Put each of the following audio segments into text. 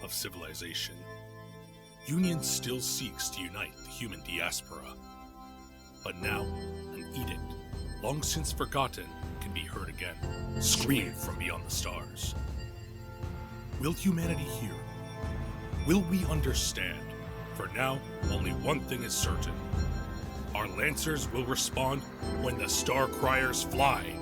of civilization, Union still seeks to unite the human diaspora. But now, an edict, long since forgotten, can be heard again, scream from beyond the stars. Will humanity hear? Will we understand? For now, only one thing is certain. Our Lancers will respond when the Starcriers fly.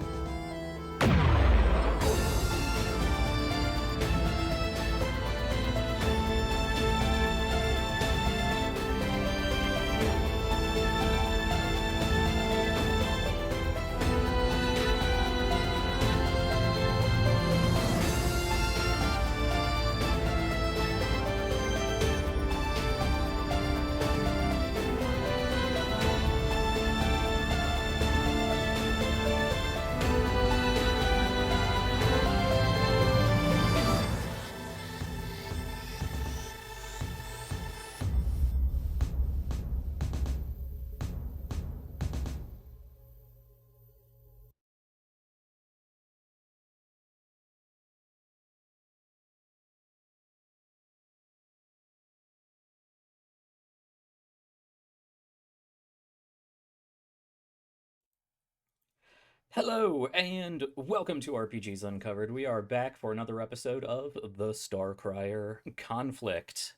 Hello, and welcome to RPGs Uncovered. We are back for another episode of the Starcrier Conflict.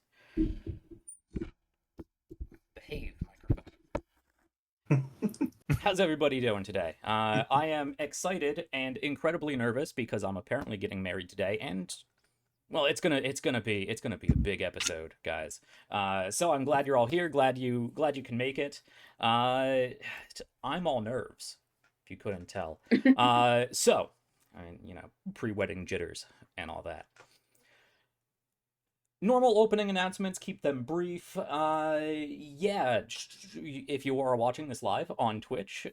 Behave, microphone. How's everybody doing today? I am excited and incredibly nervous because I'm apparently getting married today, and well, it's gonna be a big episode, guys. So I'm glad you're all here. Glad you can make it. I'm all nerves, if you couldn't tell. So, I mean, pre-wedding jitters and all that. Normal opening announcements, keep them brief. Yeah, if you are watching this live on Twitch,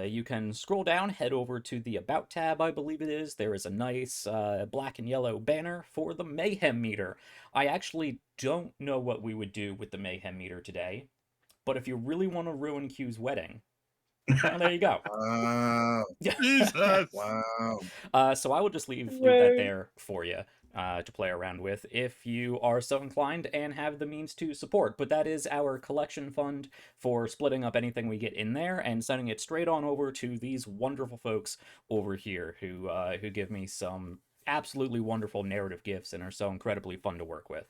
you can scroll down, head over to the About tab, I believe it is. There is a nice black and yellow banner for the Mayhem Meter. I actually don't know what we would do with the Mayhem Meter today, but if you really want to ruin Q's wedding, well, there you go. Wow. Jesus! Wow. So I will just leave that there for you to play around with if you are so inclined and have the means to support. But that is our collection fund for splitting up anything we get in there and sending it straight on over to these wonderful folks over here who give me some absolutely wonderful narrative gifts and are so incredibly fun to work with.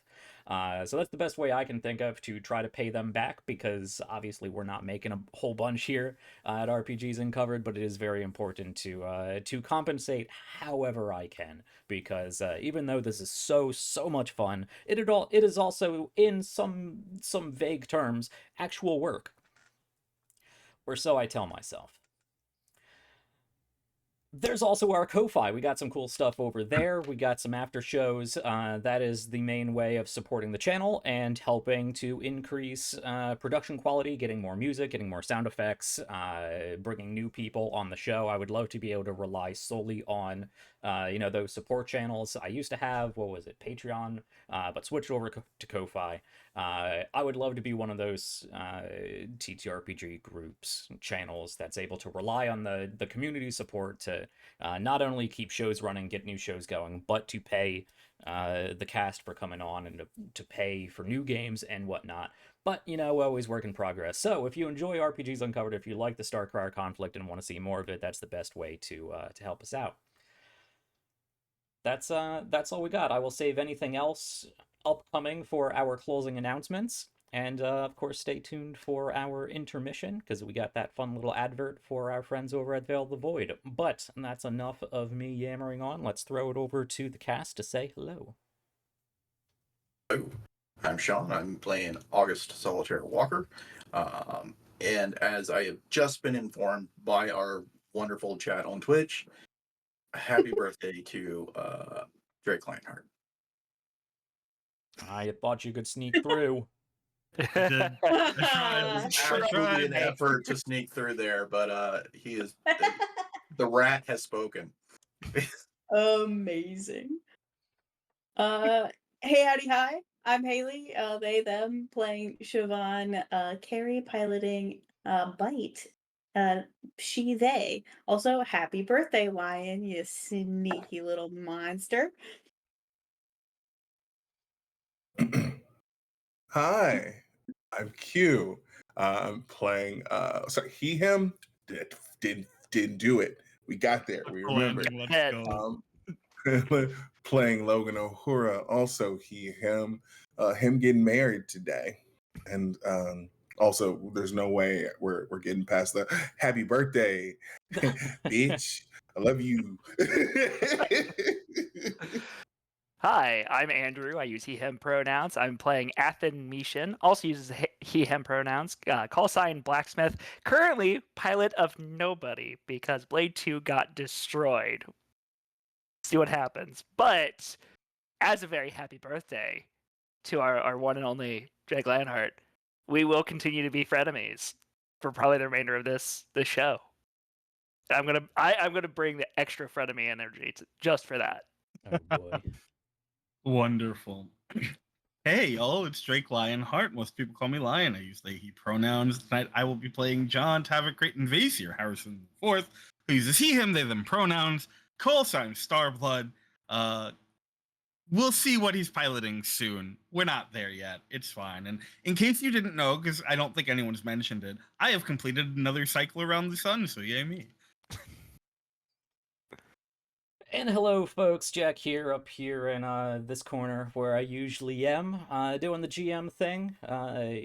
So that's the best way I can think of to try to pay them back, because obviously we're not making a whole bunch here at RPGs Uncovered, but it is very important to compensate however I can, because even though this is so much fun, it is also in some vague terms actual work, or so I tell myself. There's also our Ko-Fi. We got some cool stuff over there. We got some after shows. That is the main way of supporting the channel and helping to increase production quality, getting more music, getting more sound effects, bringing new people on the show. I would love to be able to rely solely on those support channels. I used to have, Patreon, but switched over to Ko-Fi. I would love to be one of those TTRPG groups, channels that's able to rely on the community support to not only keep shows running, get new shows going, but to pay the cast for coming on and to pay for new games and whatnot. But, always work in progress. So if you enjoy RPGs Uncovered, if you like the Starcrier Conflict and want to see more of it, that's the best way to help us out. That's all we got. I will save anything else upcoming for our closing announcements. And of course, stay tuned for our intermission, because we got that fun little advert for our friends over at Veil of the Void. But that's enough of me yammering on. Let's throw it over to the cast to say hello. Hello, I'm Sean. I'm playing August Solitaire Walker. And as I have just been informed by our wonderful chat on Twitch, happy birthday to Drake Lionheart. I thought you could sneak through. I Absolutely an effort to sneak through there, but he is the rat has spoken. Amazing. Hey, howdy, hi. I'm Haley. They, them, playing Siobhan. Carrie piloting. Bite. She, they. Also, happy birthday, Lion, you sneaky little monster. Hi, I'm Q. I'm playing. Sorry, he, him. Didn't do it. We got there. We remembered. Let's go. Playing Logan Uhura. Also, he, him. Him getting married today, and also, there's no way we're getting past the happy birthday, bitch. I love you. Hi, I'm Andrew. I use he, him pronouns. I'm playing Athanmetian, also uses he, him pronouns. Call sign Blacksmith. Currently, pilot of nobody because Blade 2 got destroyed. See what happens. But as a very happy birthday to our one and only Jake Lanhart, we will continue to be frenemies for probably the remainder of this show. I'm gonna bring the extra frenemy energy just for that. Oh boy. Wonderful. Hey, y'all, it's Drake Lionheart. Most people call me Lion. I use they, he pronouns. Tonight I will be playing John Tavik Creighton Vasier, Harrison IV, who uses he, him, they, them pronouns. Call sign Starblood. We'll see what he's piloting soon. We're not there yet. It's fine. And in case you didn't know, because I don't think anyone's mentioned it, I have completed another cycle around the sun, so yay me. And hello, folks. Jack here, up here in this corner where I usually am, doing the GM thing.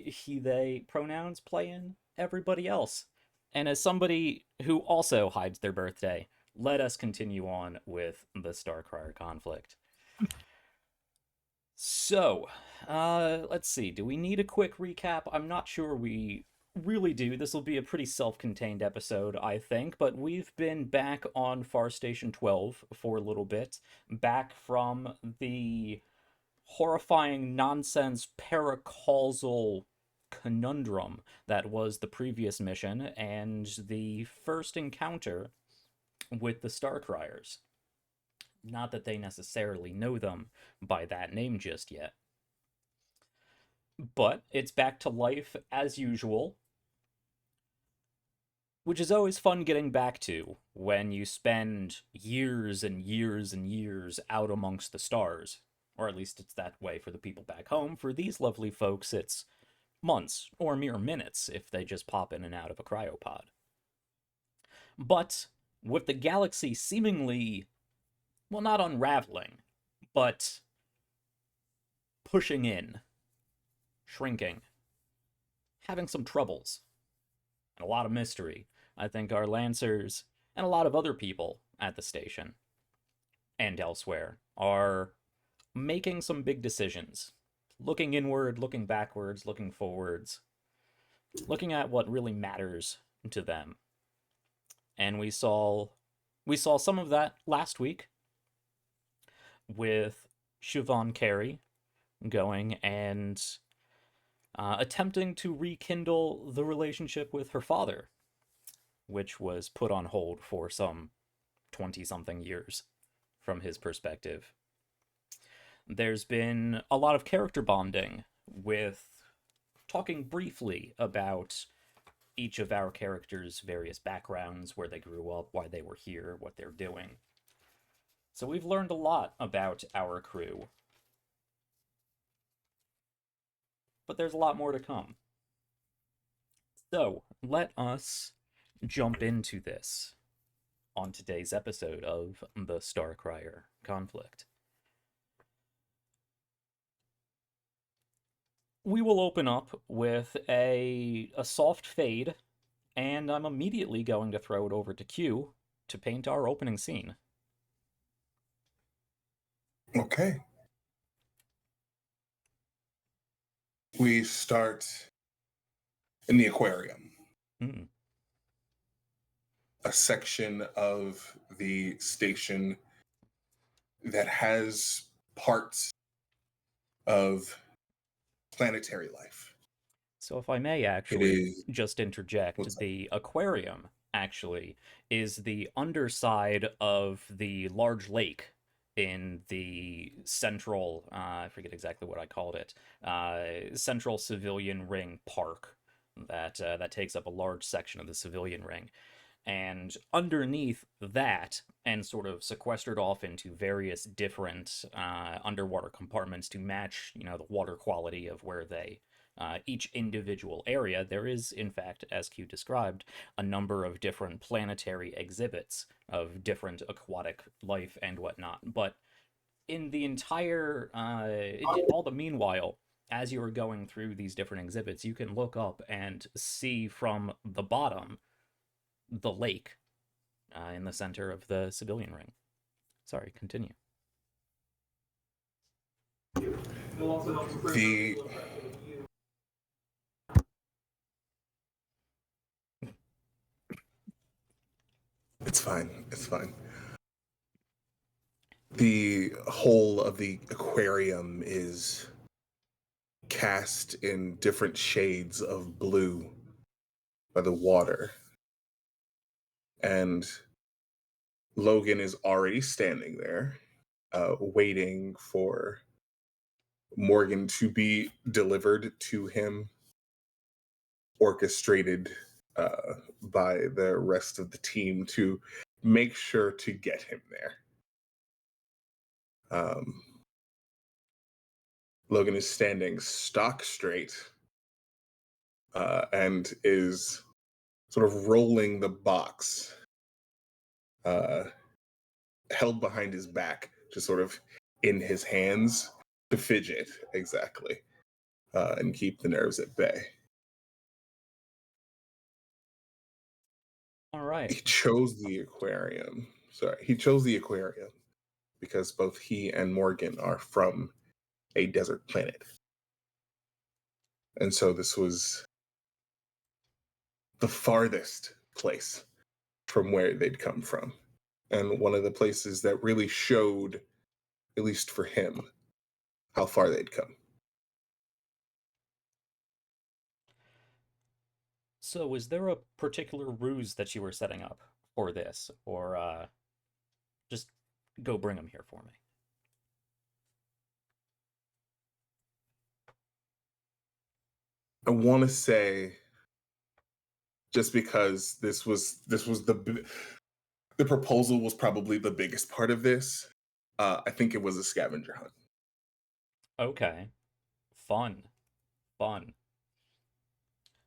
He, they pronouns, playing everybody else. And as somebody who also hides their birthday, let us continue on with the Starcrier Conflict. So, let's see. Do we need a quick recap? I'm not sure we really do. This will be a pretty self-contained episode, I think, but we've been back on Far Station 12 for a little bit, back from the horrifying nonsense paracausal conundrum that was the previous mission and the first encounter with the Starcriers. Not that they necessarily know them by that name just yet. But it's back to life as usual, which is always fun getting back to when you spend years and years and years out amongst the stars. Or at least it's that way for the people back home. For these lovely folks, it's months or mere minutes if they just pop in and out of a cryopod. But with the galaxy seemingly, well, not unraveling, but pushing in, shrinking, having some troubles, and a lot of mystery, I think our Lancers and a lot of other people at the station and elsewhere are making some big decisions. Looking inward, looking backwards, looking forwards, looking at what really matters to them. And we saw some of that last week with Siobhan Carey going and attempting to rekindle the relationship with her father, which was put on hold for some 20-something years from his perspective. There's been a lot of character bonding with talking briefly about each of our characters' various backgrounds, where they grew up, why they were here, what they're doing. So we've learned a lot about our crew. But there's a lot more to come. So, let us jump into this on today's episode of the Starcrier Conflict. We will open up with a soft fade, and I'm immediately going to throw it over to Q to paint our opening scene. Okay. We start in the aquarium. Hmm. A section of the station that has parts of planetary life. So if I may actually is- just interject, What's the aquarium actually is the underside of the large lake in the central, I forget exactly what I called it, central civilian ring park that takes up a large section of the civilian ring. And underneath that, and sort of sequestered off into various different underwater compartments to match, the water quality of where they each individual area, there is, in fact, as Q described, a number of different planetary exhibits of different aquatic life and whatnot. But in the entire, all the meanwhile, as you are going through these different exhibits, you can look up and see from the bottom the lake in the center of the civilian ring. Sorry, continue. The It's fine. It's fine. The whole of the aquarium is cast in different shades of blue by the water. And Logan is already standing there, waiting for Morgan to be delivered to him, orchestrated by the rest of the team to make sure to get him there. Logan is standing stock straight and is sort of rolling the box held behind his back, just sort of in his hands to fidget, exactly, and keep the nerves at bay. All right. He chose the aquarium. He chose the aquarium because both he and Morgan are from a desert planet. And so this was the farthest place from where they'd come from. And one of the places that really showed, at least for him, how far they'd come. So, was there a particular ruse that you were setting up for this, or just go bring them here for me? I want to say, just because this was the proposal was probably the biggest part of this. I think it was a scavenger hunt. Okay, fun.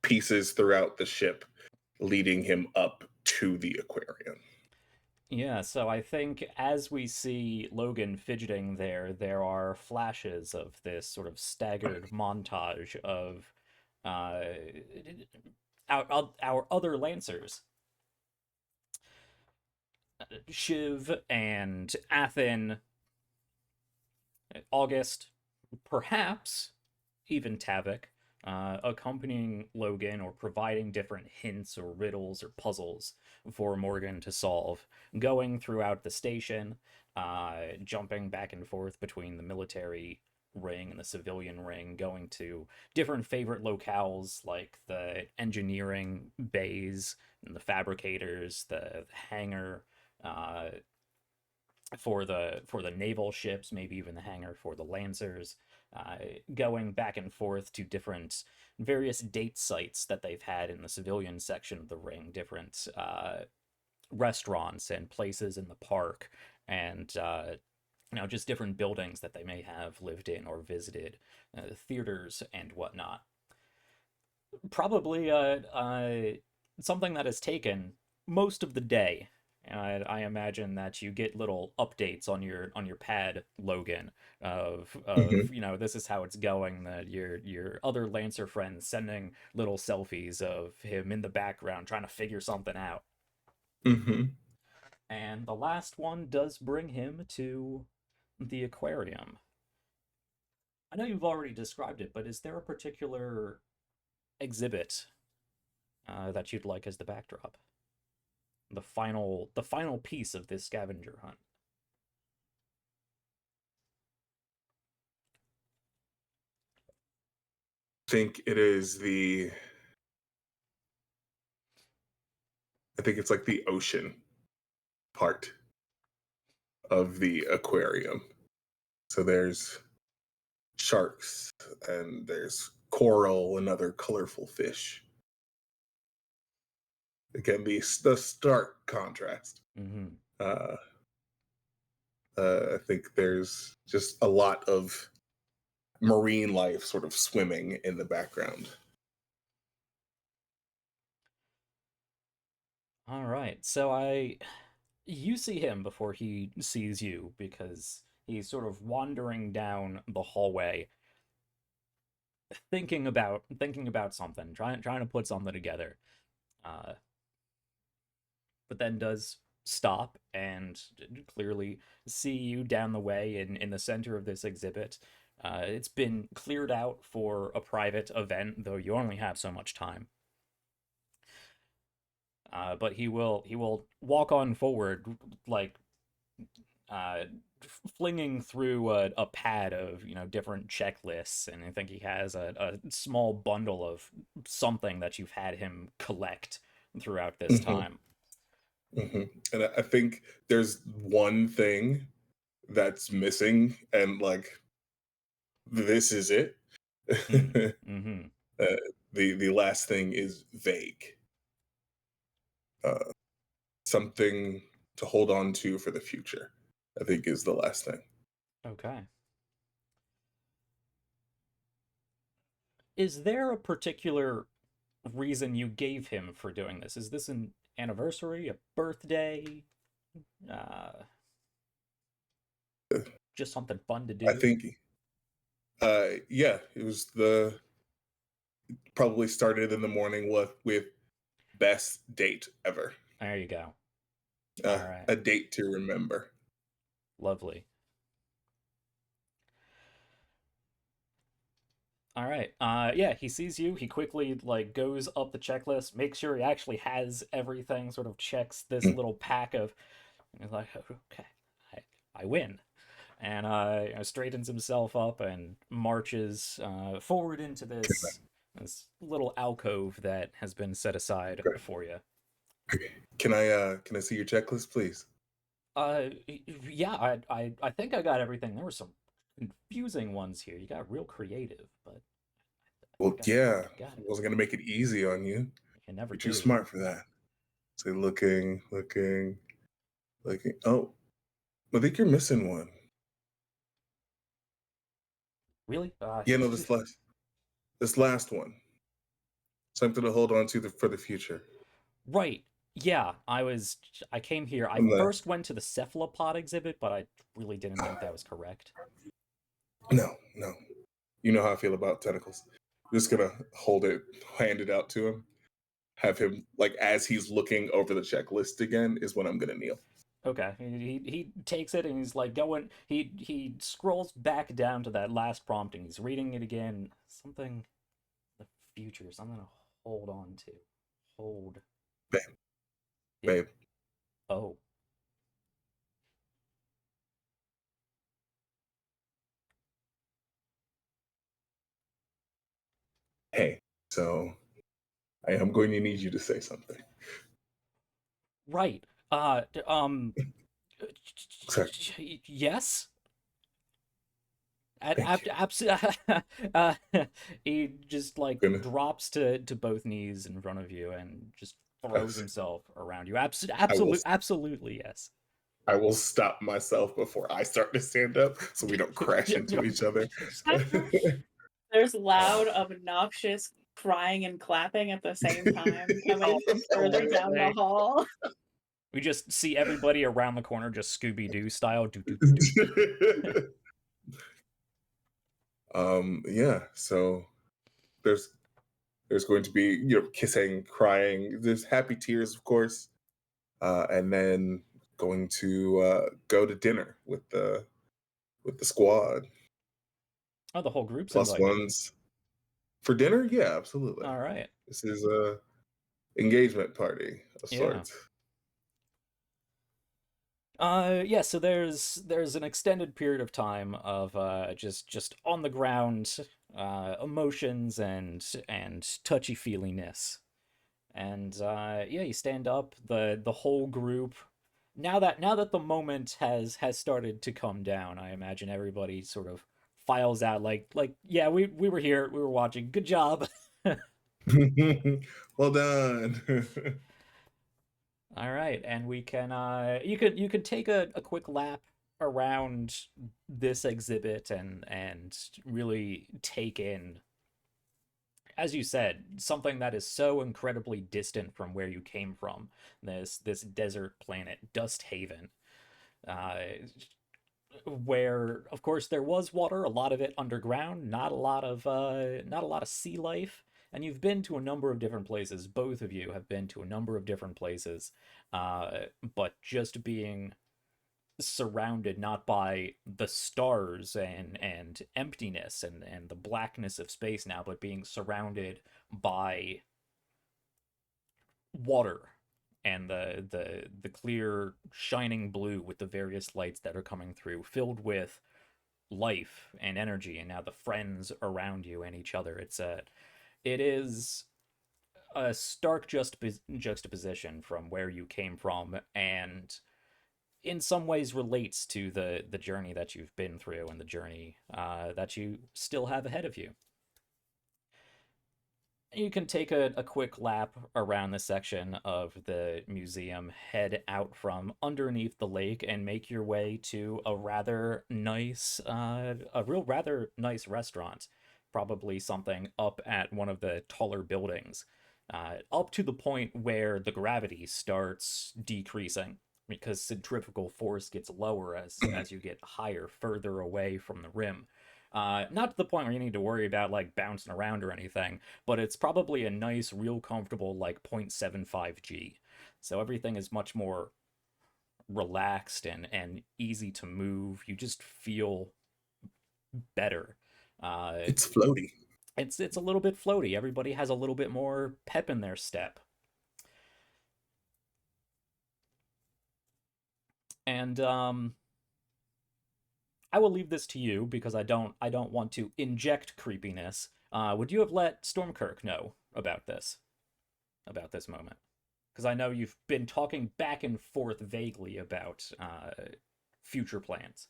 Pieces throughout the ship, leading him up to the aquarium. Yeah, so I think as we see Logan fidgeting there are flashes of this sort of staggered montage of our other Lancers. Shiv and Athen, August, perhaps even Tavik, accompanying Logan or providing different hints or riddles or puzzles for Morgan to solve, going throughout the station, jumping back and forth between the military ring and the civilian ring, going to different favorite locales like the engineering bays and the fabricators, the hangar for the naval ships, maybe even the hangar for the Lancers, going back and forth to different various date sites that they've had in the civilian section of the ring, different restaurants and places in the park, and just different buildings that they may have lived in or visited, theaters and whatnot. Probably something that has taken most of the day. I imagine that you get little updates on your pad, Logan, of this is how it's going. That your other Lancer friends sending little selfies of him in the background trying to figure something out. Mm-hmm. And the last one does bring him to the aquarium. I know you've already described it, but is there a particular exhibit that you'd like as the backdrop? The final piece of this scavenger hunt. I think it's like the ocean part of the aquarium. So there's sharks and there's coral and other colorful fish. again, the stark contrast. Mm-hmm. I think there's just a lot of marine life sort of swimming in the background. All right. So you see him before he sees you because he's sort of wandering down the hallway, thinking about something, trying to put something together. But then does stop and clearly see you down the way in the center of this exhibit. It's been cleared out for a private event, though you only have so much time. But he will walk on forward, like flinging through a pad of different checklists, and I think he has a small bundle of something that you've had him collect throughout this time. And I think there's one thing that's missing, and like this is it. Mm-hmm. The last thing is vague. Something to hold on to for the future, I think, is the last thing. Okay. Is there a particular reason you gave him for doing this? Is this an anniversary, a birthday? Just something fun to do? I think, yeah, it was probably started in the morning with best date ever. There you go. All right. A date to remember. Lovely. All right. Yeah, he sees you. He quickly goes up the checklist, makes sure he actually has everything, sort of checks this little pack of, and he's like, okay, I win. And straightens himself up and marches forward into this little alcove that has been set aside for you. Can I see your checklist, please? Yeah, I think I got everything. There were some confusing ones here. You got real creative, but well, yeah, I wasn't gonna make it easy on you. You're too smart for that. So looking. Oh, I think you're missing one. Really? Yeah, no, this last one. Something to hold on to for the future. Right. Yeah, I came here. I first went to the cephalopod exhibit, but I really didn't think that was correct. No. You know how I feel about tentacles. I'm just gonna hand it out to him. Have him, as he's looking over the checklist again, is when I'm gonna kneel. Okay. He takes it and he's going. He scrolls back down to that last prompt and he's reading it again. Something, the future, something to hold on to. Hold. Babe. Oh. Hey, so I am going to need you to say something. Right. Sorry. Yes. He just drops to both knees in front of you and just throws himself around you. Absolutely, yes. I will stop myself before I start to stand up so we don't crash into each other. There's loud, obnoxious crying and clapping at the same time coming from further down the hall. We just see everybody around the corner just Scooby-Doo style. Yeah, so there's going to be kissing, crying, there's happy tears, of course, and then going to go to dinner with the squad. Oh, the whole group's plus invited. ones for dinner. Yeah, absolutely. All right. This is a engagement party of sorts. Yeah, so there's an extended period of time of just on the ground emotions and touchy-feeliness. And yeah, you stand up, the whole group. Now that the moment has started to come down, I imagine everybody sort of files out like yeah, we were here, we were watching. Good job. Well done. All right, and we can you can take a quick lap around this exhibit and really take in, as you said, something that is so incredibly distant from where you came from. This desert planet, Dust Haven, uh, where of course there was water, a lot of it underground, not a lot of sea life. And you've been to a number of different places. Both of you have been to a number of different places, but just being surrounded not by the stars and emptiness and the blackness of space now, but being surrounded by water and the clear shining blue with the various lights that are coming through, filled with life and energy, and now the friends around you and each other. It is a stark juxtaposition from where you came from, and in some ways relates to the journey that you've been through and the journey that you still have ahead of you. You can take a quick lap around the section of the museum, head out from underneath the lake, and make your way to a rather nice, rather nice restaurant. Probably something up at one of the taller buildings, up to the point where the gravity starts decreasing because centrifugal force gets lower as you get higher, further away from the rim. Not to the point where you need to worry about like bouncing around or anything, but it's probably a nice, real comfortable like 0.75 G. So everything is much more relaxed and easy to move. You just feel better. It's floaty. It's a little bit floaty. Everybody has a little bit more pep in their step. And I will leave this to you because I don't want to inject creepiness. Would you have let Stormkirk know about this moment? Because I know you've been talking back and forth vaguely about future plans.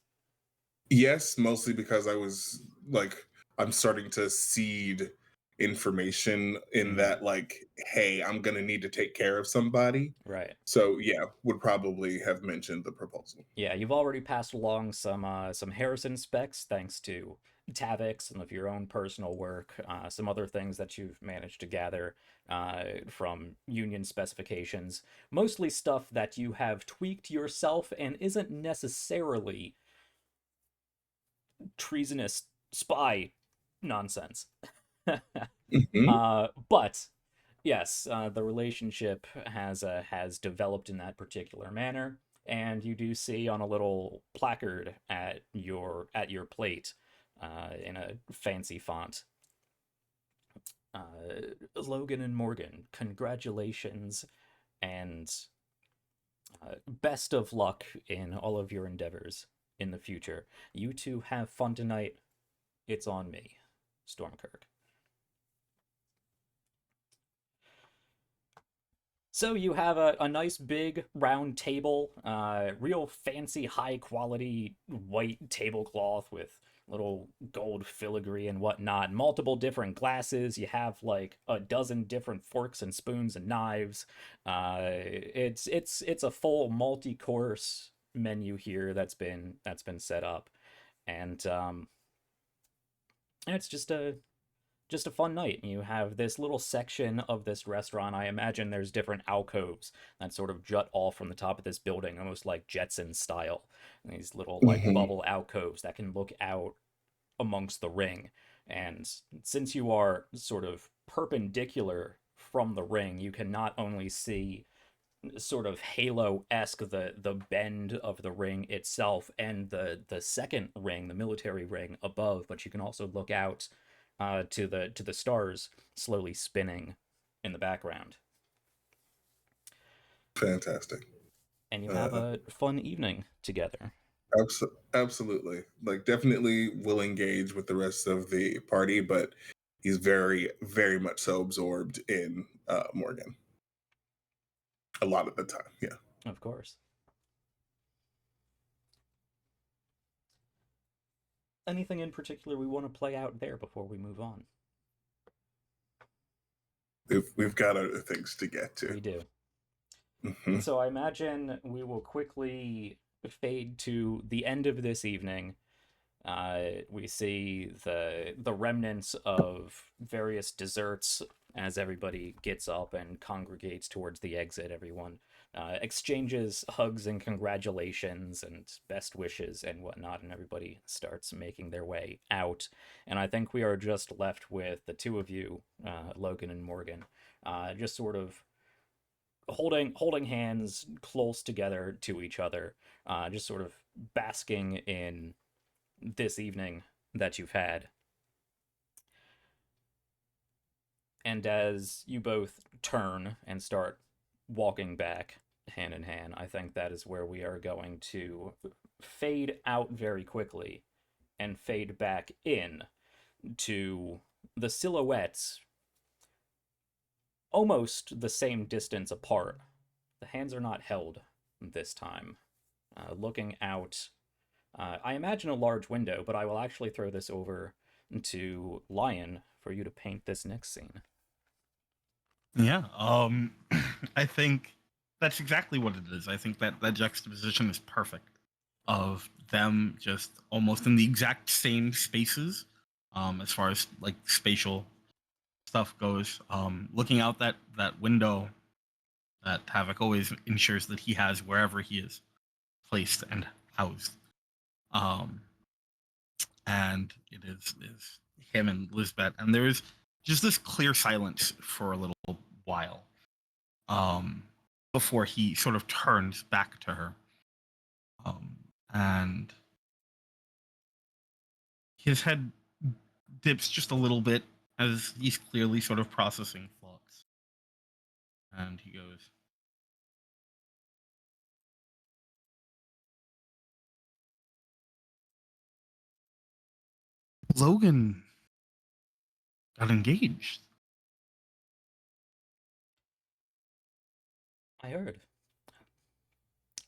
Yes, mostly because I was like, I'm starting to seed information in that, like, hey, I'm gonna need to take care of somebody. Right. So yeah, would probably have mentioned the proposal. Yeah, you've already passed along some Harrison specs thanks to Tavix and of your own personal work, some other things that you've managed to gather from Union specifications, mostly stuff that you have tweaked yourself and isn't necessarily treasonous spy nonsense. But yes, the relationship has developed in that particular manner, and you do see on a little placard at your plate, in a fancy font, Logan and Morgan, congratulations, and best of luck in all of your endeavors in the future. You two have fun tonight. It's on me, Stormkirk. So you have a nice big round table, real fancy high quality white tablecloth with little gold filigree and whatnot, multiple different glasses. You have like a dozen different forks and spoons and knives. It's a full multi-course menu here that's been set up, and it's just a fun night. You have this little section of this restaurant. I imagine there's different alcoves that sort of jut off from the top of this building, almost like Jetson style. And these little like bubble alcoves that can look out amongst the ring. And since you are sort of perpendicular from the ring, you can not only see sort of Halo-esque the bend of the ring itself and the second ring, the military ring above, but you can also look out to the stars slowly spinning in the background. Fantastic. And you have a fun evening together. Absolutely. Like, definitely will engage with the rest of the party, but he's very, very much so absorbed in Morgan. A lot of the time, yeah. Of course. Anything in particular we want to play out there before we move on? We've got other things to get to. We do. Mhm. So I imagine we will quickly fade to the end of this evening. We see the remnants of various desserts as everybody gets up and congregates towards the exit. Everyone exchanges hugs and congratulations and best wishes and whatnot, and everybody starts making their way out. And I think we are just left with the two of you, Logan and Morgan, just sort of holding hands close together to each other, just sort of basking in this evening that you've had. And as you both turn and start walking back hand in hand, I think that is where we are going to fade out very quickly and fade back in to the silhouettes almost the same distance apart. The hands are not held this time. Looking out, I imagine a large window, but I will actually throw this over to Lion for you to paint this next scene. Yeah. I think that's exactly what it is. I think that juxtaposition is perfect of them just almost in the exact same spaces, as far as like spatial stuff goes. Looking out that window that Havoc always ensures that he has wherever he is placed and housed. Um, and it is him and Lisbeth, and there's just this clear silence for a little while, um, before he sort of turns back to her, and his head dips just a little bit as he's clearly sort of processing thoughts, and he goes, "Logan got engaged." I heard.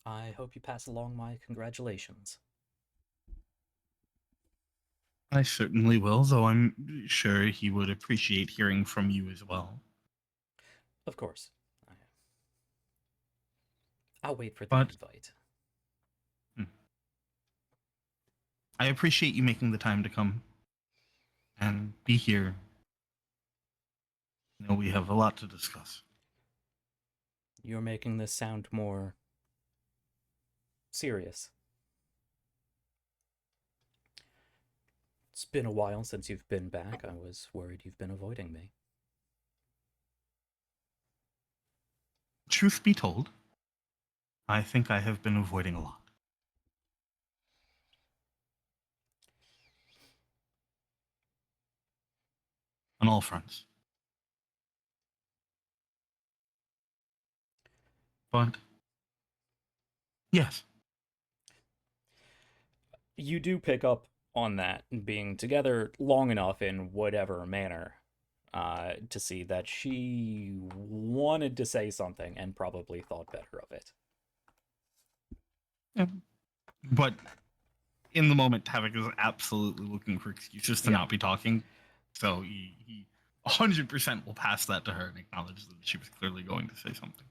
I hope you pass along my congratulations. I certainly will, though I'm sure he would appreciate hearing from you as well. Of course. I'll wait for the But invite. I appreciate you making the time to come and be here. You know, we have a lot to discuss. You're making this sound more serious. It's been a while since you've been back. I was worried you've been avoiding me. Truth be told, I think I have been avoiding a lot. On all fronts. But, yes, You do pick up on that being together long enough in whatever manner to see that she wanted to say something and probably thought better of it. yeah. But in the moment, Havoc is absolutely looking for excuses to Yeah. not be talking. So he 100% will pass that to her and acknowledge that she was clearly going to say something.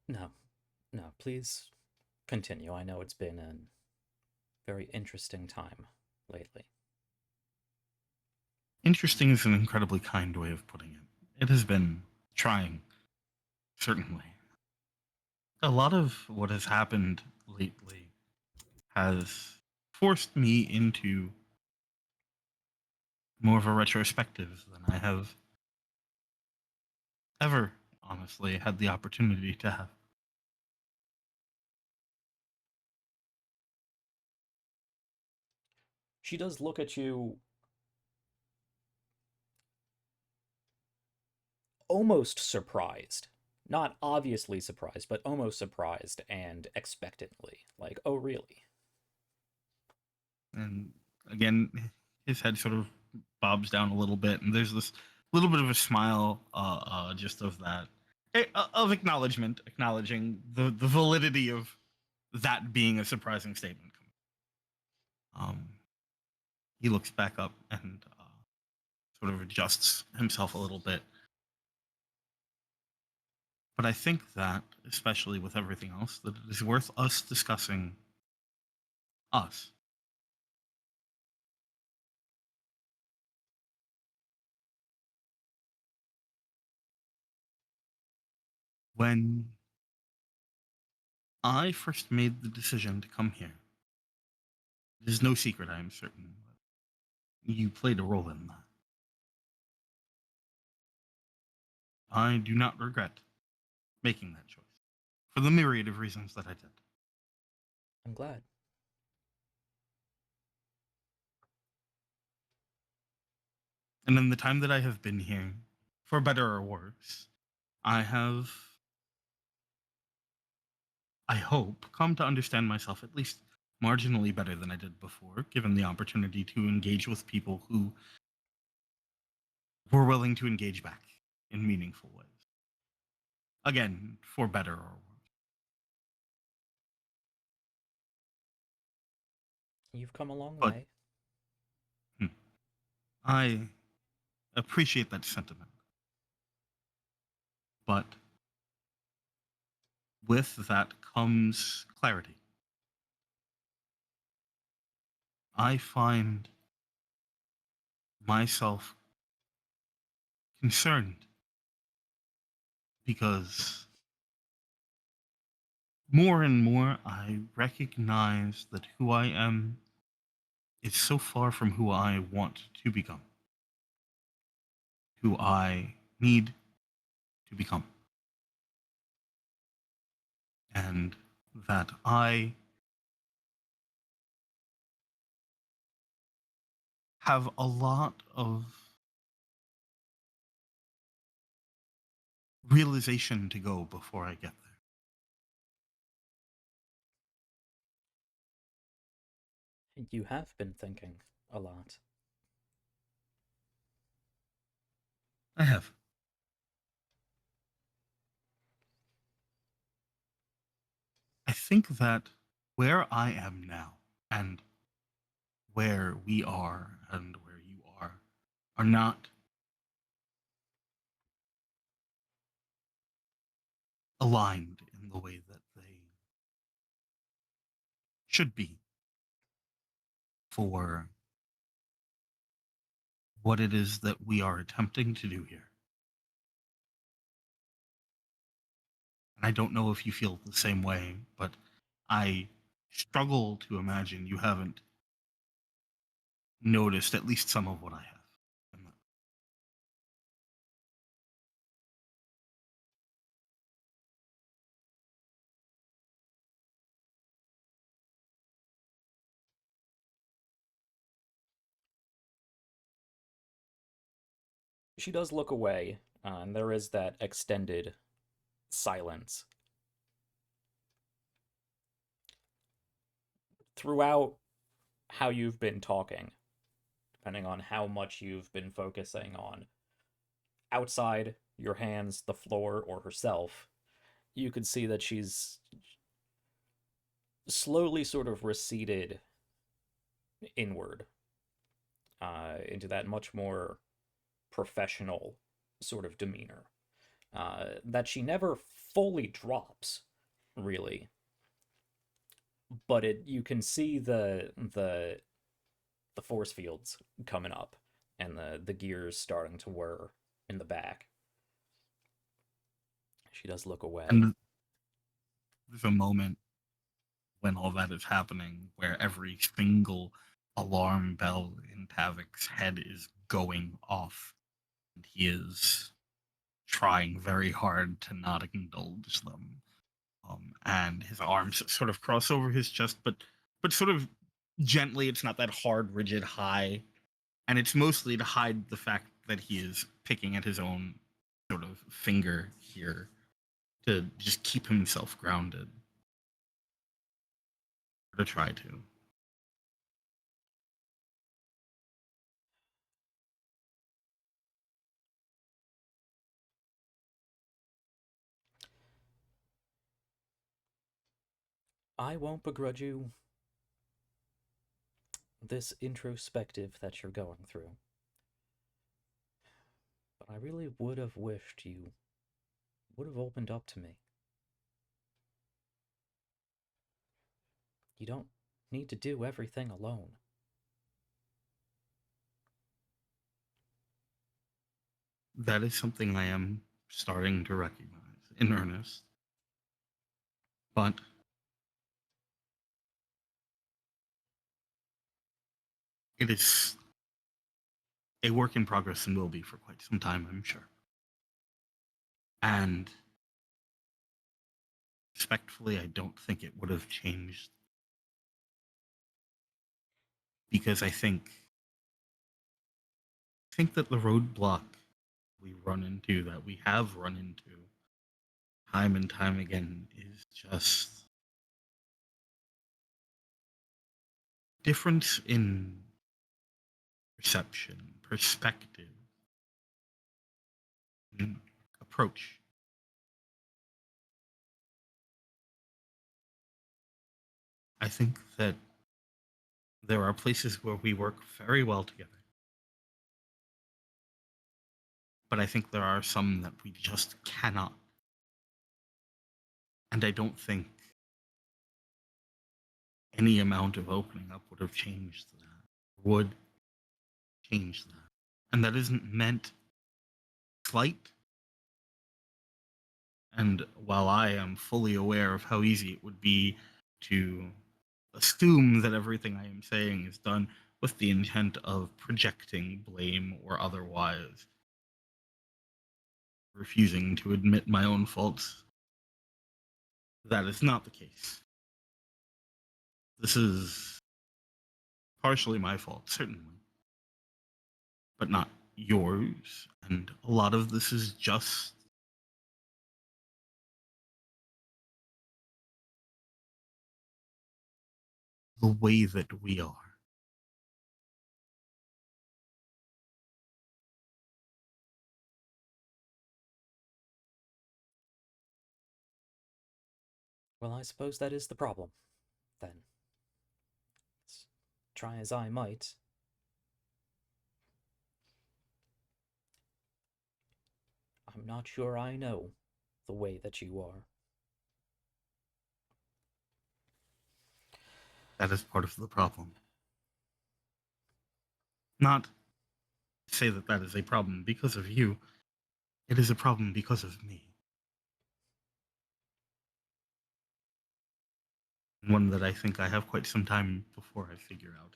No, no, please continue. I know it's been a very interesting time lately. Interesting is an incredibly kind way of putting it. It has been trying, certainly. A lot of what has happened lately has forced me into more of a retrospective than I have ever, honestly, had the opportunity to have. She does look at you almost surprised. Not obviously surprised, but almost surprised and expectantly. Like, oh, really? And again, his head sort of bobs down a little bit, and there's this little bit of a smile, just of that, of acknowledgement, acknowledging the validity of that being a surprising statement. He looks back up and sort of adjusts himself a little bit, But I think that, especially with everything else, that it is worth us discussing us. When I first made the decision to come here, it is no secret, I am certain, that you played a role in that. I do not regret making that choice, for the myriad of reasons that I did. I'm glad. And in the time that I have been here, for better or worse, I have, I hope, come to understand myself at least marginally better than I did before, given the opportunity to engage with people who were willing to engage back in meaningful ways. Again, for better or worse. You've come a long But way. I appreciate that sentiment. But with that comes clarity. I find myself concerned because more and more I recognize that who I am is so far from who I want to become, who I need to become. And that I have a lot of realization to go before I get there. You have been thinking a lot. I have. I think that where I am now and where we are and where you are not aligned in the way that they should be for what it is that we are attempting to do here. And I don't know if you feel the same way, but I struggle to imagine you haven't noticed at least some of what I have. She does look away, and there is that extended silence. Throughout how you've been talking, depending on how much you've been focusing on outside, your hands, the floor, or herself, you could see that she's slowly sort of receded inward into that much more professional sort of demeanor that she never fully drops, really. But you can see the force fields coming up and the gears starting to whir in the back. She does look away. And there's a moment when all that is happening where every single alarm bell in Tavic's head is going off. And he is trying very hard to not indulge them. And his arms sort of cross over his chest, but sort of gently. It's not that hard, rigid high. And it's mostly to hide the fact that he is picking at his own sort of finger here to just keep himself grounded. Or to try to. I won't begrudge you this introspective that you're going through. But I really would have wished you would have opened up to me. You don't need to do everything alone. That is something I am starting to recognize in earnest. But it is a work in progress and will be for quite some time, I'm sure. And respectfully, I don't think it would have changed. Because I think that the roadblock we have run into time and time again is just difference in perception, perspective, and approach. I think that there are places where we work very well together. But I think there are some that we just cannot. And I don't think any amount of opening up would have changed that, would change that. And that isn't meant slight. And while I am fully aware of how easy it would be to assume that everything I am saying is done with the intent of projecting blame or otherwise, refusing to admit my own faults, that is not the case. This is partially my fault, certainly, but not yours. And a lot of this is just the way that we are. Well, I suppose that is the problem, then. Try as I might. I'm not sure I know the way that you are. That is part of the problem. Not to say that that is a problem because of you. It is a problem because of me. One that I think I have quite some time before I figure out.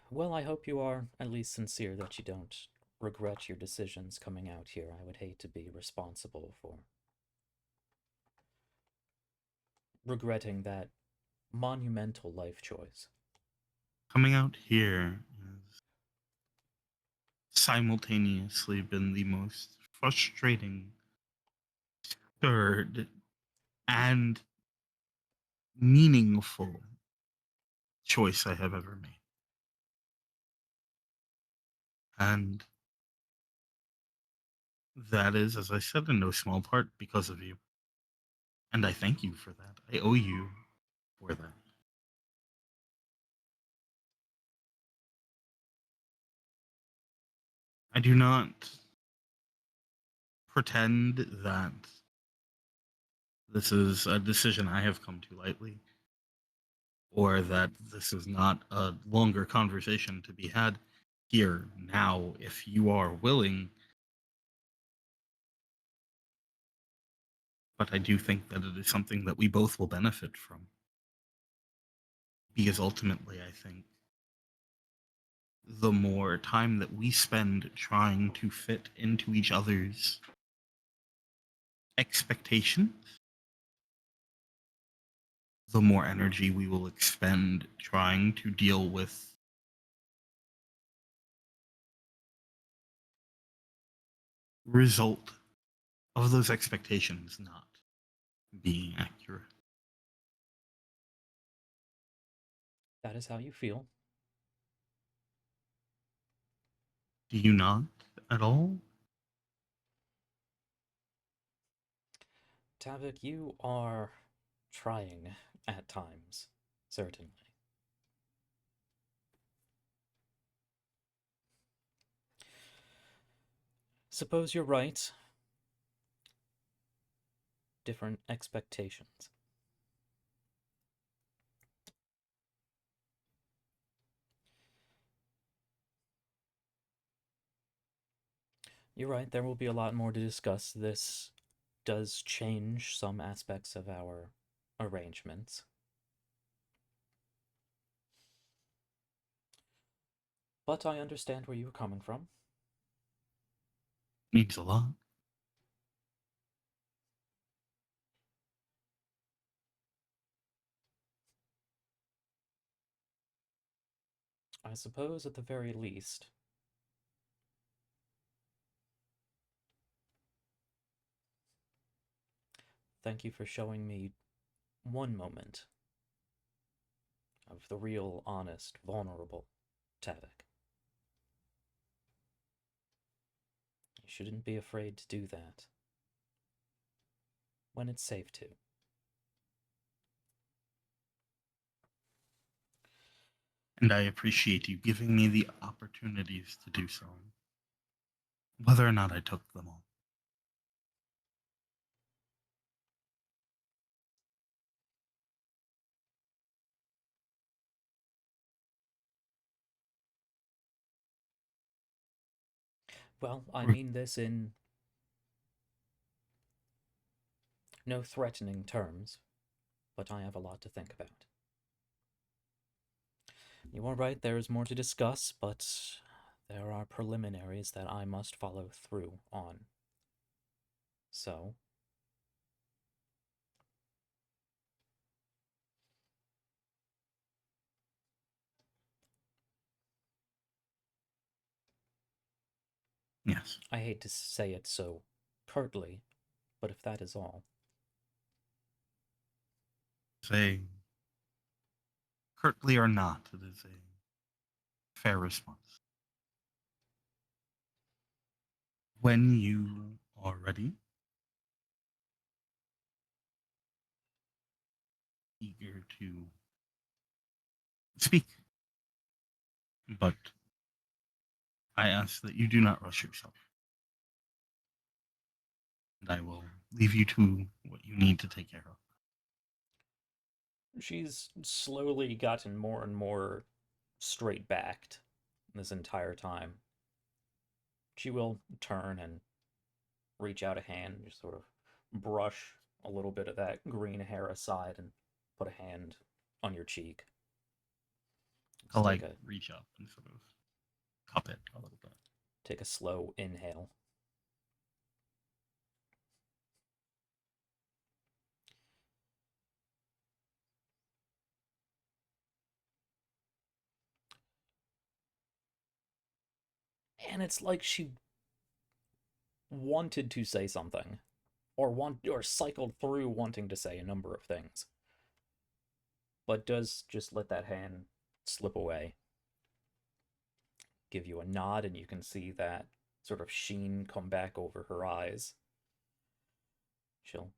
Well, I hope you are at least sincere that you don't regret your decisions coming out here. I would hate to be responsible for regretting that monumental life choice. Coming out here has simultaneously been the most frustrating, stirred, and meaningful choice I have ever made. And that is, as I said, in no small part because of you. And I thank you for that. I owe you for that. I do not pretend that this is a decision I have come to lightly, or that this is not a longer conversation to be had here now if you are willing. But I do think that it is something that we both will benefit from. Because ultimately, I think the more time that we spend trying to fit into each other's expectations, the more energy we will expend trying to deal with result of those expectations not being accurate. That is how you feel. Do you not at all? Tavik, you are trying at times, certainly. Suppose you're right. different expectations. You're right, there will be a lot more to discuss. This does change some aspects of our arrangements. But I understand where you were coming from. Means a lot. I suppose at the very least, thank you for showing me one moment of the real, honest, vulnerable Tavik. You shouldn't be afraid to do that when it's safe to. And I appreciate you giving me the opportunities to do so, whether or not I took them all. Well, I mean this in no threatening terms, but I have a lot to think about. You are right, there is more to discuss, but there are preliminaries that I must follow through on. So, Yes. I hate to say it so curtly, but if that is all. Say, curtly or not, it is a fair response. When you are ready, eager to speak, but I ask that you do not rush yourself. And I will leave you to what you need to take care of. She's slowly gotten more and more straight-backed this entire time. She will turn and reach out a hand and just sort of brush a little bit of that green hair aside and put a hand on your cheek. I'll Just reach up and sort of cup it a little bit. take a slow inhale. And it's like she wanted to say something, or cycled through wanting to say a number of things, but does just let that hand slip away. Give you a nod, and you can see that sort of sheen come back over her eyes. She'll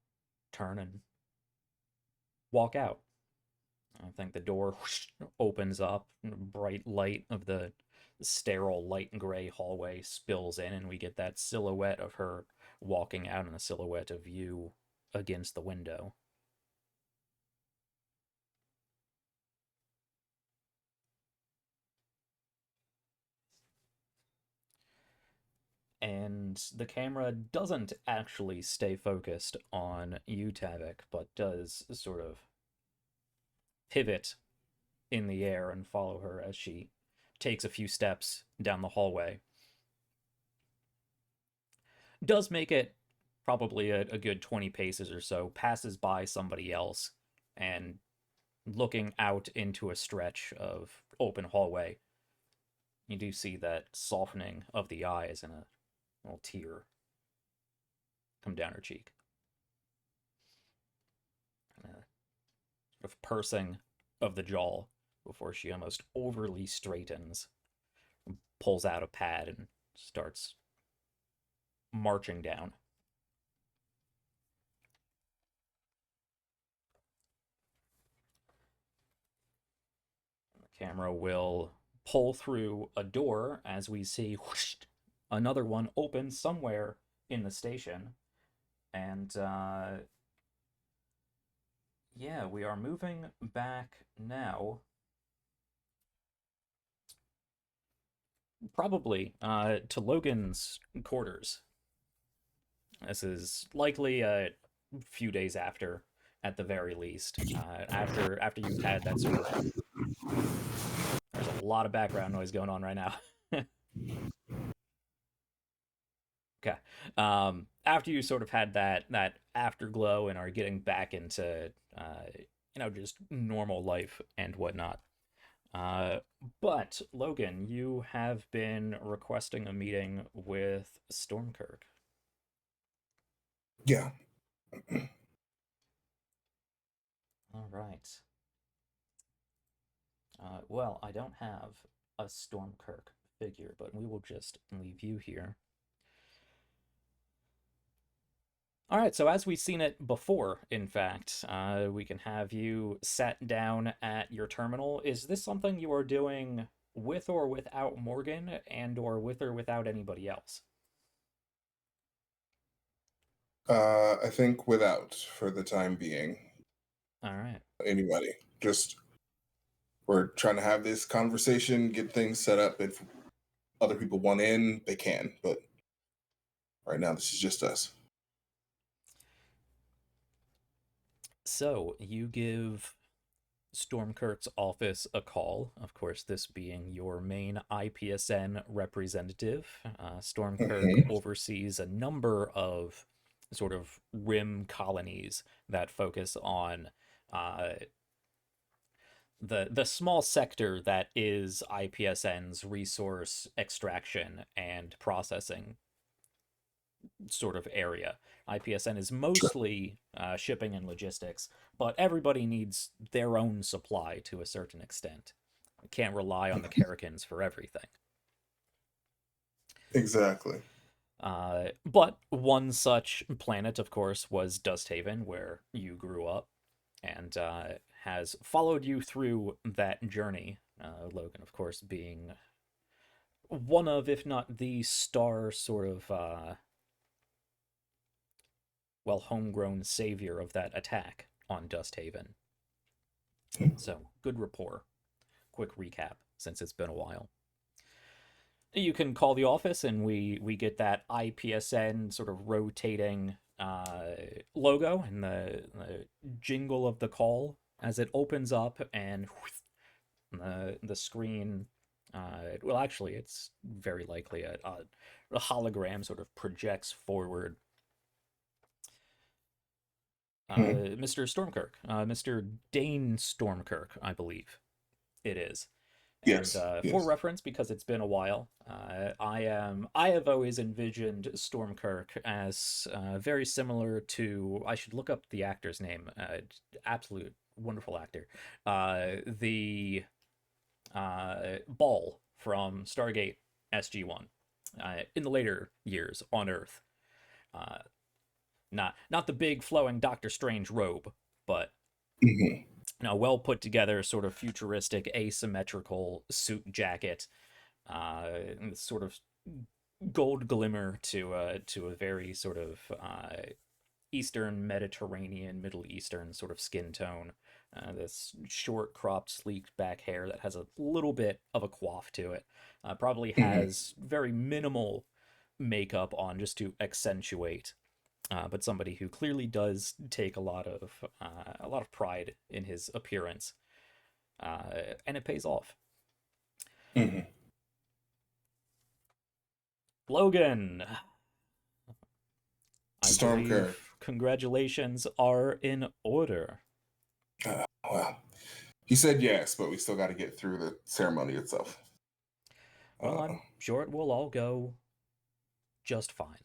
turn and walk out. I think the door opens up, and bright light of the sterile light gray hallway spills in, and we get that silhouette of her walking out and a silhouette of you against the window. And the camera doesn't actually stay focused on you, Tavik, but does sort of pivot in the air and follow her as she takes a few steps down the hallway. Does make it probably a good 20 paces or so, passes by somebody else, and looking out into a stretch of open hallway, you do see that softening of the eyes and a little tear come down her cheek. And a sort of pursing of the jaw before she almost overly straightens, pulls out a pad and starts marching down. The camera will pull through a door as we see whoosh, another one open somewhere in the station, and yeah, we are moving back now. Probably to Logan's quarters. This is likely a few days after, at the very least. After you've had that sort of. There's a lot of background noise going on right now. Okay. After you sort of had that afterglow and are getting back into just normal life and whatnot. But Logan, you have been requesting a meeting with Stormkirk. Yeah. All right. Well, I don't have a Stormkirk figure, but we will just leave you here. All right, so as we've seen it before, in fact, we can have you sat down at your terminal. Is this something you are doing with or without Morgan, and or with or without anybody else? I think without, for the time being, All right. anybody. Just we're trying to have this conversation, get things set up. If other people want in, they can. But right now, this is just us. So you give Stormkirk's office a call, of course, this being your main IPSN representative. Stormkirk oversees a number of sort of rim colonies that focus on the small sector that is IPSN's resource extraction and processing sort of area. IPSN is mostly shipping and logistics, but everybody needs their own supply to a certain extent. You can't rely on the Karrakins for everything. Exactly. But one such planet, of course, was Dusthaven, where you grew up, and has followed you through that journey. Logan, of course, being one of, if not the star sort of homegrown savior of that attack on Dusthaven. So, good rapport. Quick recap, since it's been a while. You can call the office, and we get that IPSN sort of rotating logo and the jingle of the call as it opens up, and the screen. Well, actually, it's very likely a hologram sort of projects forward. Mr. Stormkirk, Mr. Dane Stormkirk, I believe it is. Yes. And for reference, because it's been a while, I have always envisioned Stormkirk as very similar to. I should look up the actor's name. Absolute wonderful actor. The Ball from Stargate SG-1 in the later years on Earth. Not the big flowing Doctor Strange robe, but well put together, sort of futuristic, asymmetrical suit jacket, sort of gold glimmer to a very sort of Eastern Mediterranean, Middle Eastern sort of skin tone. This short, cropped, sleeked back hair that has a little bit of a coif to it. Probably has very minimal makeup on just to accentuate. But somebody who clearly does take a lot of pride in his appearance, and it pays off. Logan, Stormkirk, congratulations are in order. Well, he said yes, but we still got to get through the ceremony itself. Well, I'm sure it will all go just fine.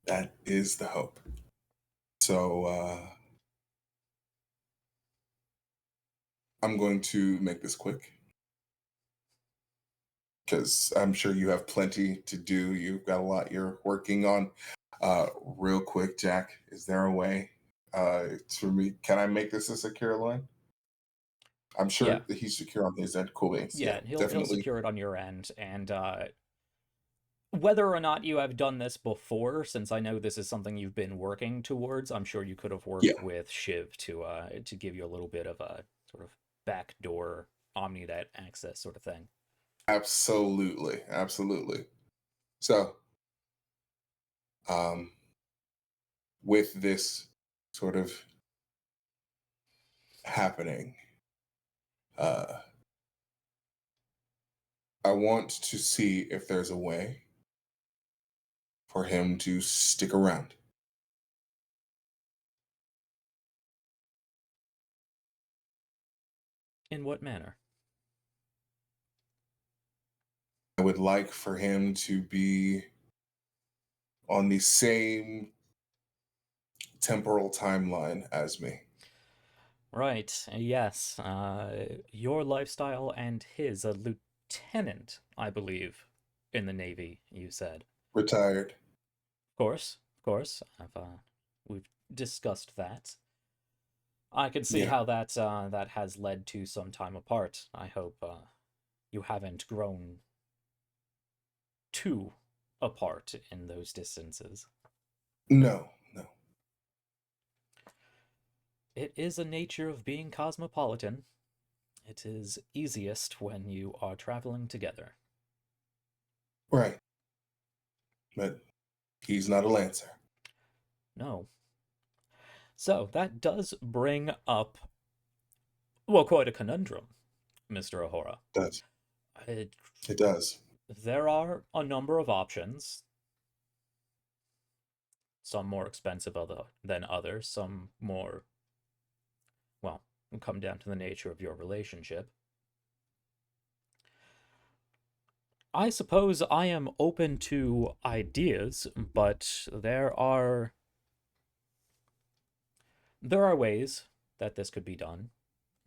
That is the hope. So I'm going to make this quick, because I'm sure you have plenty to do. You've got a lot you're working on. Real quick, Jack, is there a way for me? Can I make this a secure line? I'm sure that he's secure on his end. Cool beans. Yeah, he'll secure it on your end, and Whether or not you have done this before, since I know this is something you've been working towards, I'm sure you could have worked Yeah. with Shiv to give you a little bit of a sort of backdoor Omninet access sort of thing. Absolutely, absolutely. So, with this sort of happening, I want to see if there's a way for him to stick around. In what manner? I would like for him to be on the same temporal timeline as me. Right, yes. Your lifestyle and his, a lieutenant, I believe, in the Navy, you said. Retired. Of course. We've discussed that. I can see Yeah. how that has led to some time apart. I hope you haven't grown too apart in those distances. No, no. It is a nature of being cosmopolitan. It is easiest when you are traveling together. Right. But he's not a Lancer. No. So that does bring up, well, quite a conundrum, Mr. Ahura. Does. It, It does. there are a number of options. Some more expensive than others, some more, well, come down to the nature of your relationship. I suppose I am open to ideas, but there are ways that this could be done.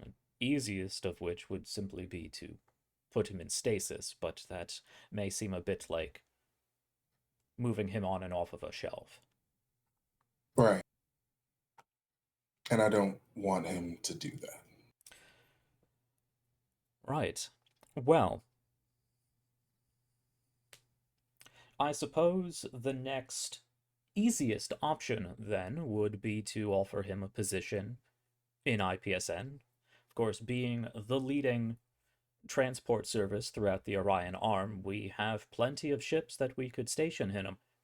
The easiest of which would simply be to put him in stasis, but that may seem a bit like moving him on and off of a shelf. Right. And I don't want him to do that. Right. Well, I suppose the next easiest option then would be to offer him a position in IPSN. Of course, being the leading transport service throughout the Orion Arm, we have plenty of ships that we could station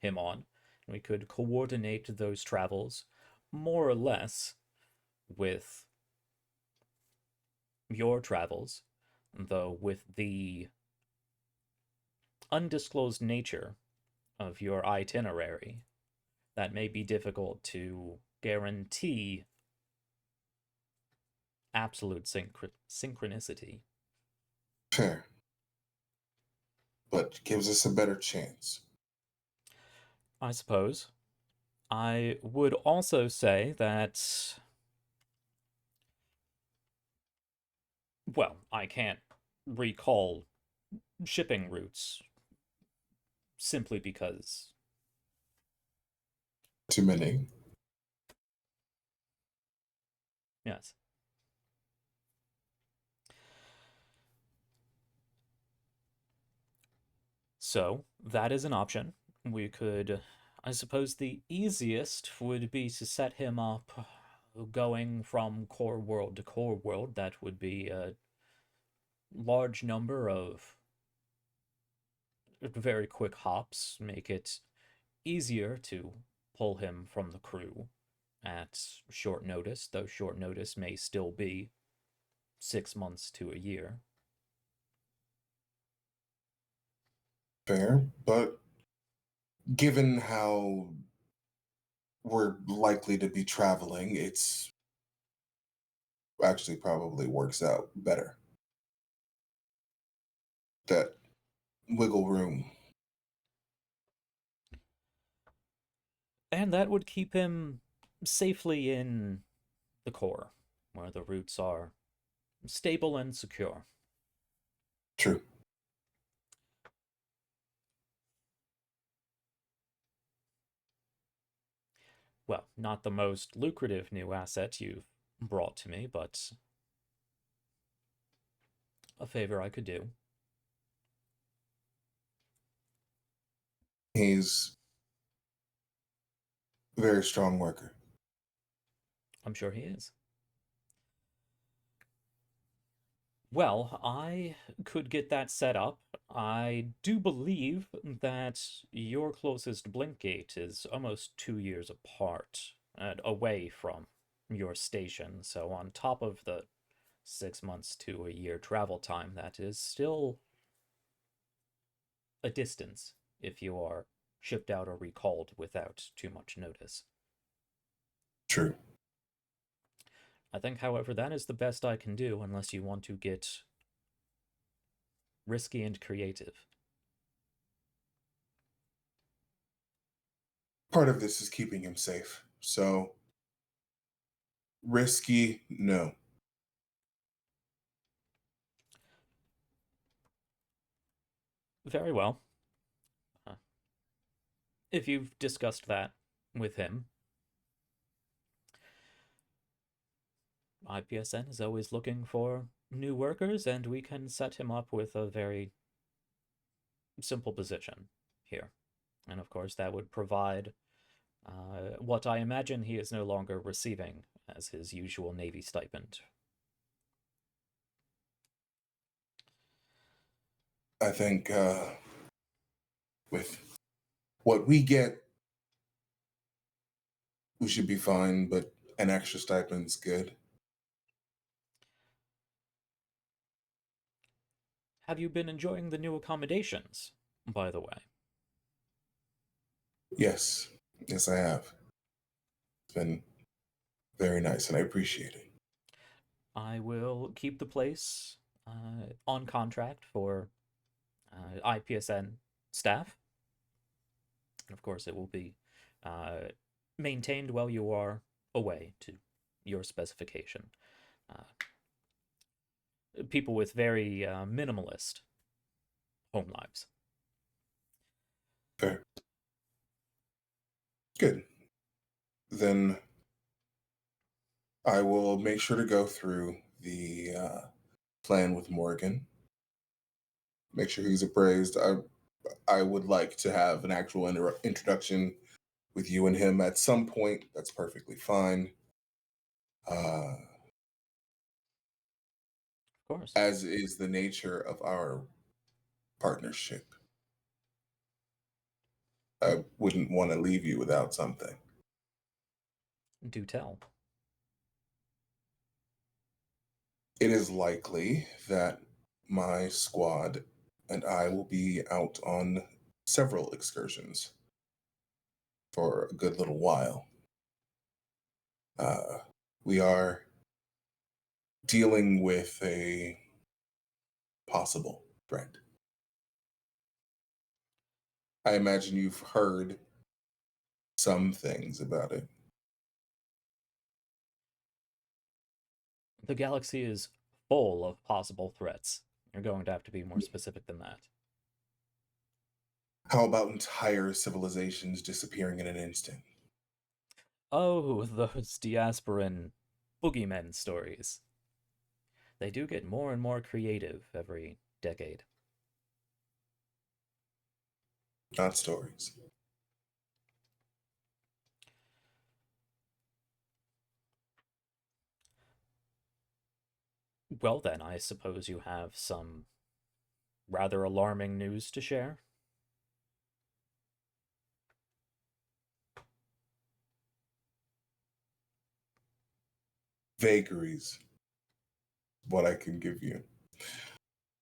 him on. We could coordinate those travels more or less with your travels, though with the undisclosed nature of your itinerary, that may be difficult to guarantee absolute synchronicity. Fair. But gives us a better chance. I suppose. I would also say that, well, I can't recall shipping routes simply because, Too many. yes. So, that is an option. We could, I suppose the easiest would be to set him up going from core world to core world. That would be a large number of very quick hops, make it easier to pull him from the crew at short notice, though short notice may still be 6 months to a year. Fair. But given how we're likely to be traveling, it's actually probably works out better. That wiggle room. And that would keep him safely in the core, where the routes are stable and secure. True. Well, not the most lucrative new asset you've brought to me, but a favor I could do. He's a very strong worker. I'm sure he is. Well, I could get that set up. I do believe that your closest blink gate is almost 2 years apart and away from your station. So on top of the 6 months to a year travel time, that is still a distance if you are shipped out or recalled without too much notice. True. I think, however, that is the best I can do unless you want to get risky and creative. Part of this is keeping him safe. So, risky, no. Very well. If you've discussed that with him, IPSN is always looking for new workers, and we can set him up with a very simple position here. And of course, that would provide what I imagine he is no longer receiving as his usual Navy stipend. I think with what we get, we should be fine, but an extra stipend's good. Have you been enjoying the new accommodations, by the way? Yes. Yes, I have. It's been very nice, and I appreciate it. I will keep the place on contract for IPSN staff. And of course, it will be maintained while you are away to your specification. People with very minimalist home lives. Fair. Good. Then I will make sure to go through the plan with Morgan. Make sure he's appraised. I would like to have an actual introduction with you and him at some point. That's perfectly fine. Of course. As is the nature of our partnership. I wouldn't want to leave you without something. Do tell. It is likely that my squad and I will be out on several excursions for a good little while. We are dealing with a possible threat. I imagine you've heard some things about it. The galaxy is full of possible threats. You're going to have to be more specific than that. How about entire civilizations disappearing in an instant? Oh, those diasporan boogeymen stories. They do get more and more creative every decade. Not stories. Well then, I suppose you have some rather alarming news to share? Vagaries, what I can give you.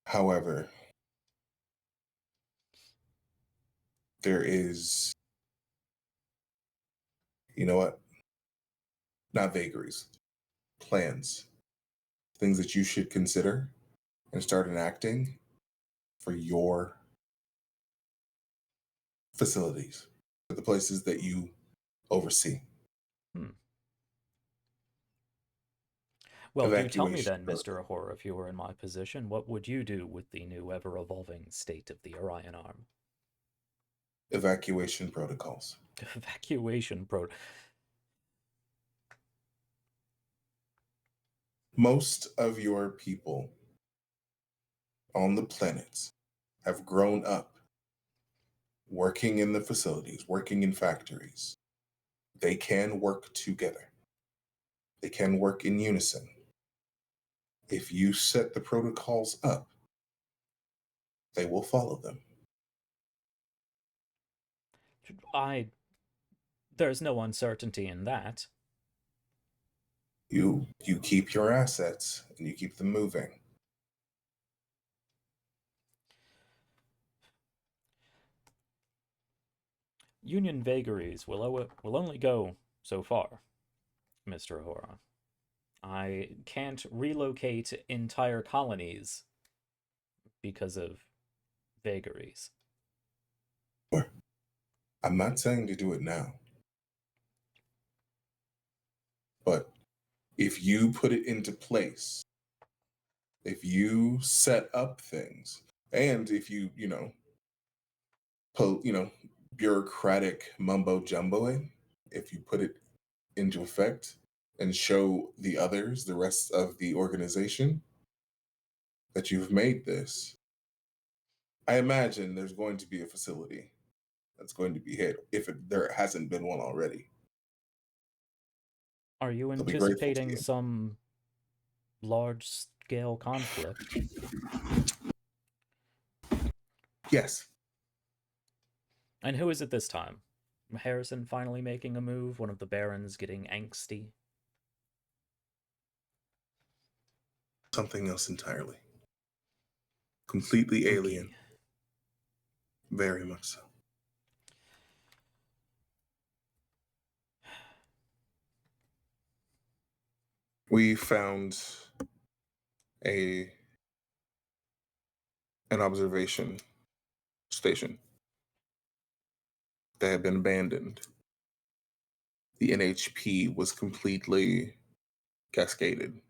However, there is, you know what? Not vagaries, plans, things that you should consider and start enacting for your facilities, for the places that you oversee. Well, do tell me Evacuation then, Mr. protocol. Ahura, if you were in my position, what would you do with the new ever-evolving state of the Orion Arm? Evacuation protocols. Evacuation pro... Most of your people on the planets have grown up working in the facilities, working in factories, they can work together. They can work in unison. If you set the protocols up, they will follow them. There's no uncertainty in that. You keep your assets and you keep them moving. Union vagaries will only go so far, Mr. Ahura. I can't relocate entire colonies because of vagaries. Sure. I'm not saying to do it now. But if you put it into place, if you set up things, and if you, bureaucratic mumbo jumboing, if you put it into effect and show the others, the rest of the organization, that you've made this, I imagine there's going to be a facility that's going to be hit if there hasn't been one already. Are you They'll be grateful to anticipating you. some large-scale conflict? Yes. And who is it this time? Harrison finally making a move? One of the barons getting angsty? Something else entirely. Completely alien. Spooky. Very much so. We found an observation station that had been abandoned. The NHP was completely cascaded.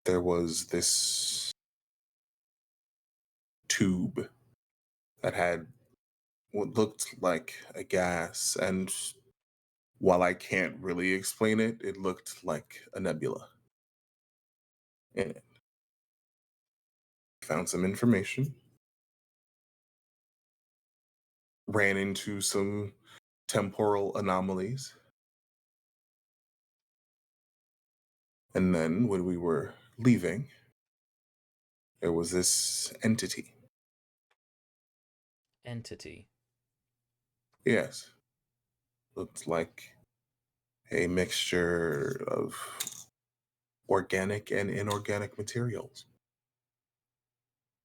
There was this tube that had what looked like a gas, and while I can't really explain it, it looked like a nebula in it. Found some information, ran into some temporal anomalies, and then when we were leaving, there was this entity. Entity. Yes. Looked like a mixture of organic and inorganic materials.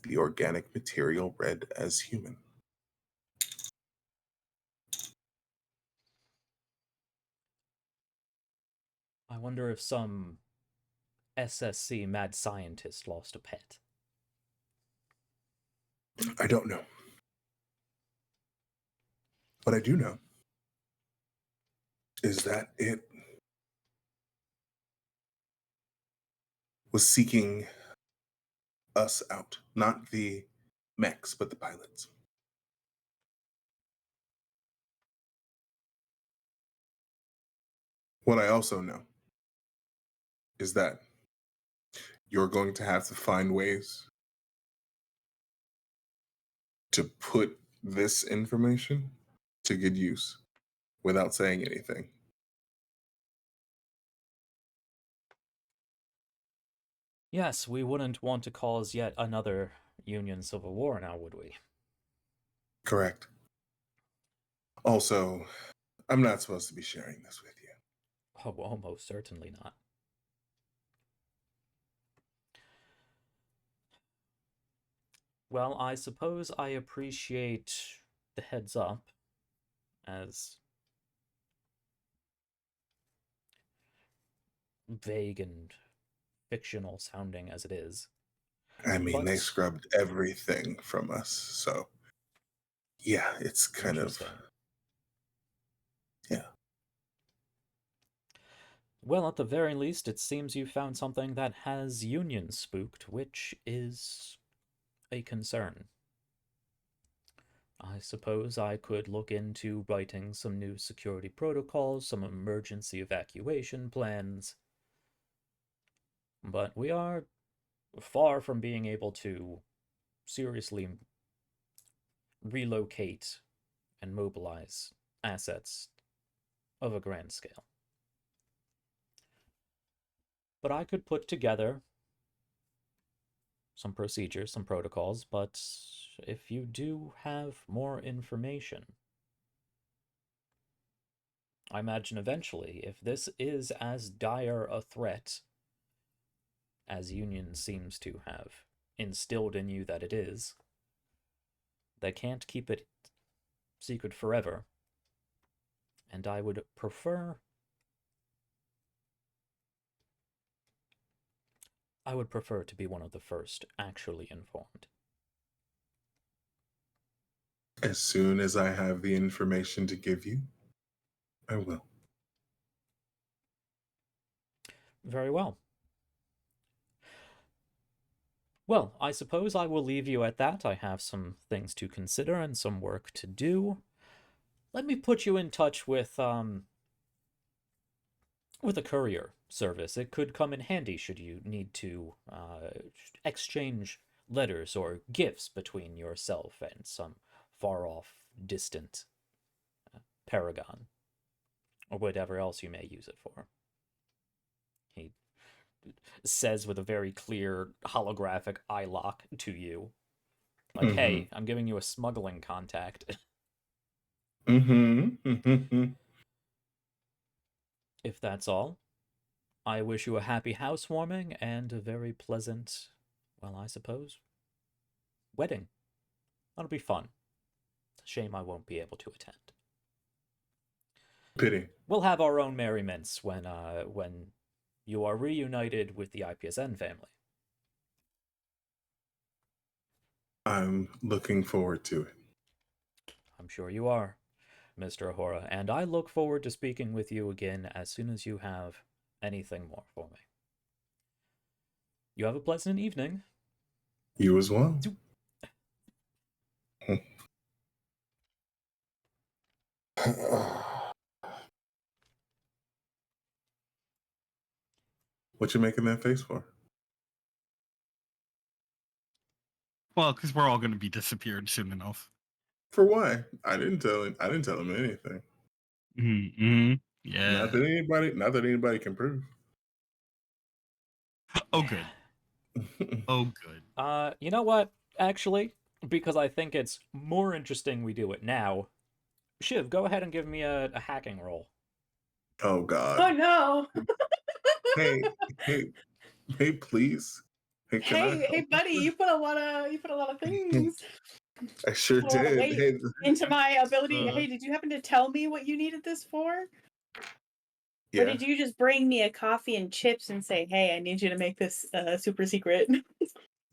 The organic material read as human. I wonder if some SSC mad scientist lost a pet. I don't know. What I do know is that it was seeking us out, not the mechs, but the pilots. What I also know is that you're going to have to find ways to put this information to good use without saying anything. Yes, we wouldn't want to cause yet another Union Civil War now, would we? Correct. Also, I'm not supposed to be sharing this with you. Oh, almost certainly not. Well, I suppose I appreciate the heads up, as vague and fictional sounding as it is. I mean, they But- scrubbed everything from us, so yeah, it's kind of Interesting. yeah. Well, at the very least, it seems you found something that has Union spooked, which is a concern. I suppose I could look into writing some new security protocols, some emergency evacuation plans. But we are far from being able to seriously relocate and mobilize assets of a grand scale. But I could put together some procedures, some protocols, but if you do have more information, I imagine eventually, if this is as dire a threat as Union seems to have instilled in you that it is, they can't keep it secret forever. And I would prefer to be one of the first actually informed. As soon as I have the information to give you, I will. Very well. Well, I suppose I will leave you at that. I have some things to consider and some work to do. Let me put you in touch with a courier service. It could come in handy should you need to exchange letters or gifts between yourself and some far-off, distant paragon, or whatever else you may use it for. He says with a very clear holographic eye lock to you, like, hey, I'm giving you a smuggling contact. If that's all, I wish you a happy housewarming and a very pleasant, well, I suppose, wedding. That'll be fun. It's a shame I won't be able to attend. Pity. We'll have our own merriments when you are reunited with the IPSN family. I'm looking forward to it. I'm sure you are, Mr. Ahura, and I look forward to speaking with you again as soon as you have anything more for me. You have a pleasant evening. You as well. What you making that face for? Well, because we're all going to be disappeared soon enough. For why? I didn't tell him anything. Mm-hmm. Yeah. Not that anybody can prove. Oh, good. Oh, good. You know what? Actually, because I think it's more interesting we do it now. Shiv, go ahead and give me a hacking roll. Oh God. Oh no. Hey, please. Hey, Hey, buddy, you put a lot of things. I sure Put a lot of did. weight Hey, into my ability. Hey, did you happen to tell me what you needed this for? yeah. Or did you just bring me a coffee and chips and say, "Hey, I need you to make this super secret"?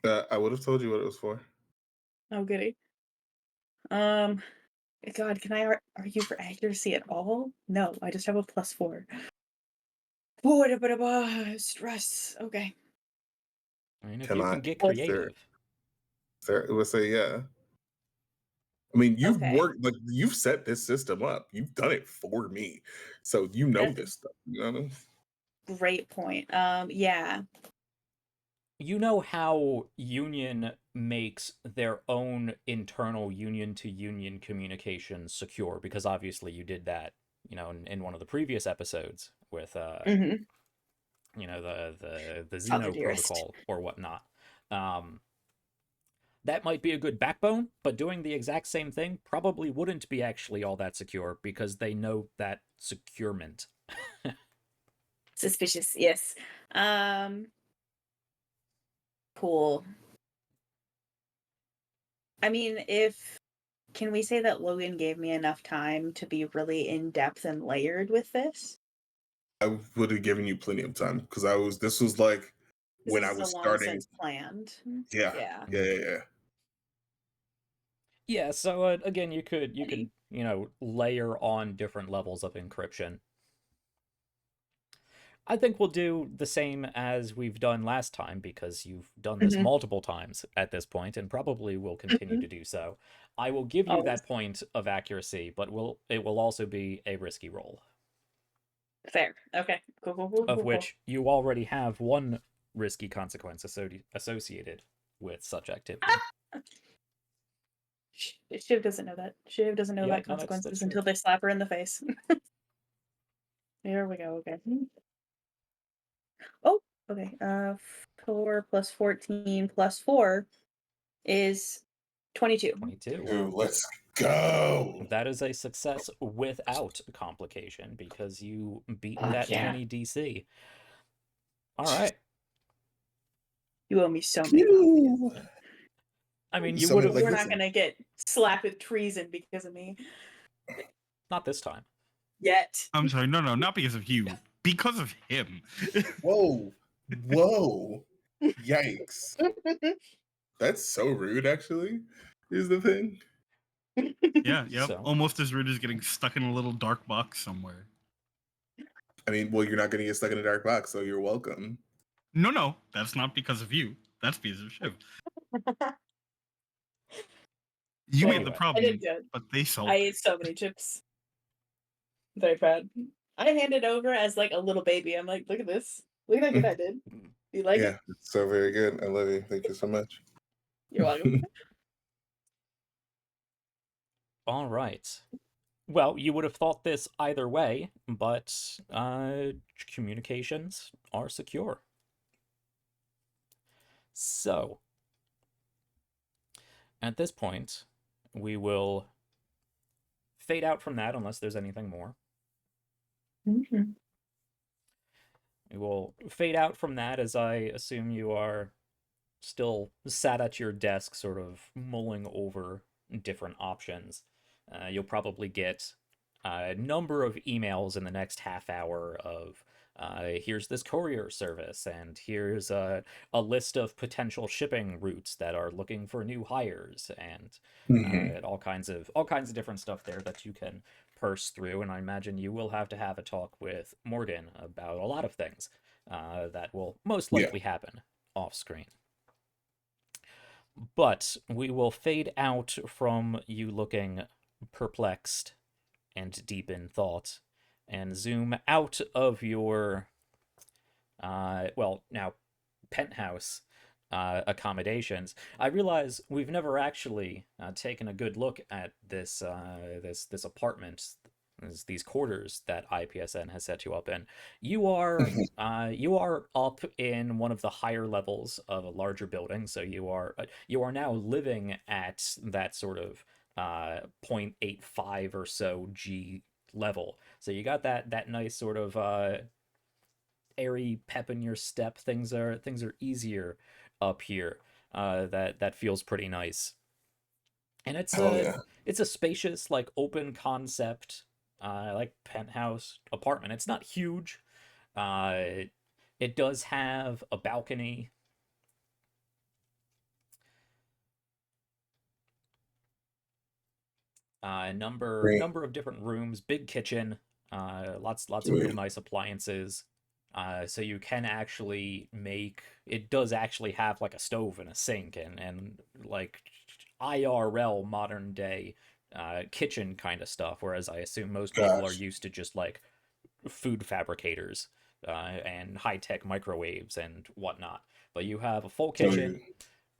I would have told you what it was for. Oh, goody. God, can I argue for accuracy at all? No, I just have a +4. Stress. Okay. I mean, if Can you I- can get Well, creative. Sir, it would say yeah. I mean, you've Okay. worked, like, you've set this system up. You've done it for me, so you know That's this stuff. You know what I mean? Great point. Yeah. You know how Union makes their own internal union-to-union communication secure, because obviously you did that, you know, in one of the previous episodes with, Mhm. you know, the Other Xeno dearest. protocol or whatnot. That might be a good backbone, but doing the exact same thing probably wouldn't be actually all that secure because they know that securement. Suspicious. Yes. Cool. I mean, can we say that Logan gave me enough time to be really in depth and layered with this? I would have given you plenty of time because this was like when I This is was a long starting. since planned. Yeah. Yeah, so again, you could you know, layer on different levels of encryption. I think we'll do the same as we've done last time because you've done this multiple times at this point and probably will continue to do so. I will give you Always. that point of accuracy, but it will also be a risky roll, Fair. Okay. Cool. of which you already have one risky consequence associated with such activity. Shiv doesn't know that. Shiv doesn't know Yeah, that no, that's consequences true. until they slap her in the face. Here we go. Okay. Oh, okay. 4 plus 14 plus 4 is 22. 22. Dude, let's go. That is a success without complication because you beat that yeah. 20 DC. All right. You owe me so many copies. Pew. I mean, you So would many, have like, We're not listen. gonna get slapped with treason because of me. not this time. Yet. I'm sorry, no, not because of you, because of him. Whoa. Whoa. Yikes. That's so rude, actually, is the thing. Yeah, yep. So- Almost as rude as getting stuck in a little dark box somewhere. I mean, well, you're not going to get stuck in a dark box, so you're welcome. No, that's not because of you. That's because of Shiv. You made the Anyway. I problem, did good. but they solved I it. ate so many chips. Very proud. I handed over as like a little baby. I'm like, look at this. Look at how good I did. You like Yeah, it? it's so very good. I love you. Thank you so much. You're welcome. All right. Well, you would have thought this either way, but communications are secure. So, at this point, we will fade out from that unless there's anything more. Mhm. We will fade out from that as I assume you are still sat at your desk, sort of mulling over different options. You'll probably get a number of emails in the next half hour of here's this courier service, and here's a list of potential shipping routes that are looking for new hires, and Mhm. all kinds of different stuff there that you can purse through. And I imagine you will have to have a talk with Morgan about a lot of things that will most Yeah. likely happen off screen. But we will fade out from you looking perplexed and deep in thought and zoom out of your, now penthouse accommodations. I realize we've never actually taken a good look at this this apartment, these quarters that IPSN has set you up in. You are up in one of the higher levels of a larger building, so you are now living at that sort of 0.85 or so G level. So you got that nice sort of airy pep in your step. Things are easier up here. That feels pretty nice. And it's Hell yeah. a spacious, like, open concept like penthouse apartment. It's not huge. It does have a balcony. Great. Number of different rooms, big kitchen, lots of Sweet. real nice appliances. So you can actually make it does actually have like a stove and a sink and like IRL modern day kitchen kind of stuff. Whereas I assume most people are Gosh. used to just like food fabricators and high tech microwaves and whatnot. But you have a full So kitchen.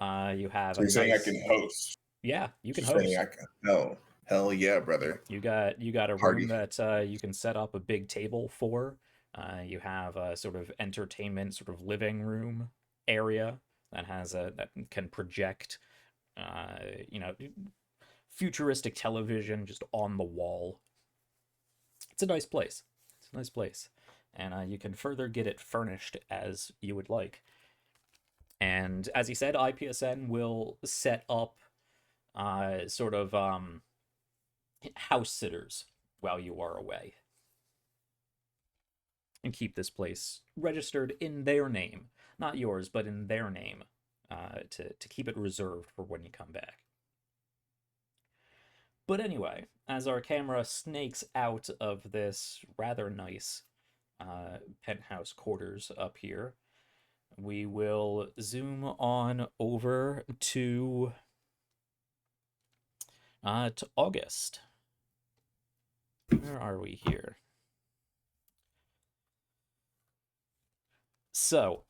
You have So a you're saying I nice. can host? Yeah, you can You're saying host. I can? Hell yeah, brother. You got a Party. room that you can set up a big table for. You have a sort of entertainment, sort of living room area that has that can project, you know, futuristic television just on the wall. It's a nice place. It's a nice place, and you can further get it furnished as you would like. And as he said, IPSN will set up sort of house sitters while you are away and keep this place registered in their name, not yours, but in their name, to keep it reserved for when you come back. But anyway, as our camera snakes out of this rather nice penthouse quarters up here, we will zoom on over to August. Where are we here? So,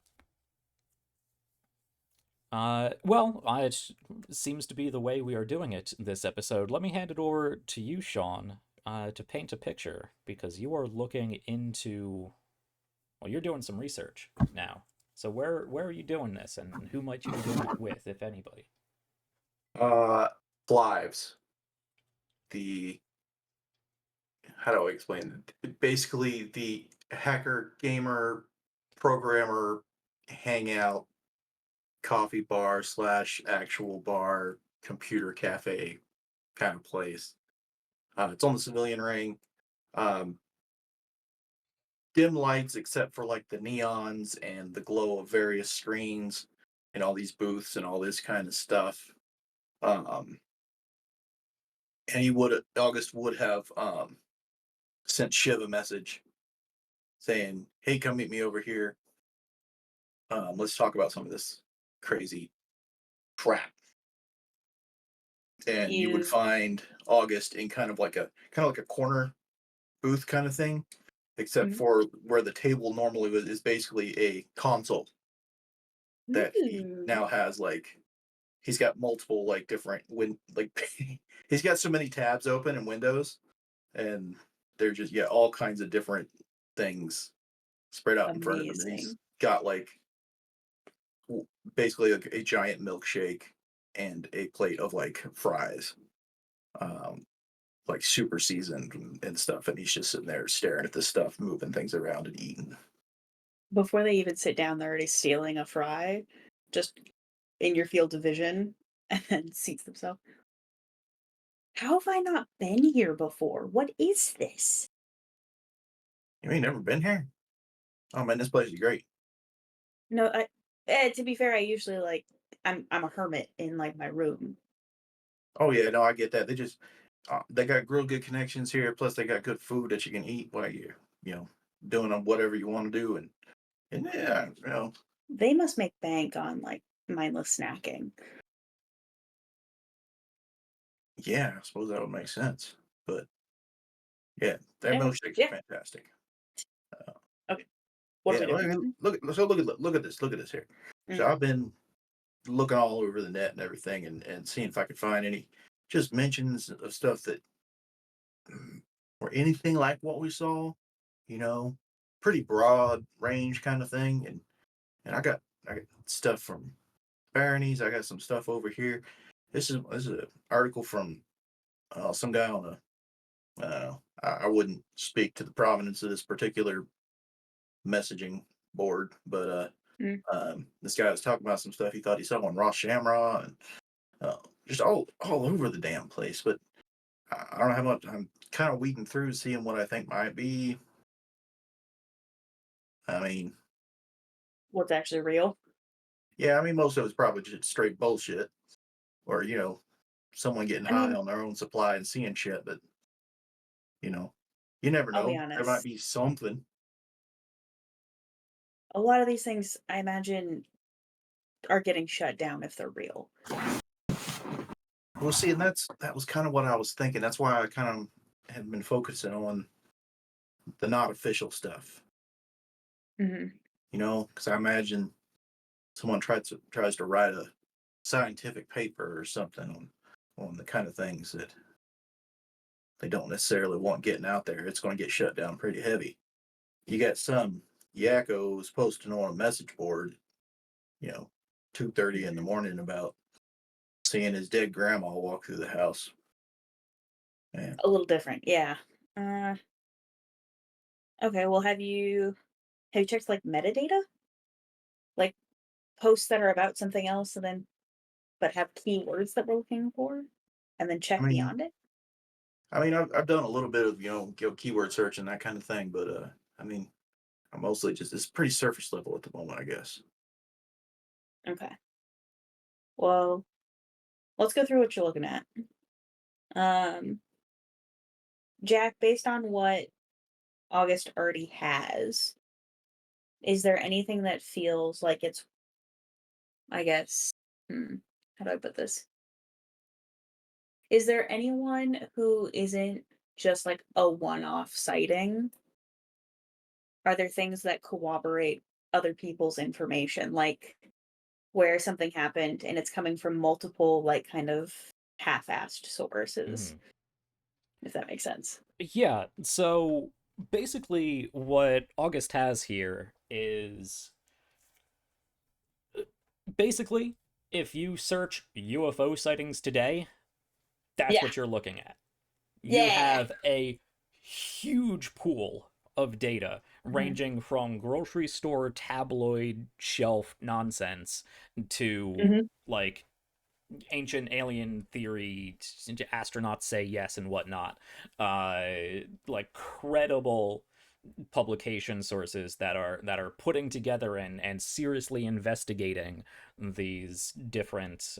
Well, it seems to be the way we are doing it this episode. Let me hand it over to you, Sean, to paint a picture, because you are looking into, well, you're doing some research now. So where are you doing this, and who might you be doing it with, if anybody? Lives. The how do I explain it? Basically, the hacker, gamer, programmer hangout, coffee bar slash actual bar, computer cafe kind of place. It's on the civilian ring. Um, dim lights, except for like the neons and the glow of various screens and all these booths and all this kind of stuff. Um, and August would have sent Shiv a message saying, "Hey, come meet me over here. Let's talk about some of this crazy crap." And you would You find August in kind of like a corner booth kind of thing, except Mhm. for where the table normally was is basically a console that he Ooh, now has like he's got multiple like different he's got so many tabs open in Windows and they're just all kinds of different things spread out in front of him and he's amazing. got like basically like a giant milkshake and a plate of like fries, um like super seasoned and stuff, and he's just sitting there staring at this stuff, moving things around and eating. Before they even sit down, they're already stealing a fry, just in your field of vision, and then seats themselves. How have I not been here before? What is this? You ain't never been here? Oh man, this place is great. No, to be fair, I usually I'm a hermit in like my room. Oh yeah, no, I get that. They got real good connections here. Plus, they got good food that you can eat while you're, you know, doing whatever you want to do. And yeah, They must make bank on like mindless snacking. yeah, I suppose that would make sense. But yeah, their Okay. milkshakes Yeah. are fantastic. Uh, Okay. What yeah, am I doing? look at this. Look at this here. So Mm. I've been looking all over the net and everything, and seeing if I could find any just mentions of stuff that or anything like what we saw. You know, pretty broad range kind of thing, and I got stuff from Baronies. I got some stuff over here. This is an article from some guy on a. I wouldn't speak to the provenance of this particular messaging board, but Mm. this guy was talking about some stuff he thought he saw on Ross Shamrock and uh, just all over the damn place. But I don't know how much. I'm kind of weeding through, seeing what I think might be. I mean, What's actually real? yeah, I mean most of it's probably just straight bullshit, or someone getting I high mean, on their own supply and seeing shit. But you know, you never I'll be know. There might honest. be something. A lot of these things, I imagine, are getting shut down if they're real. Well, see, and that was kind of what I was thinking. That's why I kind of have been focusing on the not official stuff. Hmm. Because I imagine someone tries to write a scientific paper or something on the kind of things that they don't necessarily want getting out there. It's going to get shut down pretty heavy. You got some yakkos posting on a message board, you know, 2:30 in the Hmm. morning about seeing his dead grandma walk through the house. Yeah. A little different, yeah. Uh, okay. Well, have you checked like metadata, like posts that are about something else, and then but have keywords that we're looking for, and then I check mean, beyond it? I've done a little bit of keyword search and that kind of thing, but I mean, I'm mostly just it's pretty surface level at the moment, I guess. Okay. Well, let's go through what you're looking at. Um, Jack, based on what August already has, is there anything that feels like it's, I guess, how do I put this? Is there anyone who isn't just like a one-off sighting? Are there things that corroborate other people's information? Like, where something happened and it's coming from multiple, like, kind of half-assed sources, if that makes sense. Yeah, so basically what August has here is basically if you search UFO sightings today, that's Yeah. what you're looking at. You Yeah. have a huge pool of data ranging from grocery store tabloid shelf nonsense to Mhm. like ancient alien theory, astronauts say yes and whatnot, like credible publication sources that are putting together and seriously investigating these different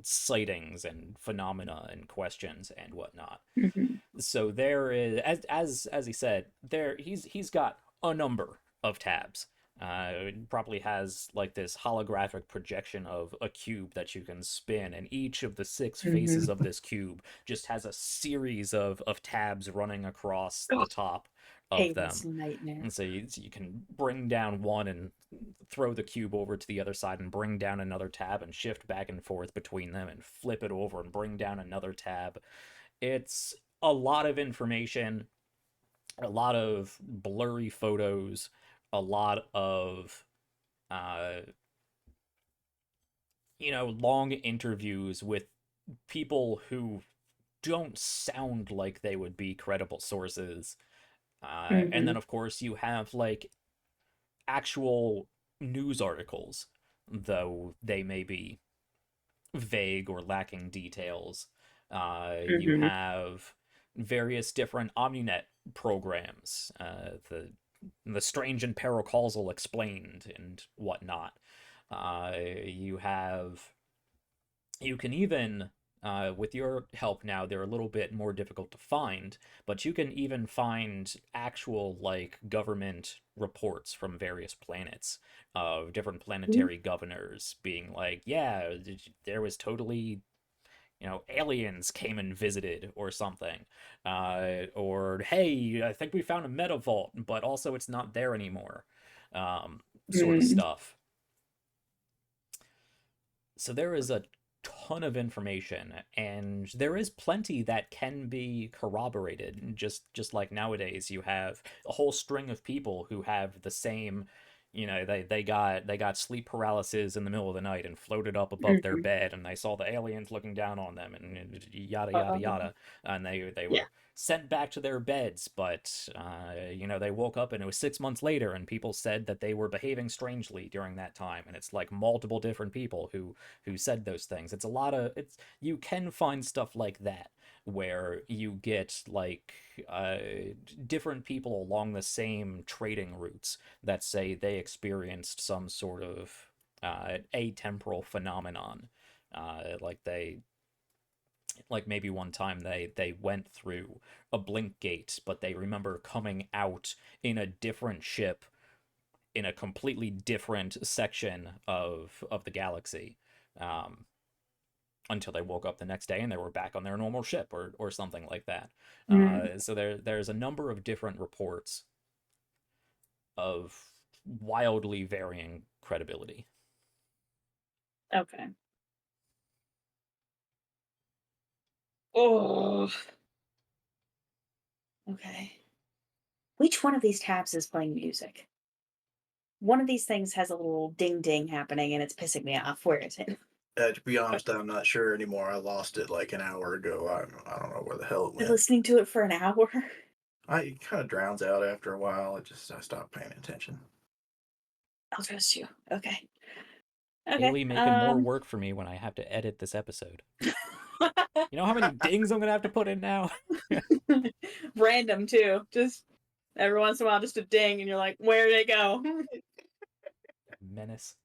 sightings and phenomena and questions and whatnot. Mhm. So there is, as he said, he's got a number of tabs. It probably has like this holographic projection of a cube that you can spin, and each of the 6 faces Mhm. of this cube just has a series of tabs running across Oh, the top of Haven's them. nightmare. And so you can bring down one and throw the cube over to the other side and bring down another tab and shift back and forth between them and flip it over and bring down another tab. It's a lot of information, a lot of blurry photos, a lot of uh, long interviews with people who don't sound like they would be credible sources. And then, Mhm. of course, you have like actual news articles, though they may be vague or lacking details. You Mhm. have various different Omninet programs, the strange and paracausal explained and whatnot. You can even with your help now, they're a little bit more difficult to find, but you can even find actual like government reports from various planets of different planetary governors being like, yeah, there was totally aliens came and visited or something, or hey, I think we found a meta vault, but also it's not there anymore, sort of Mhm. stuff. So there is a ton of information, and there is plenty that can be corroborated. Just like nowadays, you have a whole string of people who have the same, they got sleep paralysis in the middle of the night and floated up above their Mhm. bed, and they saw the aliens looking down on them, and yada yada Um, yada, and they yeah. were sent back to their beds, but they woke up and it was 6 months later, and people said that they were behaving strangely during that time, and it's like multiple different people who said those things. It's a lot of it's you can find stuff like that where you get like different people along the same trading routes that say they experienced some sort of atemporal phenomenon. Like maybe one time they went through a blink gate, but they remember coming out in a different ship in a completely different section of the galaxy. Um, until they woke up the next day and they were back on their normal ship or something like that. Mhm. So there's a number of different reports of wildly varying credibility. Okay. Oh. Okay. Which one of these tabs is playing music? One of these things has a little ding ding happening and it's pissing me off. Where is it? To be honest, I'm not sure anymore. I lost it like an hour ago. I don't know where the hell it Been went. listening to it for an hour. It kind of drowns out after a while. I stopped paying attention. I'll trust you. Okay. Okay. Haley making more work for me when I have to edit this episode. You know how many dings I'm gonna have to put in now? Random too. Just every once in a while, just a ding, and you're like, where did it go? Menace.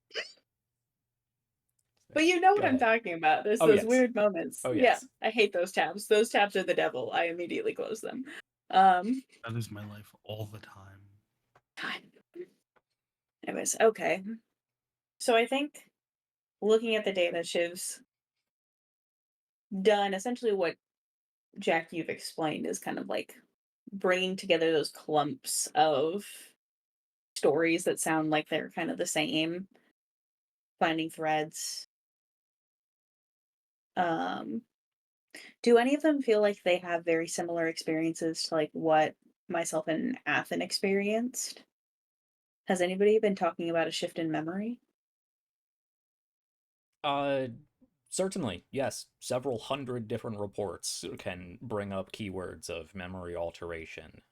But you know Go what I'm ahead. talking about. There's Oh those yes. weird moments. Oh Yeah, yes. I hate those tabs. Those tabs are the devil. I immediately close them. That is my life all the time. God. Anyways, okay. So I think looking at the data, Shiv's done essentially what Jack you've explained is kind of like bringing together those clumps of stories that sound like they're kind of the same finding threads. Do any of them feel like they have very similar experiences to like what myself and Athen experienced? Has anybody been talking about a shift in memory? Certainly, yes. Several hundred different reports can bring up keywords of memory alteration.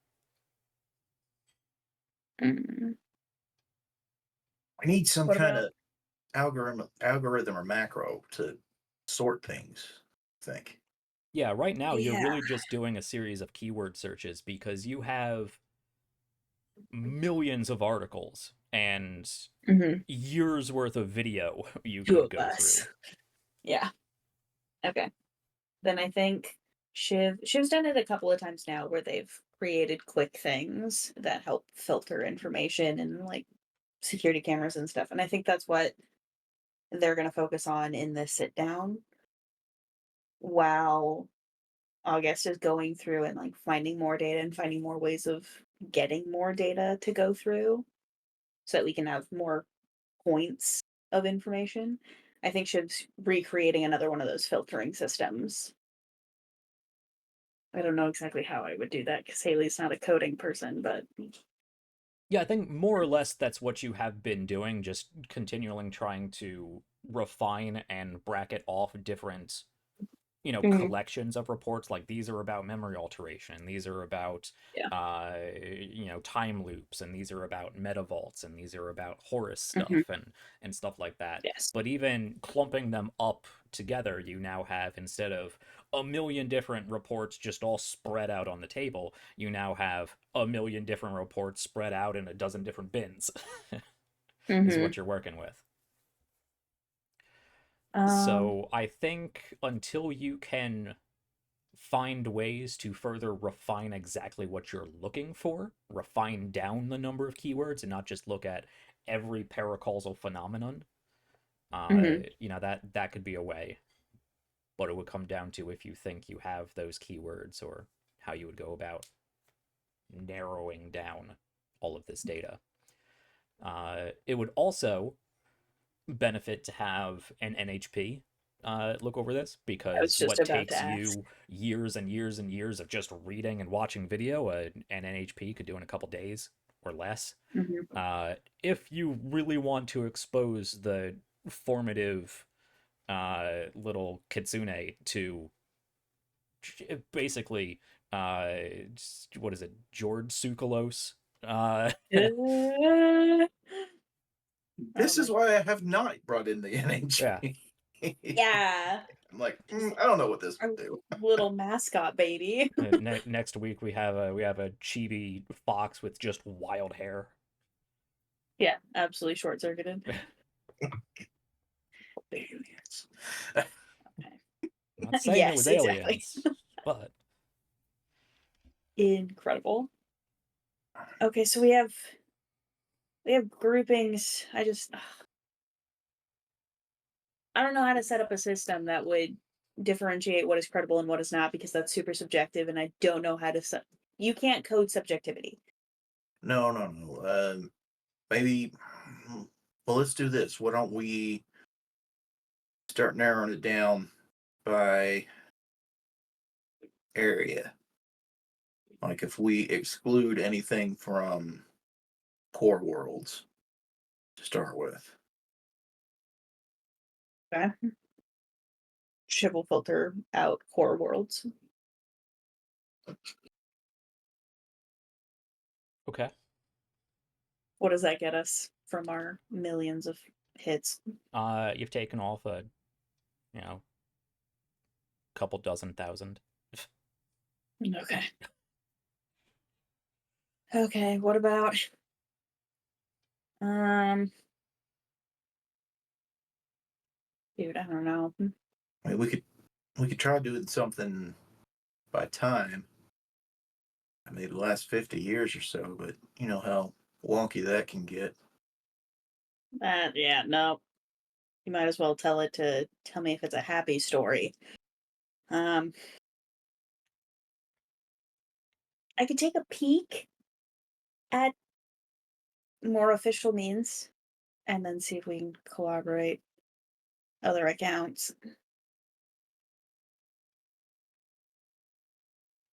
Mm. I need some What kind about of algorithm or macro to sort things, I think. Yeah, right now you're Yeah. really just doing a series of keyword searches because you have millions of articles and Mhm. years worth of video you Two could of go us? through. Yeah. Okay. Then I think Shiv's done it a couple of times now where they've created quick things that help filter information and like security cameras and stuff. And I think that's what they're going to focus on in this sit down while August is going through and like finding more data and finding more ways of getting more data to go through so that we can have more points of information. I think Shiv's recreating another one of those filtering systems. I don't know exactly how I would do that because Haley's not a coding person, but Yeah, I think more or less that's what you have been doing, just continually trying to refine and bracket off different, Mhm. collections of reports. Like these are about memory alteration, these are about Yeah. time loops, and these are about metavaults, and these are about Horus stuff Mhm. and stuff like that. Yes. But even clumping them up together, you now have, instead of a million different reports just all spread out on the table, you now have a million different reports spread out in a dozen different bins. Is Mhm. what you're working with. Um. So I think until you can find ways to further refine exactly what you're looking for, refine down the number of keywords, and not just look at every paracausal phenomenon, Mhm. that could be a way. But it would come down to if you think you have those keywords or how you would go about narrowing down all of this data. It would also benefit to have an NHP look over this, I was because just what about to takes ask. you years and years and years of just reading and watching video, an NHP could do in a couple days or less. Mhm. If you really want to expose the formative little kitsune to basically, what is it, George Tsoukalos? Uh, Oh This is my. why I have not brought in the yeah, NHP. Yeah. I'm like, Just I don't know what this our will do. little mascot baby. next week we have a chibi fox with just wild hair. Yeah, absolutely short circuited. Aliens. Okay. I'm not saying it was Yes, exactly. aliens, but Incredible. Okay, so we have groupings. I don't know how to set up a system that would differentiate what is credible and what is not because that's super subjective and I don't know how to you can't code subjectivity. No, no, no. Maybe. Well, let's do this. Why don't we start narrowing it down by area? Like if we exclude anything from core worlds to start with. Okay. Shiv will filter out core worlds. okay. What does that get us from our millions of hits? You've taken off a couple dozen thousand. Okay. Okay, what about um dude, I don't know. I mean, we could try doing something by time. I mean, the last 50 years or so, but you know how wonky that can get. Yeah, no. You might as well tell it to tell me if it's a happy story. Um I could take a peek at more official means and then see if we can collaborate other accounts.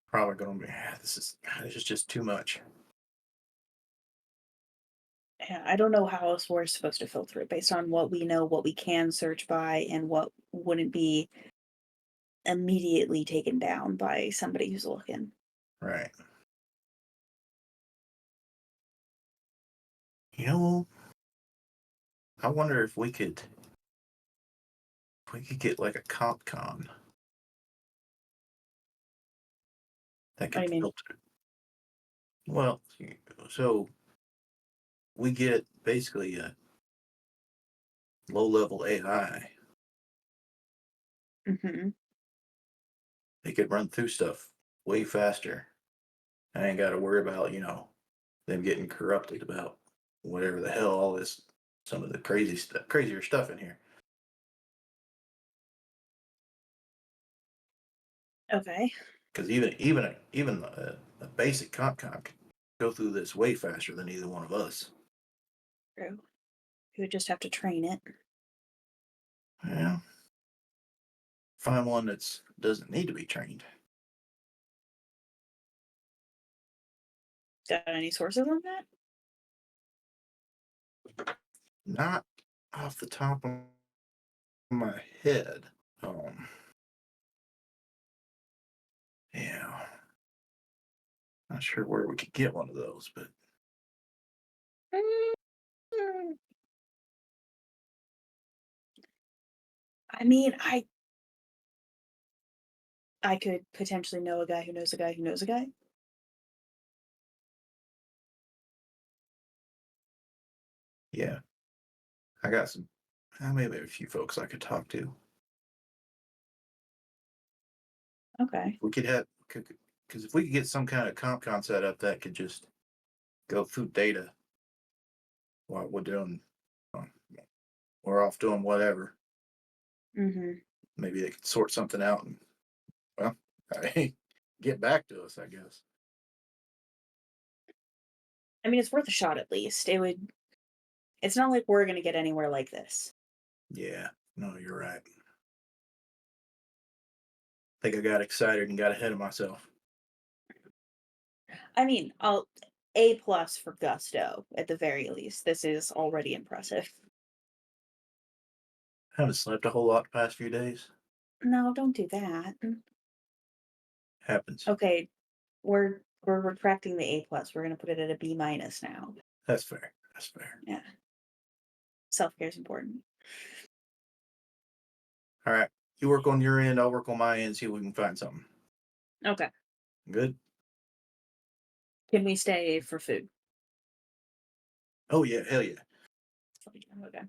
Probably gonna be. This is just too much. Yeah, I don't know how else we're supposed to filter it based on what we know, what we can search by, and what wouldn't be immediately taken down by somebody who's looking. Right. You know, I wonder if we could get like a comp con that What do you could mean? filter. Well, so we get basically a low level AI. Mm-hmm. They could run through stuff way faster. I ain't got to worry about them getting corrupted about whatever the hell all this, some of the crazier stuff in here. Okay. Because even a basic comp con could go through this way faster than either one of us. True. You would just have to train it. Yeah. Find one that doesn't need to be trained. Got any sources on that? Not off the top of my head. Yeah. Not sure where we could get one of those, but I mean, I could potentially know a guy who knows a guy who knows a guy. yeah. I got some maybe a few folks I could talk to. Okay. We could have because if we could get some kind of comp con set up that could just go through data while we're doing um, we're off doing whatever. Mm-hmm. Maybe they could sort something out and well, get back to us, I guess. I mean, it's worth a shot at least. It's not like we're gonna get anywhere like this. Yeah, no, you're right. I think I got excited and got ahead of myself. I mean, I'll A+ for gusto at the very least. This is already impressive. I haven't slept a whole lot the past few days. No, don't do that. Happens. Okay, we're retracting the A+. We're gonna put it at a B- now. That's fair. That's fair. Yeah. Self-care is important. All right. You work on your end, I'll work on my end, see if we can find something. Okay. Good? Can we stay for food? Oh yeah, hell yeah. Okay.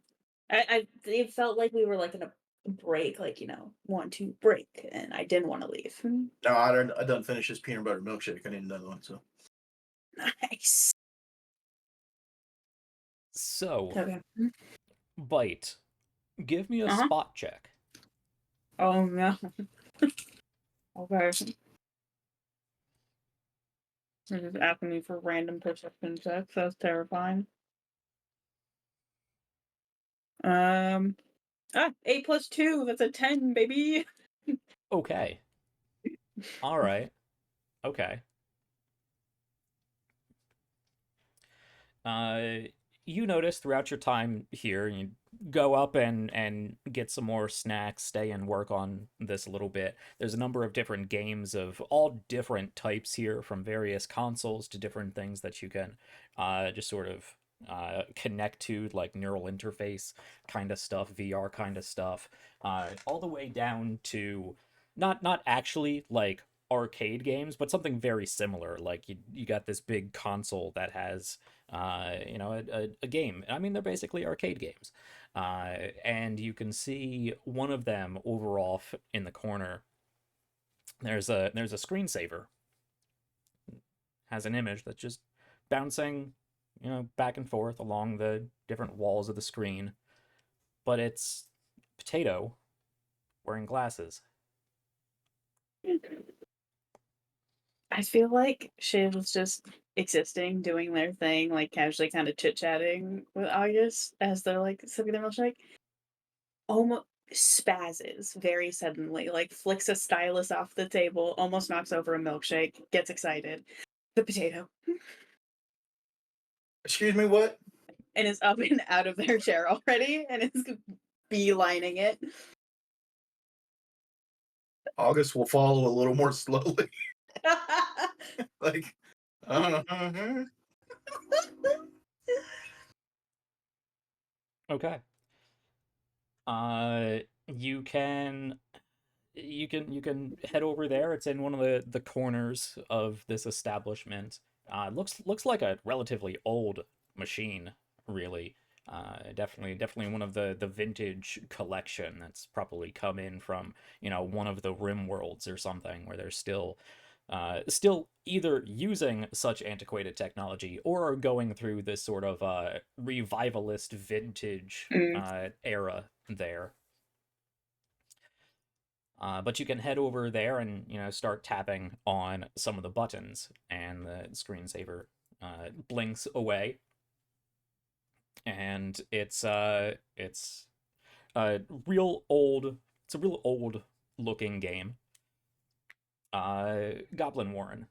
It felt like we were like in a break, like, want to break, and I didn't want to leave. No, I done finished this peanut butter milkshake. I need another one, so Nice. So, Okay. Bite, give me a Uh-huh. spot check. Oh no. Okay. They're just asking me for random perception checks. That's terrifying. A+2. That's a 10, baby. Okay. All right. Okay. You notice throughout your time here, you go up and get some more snacks, stay and work on this a little bit. There's a number of different games of all different types here, from various consoles to different things that you can just sort of connect to, like neural interface kind of stuff, VR kind of stuff, all the way down to not actually like arcade games, but something very similar. Like you got this big console that has a game. I mean, they're basically arcade games. And you can see one of them over off in the corner. There's a screensaver. Has an image that's just bouncing, back and forth along the different walls of the screen. But it's Potato wearing glasses. I feel like she was just existing, doing their thing, like casually kind of chit chatting with August as they're like sipping their milkshake, almost spazzes very suddenly, like flicks a stylus off the table, almost knocks over a milkshake, gets excited. The potato. Excuse me, what? And is up and out of their chair already and is beelining it. August will follow a little more slowly. Like, Okay. You can head over there. It's in one of the corners of this establishment. Looks like a relatively old machine, really. Definitely one of the vintage collection that's probably come in from, one of the Rim worlds or something, where they're still either using such antiquated technology or are going through this sort of revivalist vintage era there. But you can head over there and start tapping on some of the buttons, and the screensaver blinks away, and it's a real old looking game, Goblin Warren,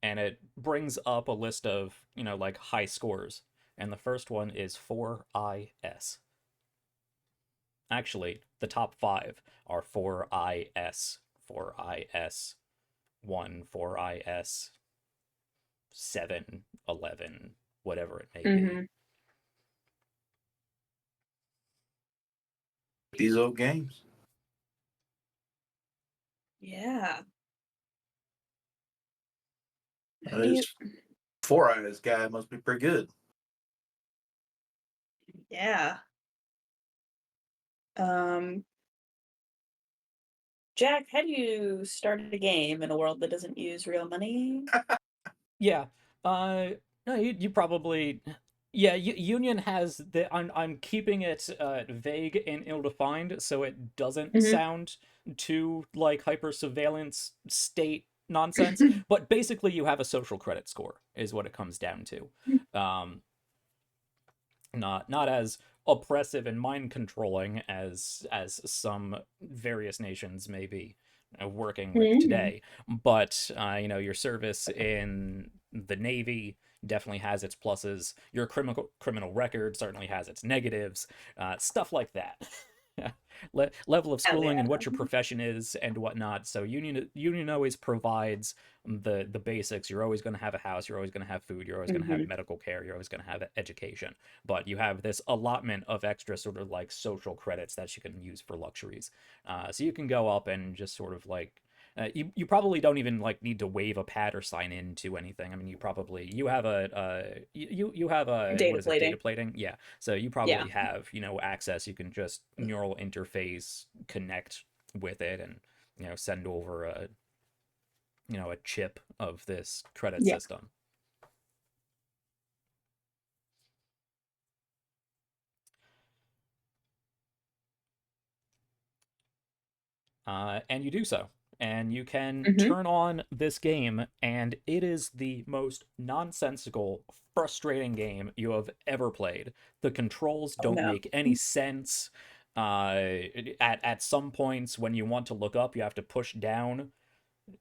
and it brings up a list of like high scores, and the first one is 4IS. Actually, the top 5 are 4IS, 4IS 1, 4IS 7, 11, whatever it may be. These old games. Yeah. This 4IS guy must be pretty good. Yeah. Jack, how do you start a game in a world that doesn't use real money? Yeah. No, you probably. Yeah, Union has the. I'm keeping it vague and ill-defined, so it doesn't sound too like hyper surveillance state nonsense. But basically, you have a social credit score, is what it comes down to. Not as oppressive and mind controlling as some various nations may be working with today, but your service in the Navy definitely has its pluses. Your criminal record certainly has its negatives. Stuff like that. Level of schooling and what your profession is and whatnot. So union always provides the basics. You're always going to have a house. You're always going to have food. You're always going to have medical care. You're always going to have education. But you have this allotment of extra sort of like social credits that you can use for luxuries. So you can go up and just sort of like. You probably don't even like need to wave a pad or sign in to anything. I mean, you have a you have a data plating. Yeah, so you probably have access. You can just neural interface connect with it and send over a chip of this credit system. And you do so. And you can turn on this game, and it is the most nonsensical, frustrating game you have ever played. The controls don't make any sense. At some points, when you want to look up, you have to push down.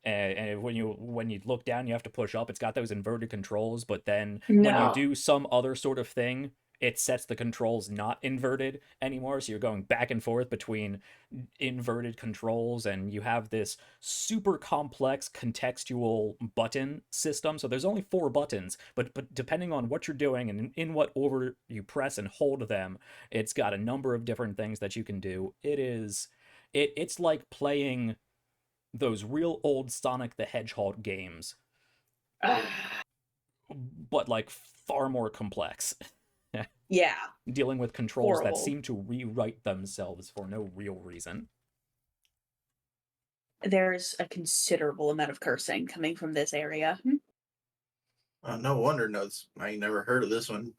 And when you look down, you have to push up. It's got those inverted controls, but then when you do some other sort of thing, it sets the controls not inverted anymore. So you're going back and forth between inverted controls, and you have this super complex contextual button system. So there's only 4 buttons, but depending on what you're doing and in what order you press and hold them, it's got a number of different things that you can do. It's like playing those real old Sonic the Hedgehog games, but like far more complex. Yeah. Dealing with controls that seem to rewrite themselves for no real reason. There's a considerable amount of cursing coming from this area. No wonder I ain't never heard of this one.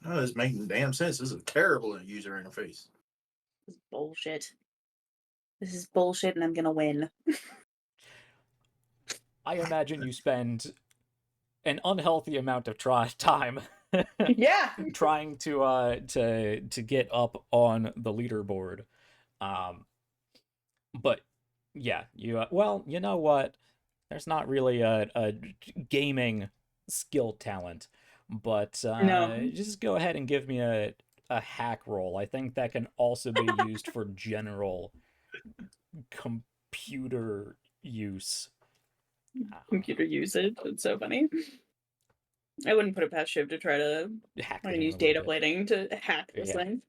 No, this making damn sense. This is a terrible user interface. This is bullshit. This is bullshit, and I'm gonna win. I imagine you spend an unhealthy amount of time Yeah. trying to get up on the leaderboard. But yeah, well, you know what? There's not really a gaming skill talent, but No. just go ahead and give me a hack roll. I think that can also be used for general computer use. Computer usage. It's so funny. I wouldn't put it past Shiv to try to Hack the use game a little data bit. plating to hack this Yeah. thing.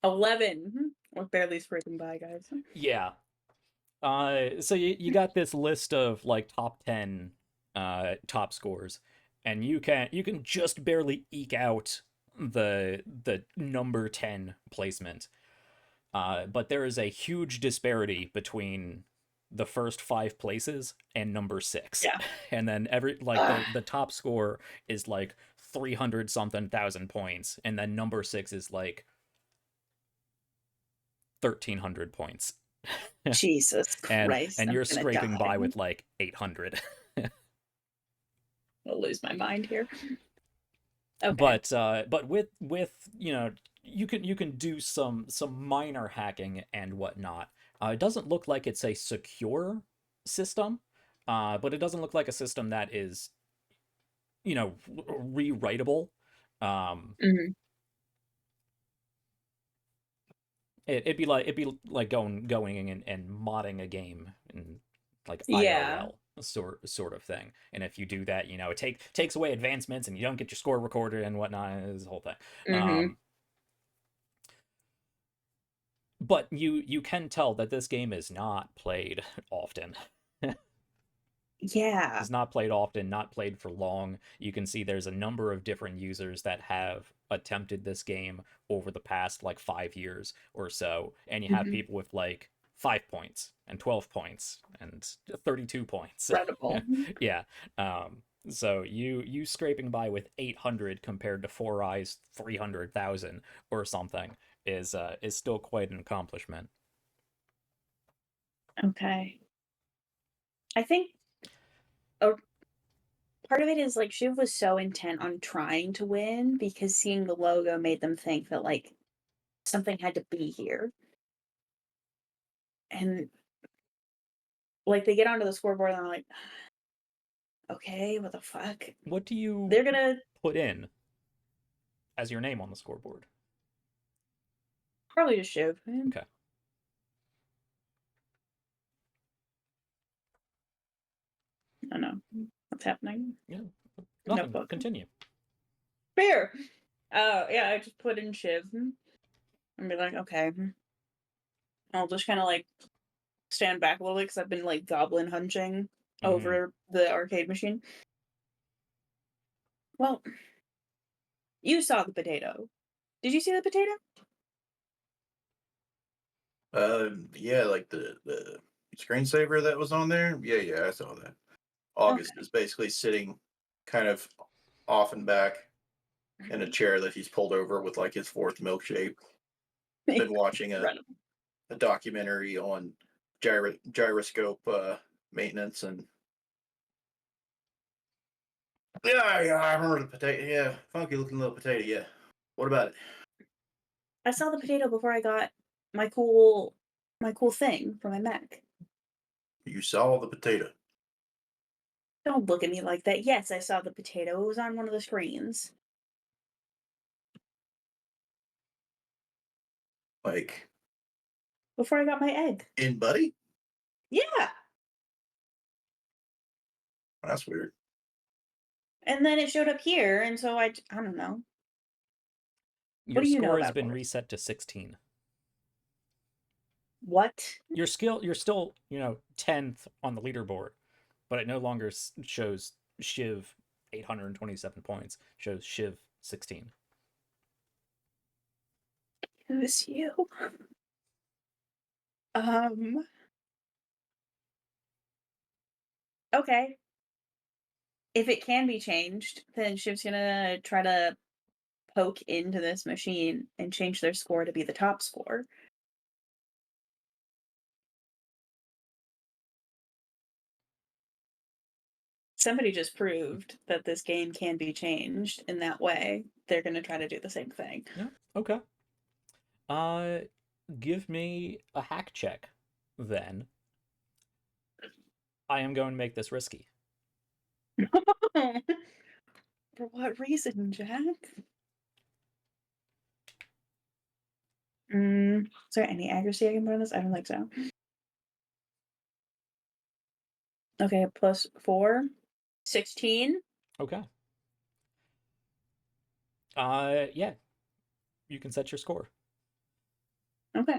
11. We're barely scraping by, guys. Yeah. So you got this list of like top 10 top scores, and you can just barely eke out the number 10 placement. But there is a huge disparity between the first 5 places and number 6. Yeah. And then the top score is like 300 something thousand points, and then number 6 is like 1,300 points. Jesus Christ. and I'm you're gonna scraping by die. with like 800. I'll lose my mind here. Okay. But with you can do some minor hacking and whatnot. It doesn't look like it's a secure system, but it doesn't look like a system that is rewritable. Mhm. It'd be like going in and modding a game in like Yeah. IRL sort of thing. And if you do that, it takes away advancements, and you don't get your score recorded and whatnot. This whole thing. Mhm. But you can tell that this game is not played often. Yeah. It's not played often, not played for long. You can see there's a number of different users that have attempted this game over the past like 5 years or so, and you have Mhm. people with like 5 points and 12 points and 32 points. Incredible. Yeah. So you scraping by with 800 compared to Four Eyes 300,000 or something is still quite an accomplishment. Okay. I think a part of it is like Shiv was so intent on trying to win because seeing the logo made them think that like something had to be here. And like they get onto the scoreboard and I'm like, okay, what the fuck? What do you They're gonna put in as your name on the scoreboard? probably just Shiv. Okay. I don't know what's happening. Yeah. Nothing. Notebook. Continue. Fair. Yeah, I just put in Shiv and be like, okay. I'll just kind of like stand back a little bit because I've been like goblin hunching over the arcade machine. Well, you saw the potato. Did you see the potato? Yeah, like the screensaver that was on there. Yeah, I saw that. August is basically sitting kind of off and back in a chair that he's pulled over with like his 4th milkshake. Been watching a documentary on gyroscope maintenance, and yeah, I remember the potato. Yeah, funky looking little potato. Yeah, what about it? I saw the potato before I got my cool thing for my mech. You saw the potato. Don't look at me like that. Yes, I saw the potato. It was on one of the screens. Like Before I got my egg. in Buddy? Yeah. That's weird. And then it showed up here, and so I don't know. Your do you know score has about been Boris? reset to 16. What? You're still 10th on the leaderboard, but it no longer shows Shiv 827 points. It shows Shiv 16. Who's you? Okay. If it can be changed, then Shiv's gonna try to poke into this machine and change their score to be the top score. Somebody just proved that this game can be changed in that way. They're going to try to do the same thing. Yeah. Okay. Give me a hack check, then. I am going to make this risky. For what reason, Jack? Is there any accuracy I can put on this? I don't think so. Okay, plus 4. 16. Okay. Yeah. You can set your score. Okay.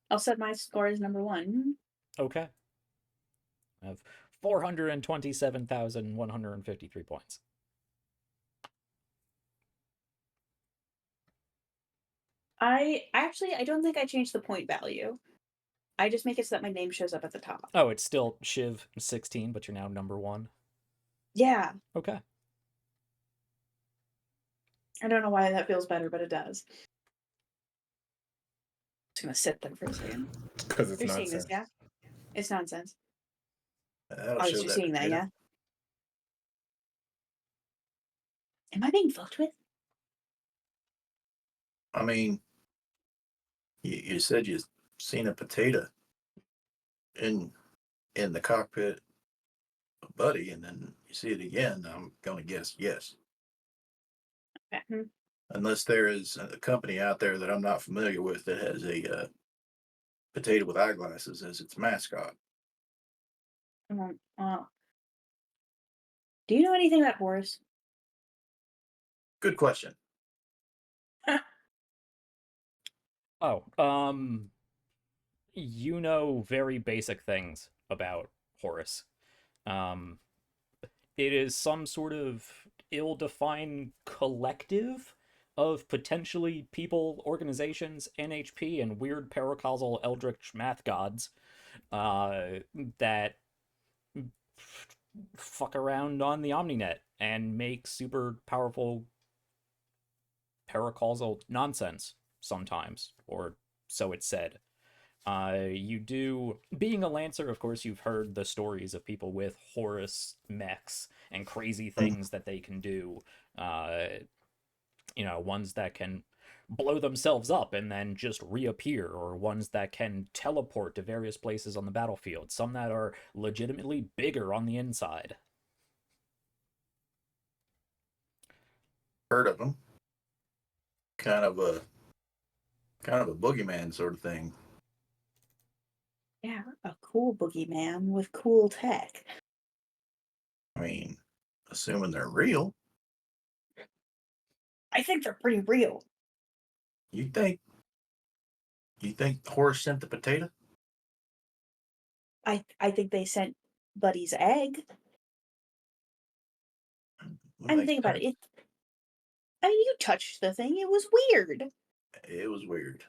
I'll set my score as number 1. Okay. I have 427,153 points. I don't think I changed the point value. I just make it so that my name shows up at the top. Oh, it's still Shiv 16, but you're now number 1. Yeah. Okay. I don't know why that feels better, but it does. Just gonna sit there for a second. Because it's You're seeing nonsense. this, yeah? It's nonsense. That'll Oh, show you're that seeing that, potato. yeah? Am I being fucked with? I mean, you said you seen a potato in the cockpit of Buddy, and then you see it again. I'm gonna guess yes, Okay. unless there is a company out there that I'm not familiar with that has a potato with eyeglasses as its mascot. Do you know anything about Horus? Good question. Oh, you know very basic things about Horus. It is some sort of ill-defined collective of potentially people, organizations, NHP, and weird paracausal eldritch math gods that fuck around on the Omninet and make super powerful paracausal nonsense sometimes, or so it's said. You do, being a Lancer, of course, you've heard the stories of people with Horus mechs and crazy things that they can do. Ones that can blow themselves up and then just reappear, or ones that can teleport to various places on the battlefield. Some that are legitimately bigger on the inside. Heard of them? Kind of a boogeyman sort of thing. Yeah, a cool boogeyman with cool tech. I mean, assuming they're real. I think they're pretty real. You think Horace sent the potato? I think they sent Buddy's egg. Well, I'm makes thinking about sense. it. I mean, you touched the thing. It was weird. It was weird.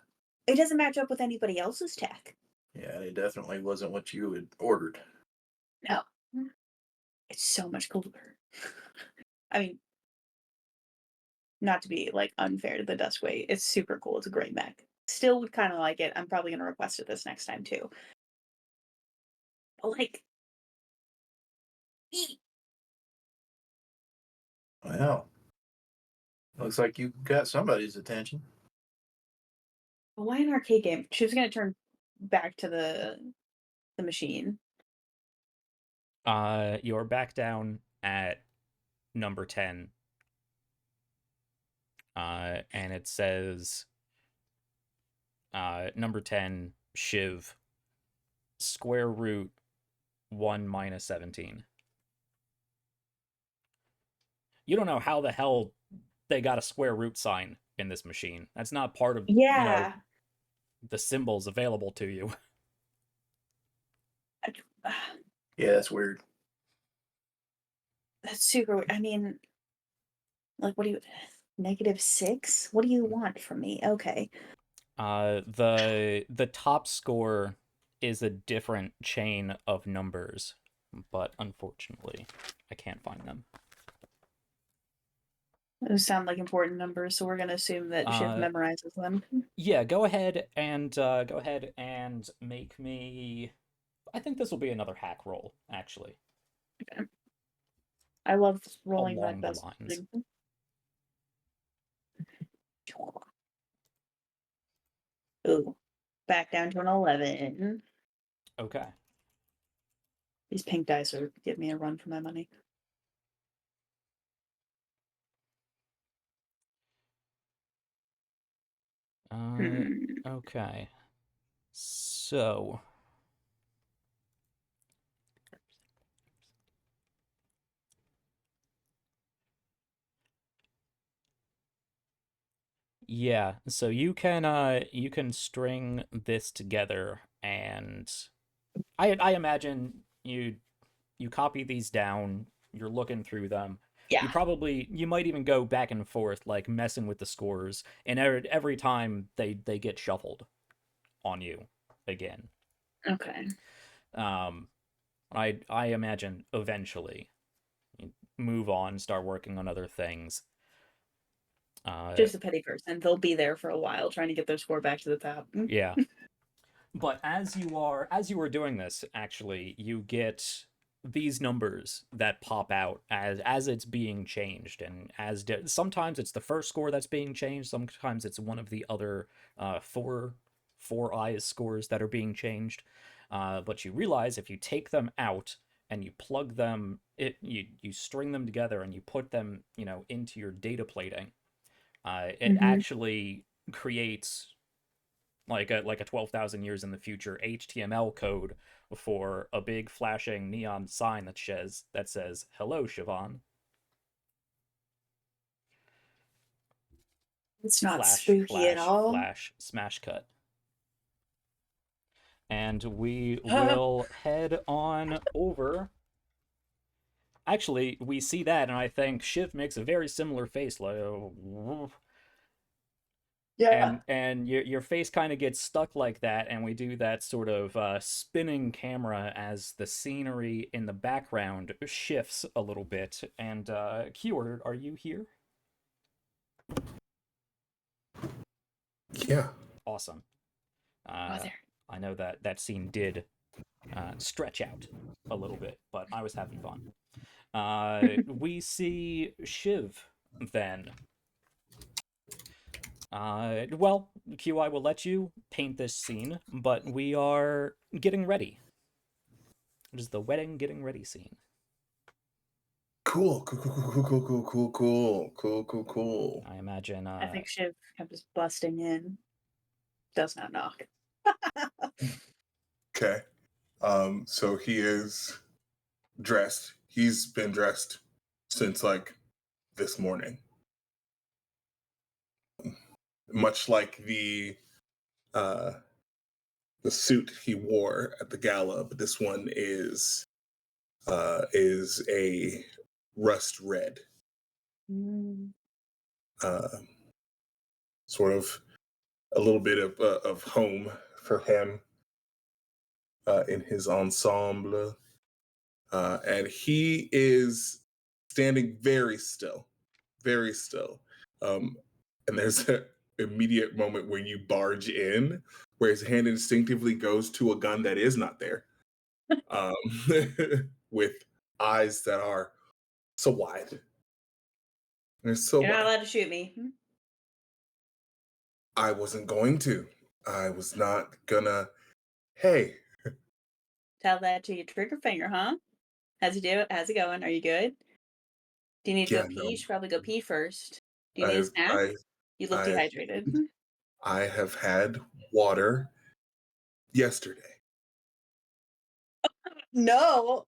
It doesn't match up with anybody else's tech. Yeah, it definitely wasn't what you had ordered. No. It's so much cooler. I mean, not to be like unfair to the Duskway, it's super cool. It's a great mech. Still would kind of like it. I'm probably gonna request it this next time too. But like, Well, looks like you got somebody's attention. why an arcade game? She was gonna turn back to the machine. You're back down at number 10. And it says, number 10, Shiv, square root 1 minus 17. You don't know how the hell they got a square root sign in this machine. That's not part of, Yeah. the symbols available to you. Yeah, that's weird. That's super weird. I mean, like, what do you... -6? What do you want from me? Okay. The top score is a different chain of numbers, but unfortunately, I can't find them. Those sound like important numbers, so we're gonna assume that Shiv memorizes them. Yeah, go ahead and make me. I think this will be another hack roll, actually. Okay. I love rolling Along red the best. lines. Ooh, back down to an 11. Okay. These pink dice are give me a run for my money. Okay. So. Yeah, so you can string this together, and I imagine you copy these down, you're looking through them. Yeah. You might even go back and forth, like messing with the scores, and every time they get shuffled on you again. Okay. I imagine eventually you move on, start working on other things. Just a petty person. They'll be there for a while trying to get their score back to the top. Yeah. But as you are doing this, actually, you get these numbers that pop out as it's being changed, and sometimes it's the first score that's being changed, sometimes it's one of the other four eyes scores that are being changed. But you realize if you take them out and you plug them, you string them together and you put them, into your data plating, it actually creates like a 12,000 years in the future HTML code for a big flashing neon sign that says "Hello, Siobhan." It's not Flash, spooky at flash, all. flash, smash cut. And we will head on over. Actually, we see that, and I think Shiv makes a very similar face, like, Yeah. and your face kind of gets stuck like that, and we do that sort of spinning camera as the scenery in the background shifts a little bit. And Keyword, are you here? Yeah. Awesome. Mother. I know that scene did stretch out a little bit, but I was having fun. We see Shiv then. Well, QI will let you paint this scene, but we are getting ready. It is the wedding getting ready scene. Cool. I imagine. I think Shiv comes busting in. Does not knock. Okay. So he is dressed. He's been dressed since like this morning. Much like the suit he wore at the gala, but this one is a rust red. Sort of a little bit of home for him in his ensemble. And he is standing very still, very still. And there's an immediate moment when you barge in where his hand instinctively goes to a gun that is not there, um, with eyes that are so wide. They're so You're not wide. allowed to shoot me. I wasn't going to. I was not gonna. Hey, Tell that to your trigger finger, huh? How's it going? Are you good? Do you need to yeah, go pee? no. You should probably go pee first. Do you need a I snack? I You look I dehydrated. I have had water yesterday. No.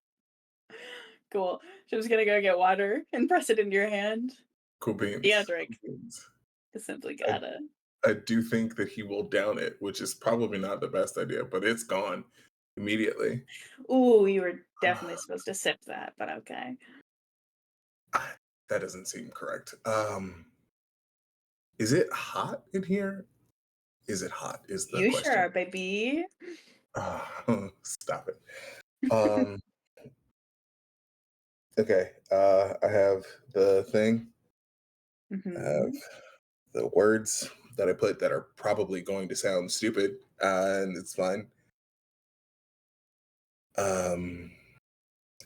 Cool. Shiv's gonna go get water and press it into your hand. Cool beans. Yeah, Drake. Cool beans. Just simply gotta. I do think that he will down it, which is probably not the best idea, but it's gone immediately. Ooh, you were definitely supposed to sip that, but okay. That doesn't seem correct. Is it hot in here? Is it hot? Is the You question. sure are, baby. Stop it. Okay. I have the thing. I have the words that I put that are probably going to sound stupid, and it's fine.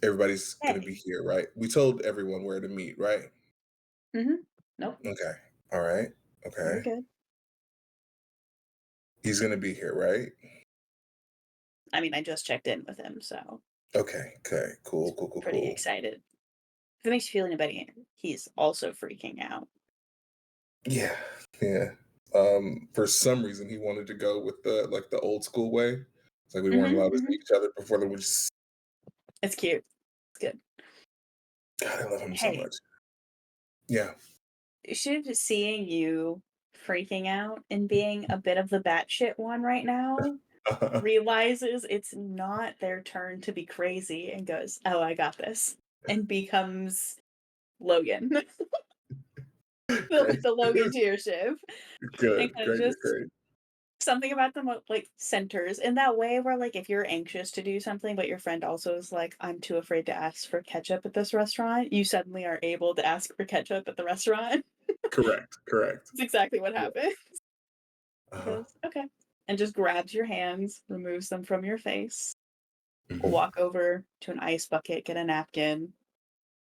Everybody's gonna Hey. be here, right? We told everyone where to meet, right? Nope. Okay. All right. You're Okay. good. He's gonna be here, right? I mean, I just checked in with him, so Okay. Okay. Cool. Cool. Cool. pretty Cool. excited. If it makes you feel any better, he's also freaking out. Yeah. Yeah. For some reason, he wanted to go with the old school way. It's like we weren't allowed to see each other before. Then we just. It's cute. It's good. God, I love him so Hey, much. Yeah. should seeing you freaking out and being a bit of the batshit one right now realizes it's not their turn to be crazy and goes, "Oh, I got this," and becomes Logan, Great. the Logan tier ship, and Good. kind of Great. just Great. something about them like centers in that way where like if you're anxious to do something but your friend also is like, I'm too afraid to ask for ketchup at this restaurant, you suddenly are able to ask for ketchup at the restaurant. Correct. Correct. It's exactly what Yeah. happened. He Uh-huh. goes, okay, and just grabs your hands, removes them from your face. We'll Mhm. walk over to an ice bucket, get a napkin,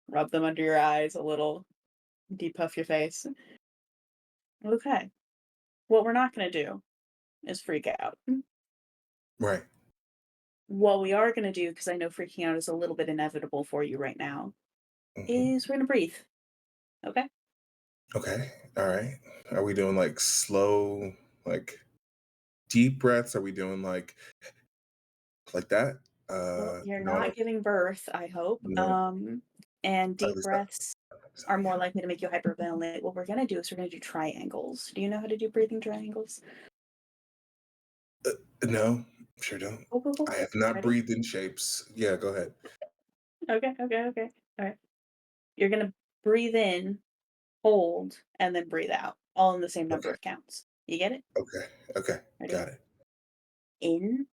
rub them under your eyes a little, depuff your face. Okay, what we're not going to do is freak out. Right. What we are going to do, because I know freaking out is a little bit inevitable for you right now, Mhm. is we're going to breathe. Okay? Okay. All right. Are we doing like slow, like deep breaths? Are we doing like that? Well, you're No. not giving birth, I hope. No. And At deep least breaths are more likely to make you hyperventilate. What we're going to do is we're going to do triangles. Do you know how to do breathing triangles? no. Sure don't. Go, go, go. I have not Ready? breathed in shapes. Yeah. Go ahead. Okay. All right. You're going to breathe in, hold, and then breathe out, all in the same number Okay. of counts. You get it? Okay. Okay. Ready? Got it. In,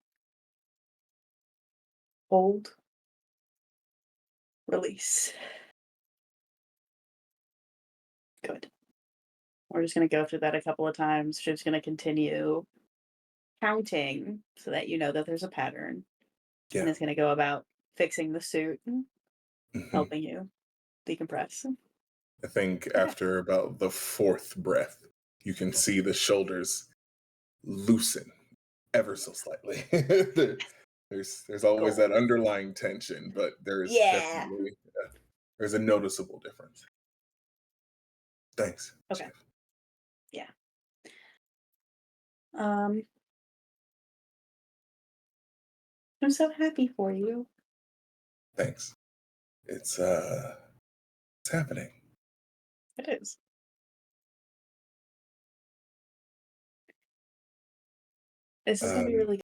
hold, release. Good. We're just going to go through that a couple of times. She's just going to continue counting so that you know that there's a pattern. And Yeah. it's going to go about fixing the suit, Mhm. helping you decompress. I think Okay. after about the fourth breath, you can see the shoulders loosen ever so slightly. There's always Cool. that underlying tension, but there's Yeah. definitely there's a noticeable difference. Thanks. Okay. Chef. Yeah. I'm so happy for you. Thanks. It's happening. It is. This is going to be Um, really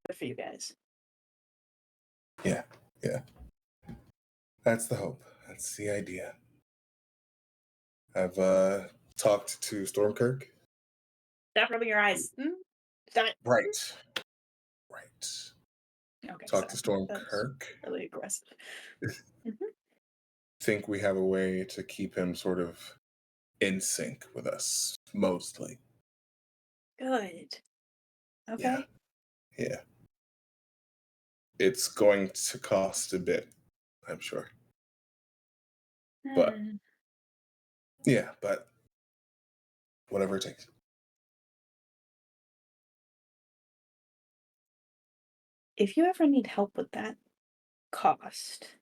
good for you guys. yeah, yeah. That's the hope. That's the idea. I've talked to Stormkirk. Stop rubbing your eyes. Stop it. Right. Right. Okay, Talked to sorry. That's Stormkirk. really aggressive. Think we have a way to keep him sort of in sync with us, mostly. Good. Yeah. Okay. Yeah. It's going to cost a bit, I'm sure. But yeah, but whatever it takes. If you ever need help with that cost,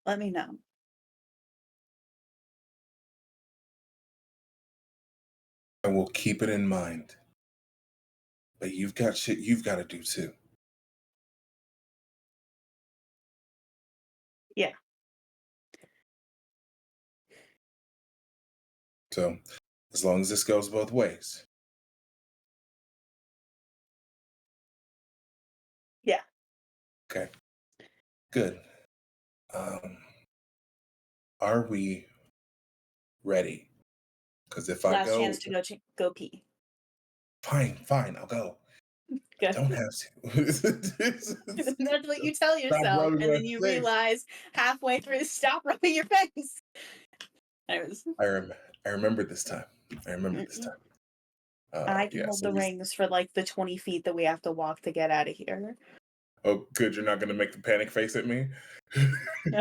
let me know. I will keep it in mind. But you've got shit you've got to do too. Yeah. So as long as this goes both ways. Yeah. Okay. Good. Are we ready? Because if I Last go, chance to go pee. fine, I'll go. I Good. don't have to. That's what you tell Stop yourself, rubbing and my then you face. realize halfway through, stop rubbing your face. Anyways, I remember this time. I remember this time. I can Yeah. hold So the rings for like the 20 feet that we have to walk to get out of here. Oh, good. You're not going to make the panic face at me. No,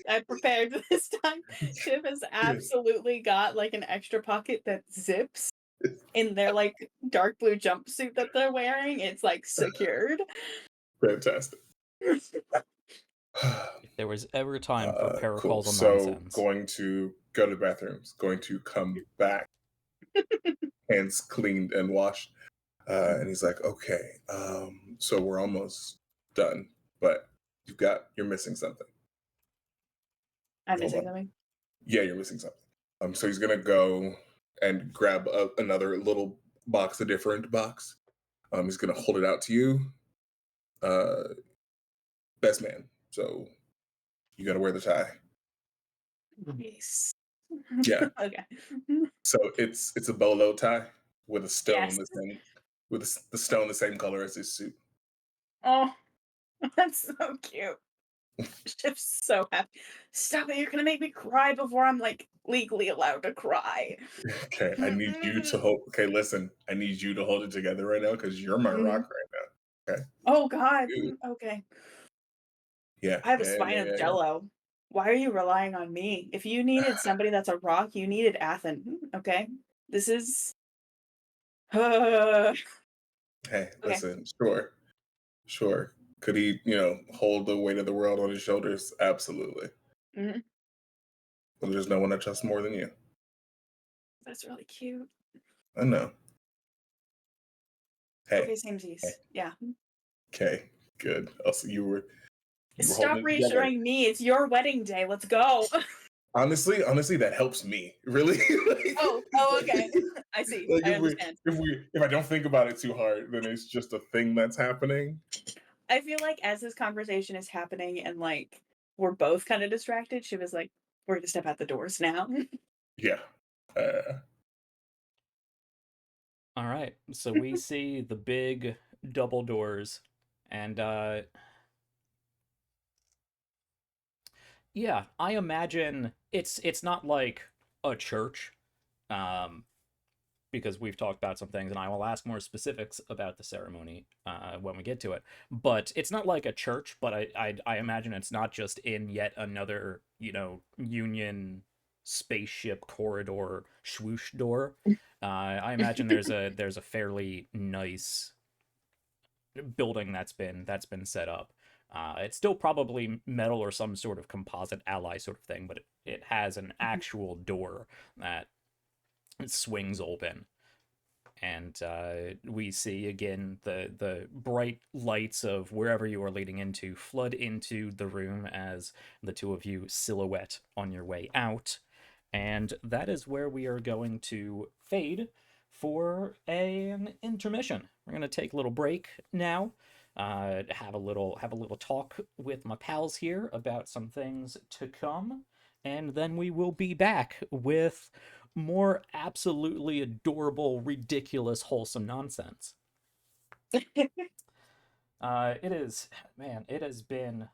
I prepared for this time. Shiv has absolutely got like an extra pocket that zips in their like dark blue jumpsuit that they're wearing. It's like secured. Fantastic. If there was ever time for Cool. paracausal So nonsense. going to go to the bathrooms, going to come back, hands cleaned and washed. And he's like, okay, so we're almost done, but you're missing something. I'm missing something. Yeah, you're missing something. So he's gonna go and grab another little box, a different box. He's gonna hold it out to you. Best man. So you gotta wear the tie. Nice. Yeah. Okay. So it's a bolo tie with a stone Yes. the same with the stone the same color as his suit. Oh, that's so cute. Shiv's so happy. Stop it! You're gonna make me cry before I'm like legally allowed to cry. Okay, I need you to hold. Okay, listen, I need you to hold it together right now because you're my rock right now. Okay. Oh God. Dude. Okay. Yeah. I have a spine of jello. Why are you relying on me? If you needed somebody that's a rock, you needed Athen. Okay. This is. Hey, Okay. listen. Sure. Could he, hold the weight of the world on his shoulders? Absolutely. Mhm. But there's no one I trust more than you. That's really cute. I know. Hey. Okay, samesies. Yeah. Okay. Good. Also, you were Stop holding it together. reassuring me. It's your wedding day. Let's go. Honestly, that helps me. Really. Oh, okay. I see. Like I understand. if I don't think about it too hard, then it's just a thing that's happening. I feel like as this conversation is happening and like we're both kind of distracted, she was like, "We're gonna step out the doors now." Yeah. All right, so we see the big double doors, and yeah, I imagine it's not like a church, because we've talked about some things, and I will ask more specifics about the ceremony when we get to it. But it's not like a church, but I imagine it's not just in yet another, Union spaceship corridor swoosh door. I imagine there's a fairly nice building that's been set up. It's still probably metal or some sort of composite ally sort of thing, but it has an actual door that it swings open, and we see again the bright lights of wherever you are leading into flood into the room as the two of you silhouette on your way out, and that is where we are going to fade for an intermission. We're going to take a little break now, have a little talk with my pals here about some things to come, and then we will be back with more absolutely adorable, ridiculous, wholesome nonsense. It has been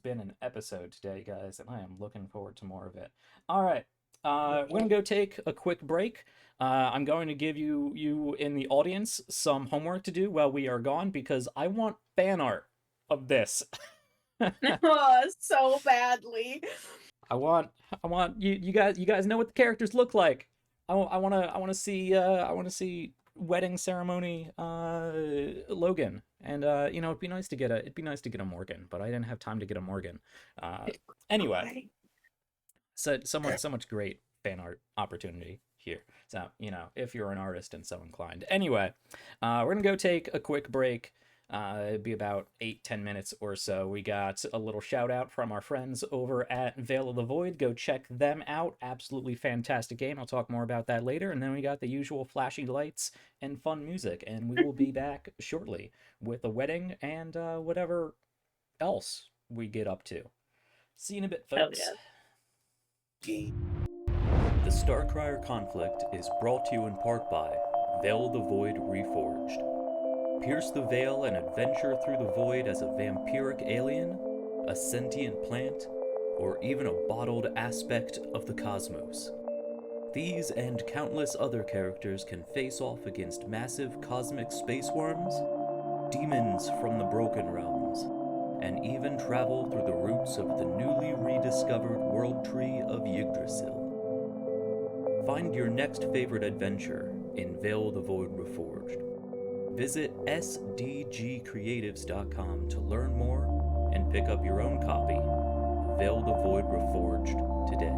an episode today, guys, and I am looking forward to more of it. All right, we're gonna go take a quick break. I'm going to give you in the audience some homework to do while we are gone, because I want fan art of this. Oh, so badly. I want you guys know what the characters look like. I want to see wedding ceremony Logan, and it'd be nice to get a Morgan, but I didn't have time to get a Morgan. Anyway, so much great fan art opportunity here. So, if you're an artist and so inclined. Anyway, we're gonna go take a quick break. It'd be about 8-10 minutes or so. We got a little shout out from our friends over at Veil of the Void. Go check them out. Absolutely fantastic game. I'll talk more about that later. And then we got the usual flashy lights and fun music. And we will be back shortly with a wedding and whatever else we get up to. See you in a bit, folks. Hell The Starcrier Conflict is brought to you in part by Veil of the Void Reforged. Pierce the veil and adventure through the void as a vampiric alien, a sentient plant, or even a bottled aspect of the cosmos. These and countless other characters can face off against massive cosmic space worms, demons from the Broken Realms, and even travel through the roots of the newly rediscovered world tree of Yggdrasil. Find your next favorite adventure in Veil the Void Reforged. Visit sdgcreatives.com to learn more and pick up your own copy of Veil the Void Reforged today.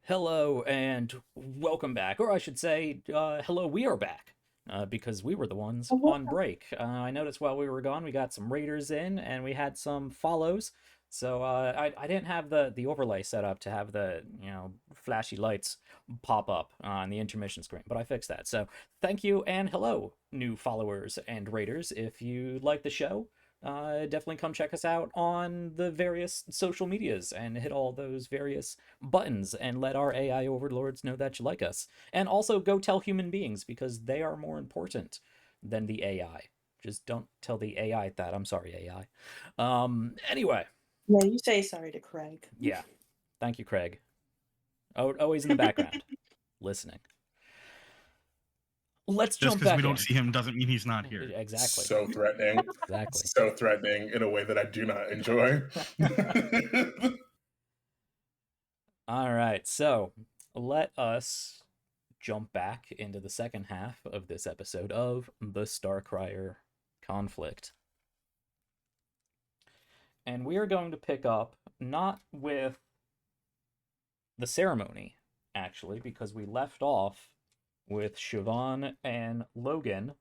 Hello and welcome back, or I should say, hello, we are back, because we were the ones Oh, on break. I noticed while we were gone, we got some raiders in, and we had some follows, so I didn't have the overlay set up to have the, flashy lights pop up on the intermission screen, but I fixed that. So thank you, and hello, new followers and raiders. If you like the show, definitely come check us out on the various social medias and hit all those various buttons and let our AI overlords know that you like us. And also go tell human beings because they are more important than the AI. Just don't tell the AI that. I'm sorry, AI. Anyway. Yeah, you say sorry to Craig. Yeah. Thank you, Craig. Always in the background, listening. Let's Just jump because back we don't in. see him doesn't mean he's not here. Exactly. So threatening. Exactly. So threatening in a way that I do not enjoy. All right, so let us jump back into the second half of this episode of the Starcrier Conflict. And we are going to pick up not with the ceremony, actually, because we left off with Siobhan and Logan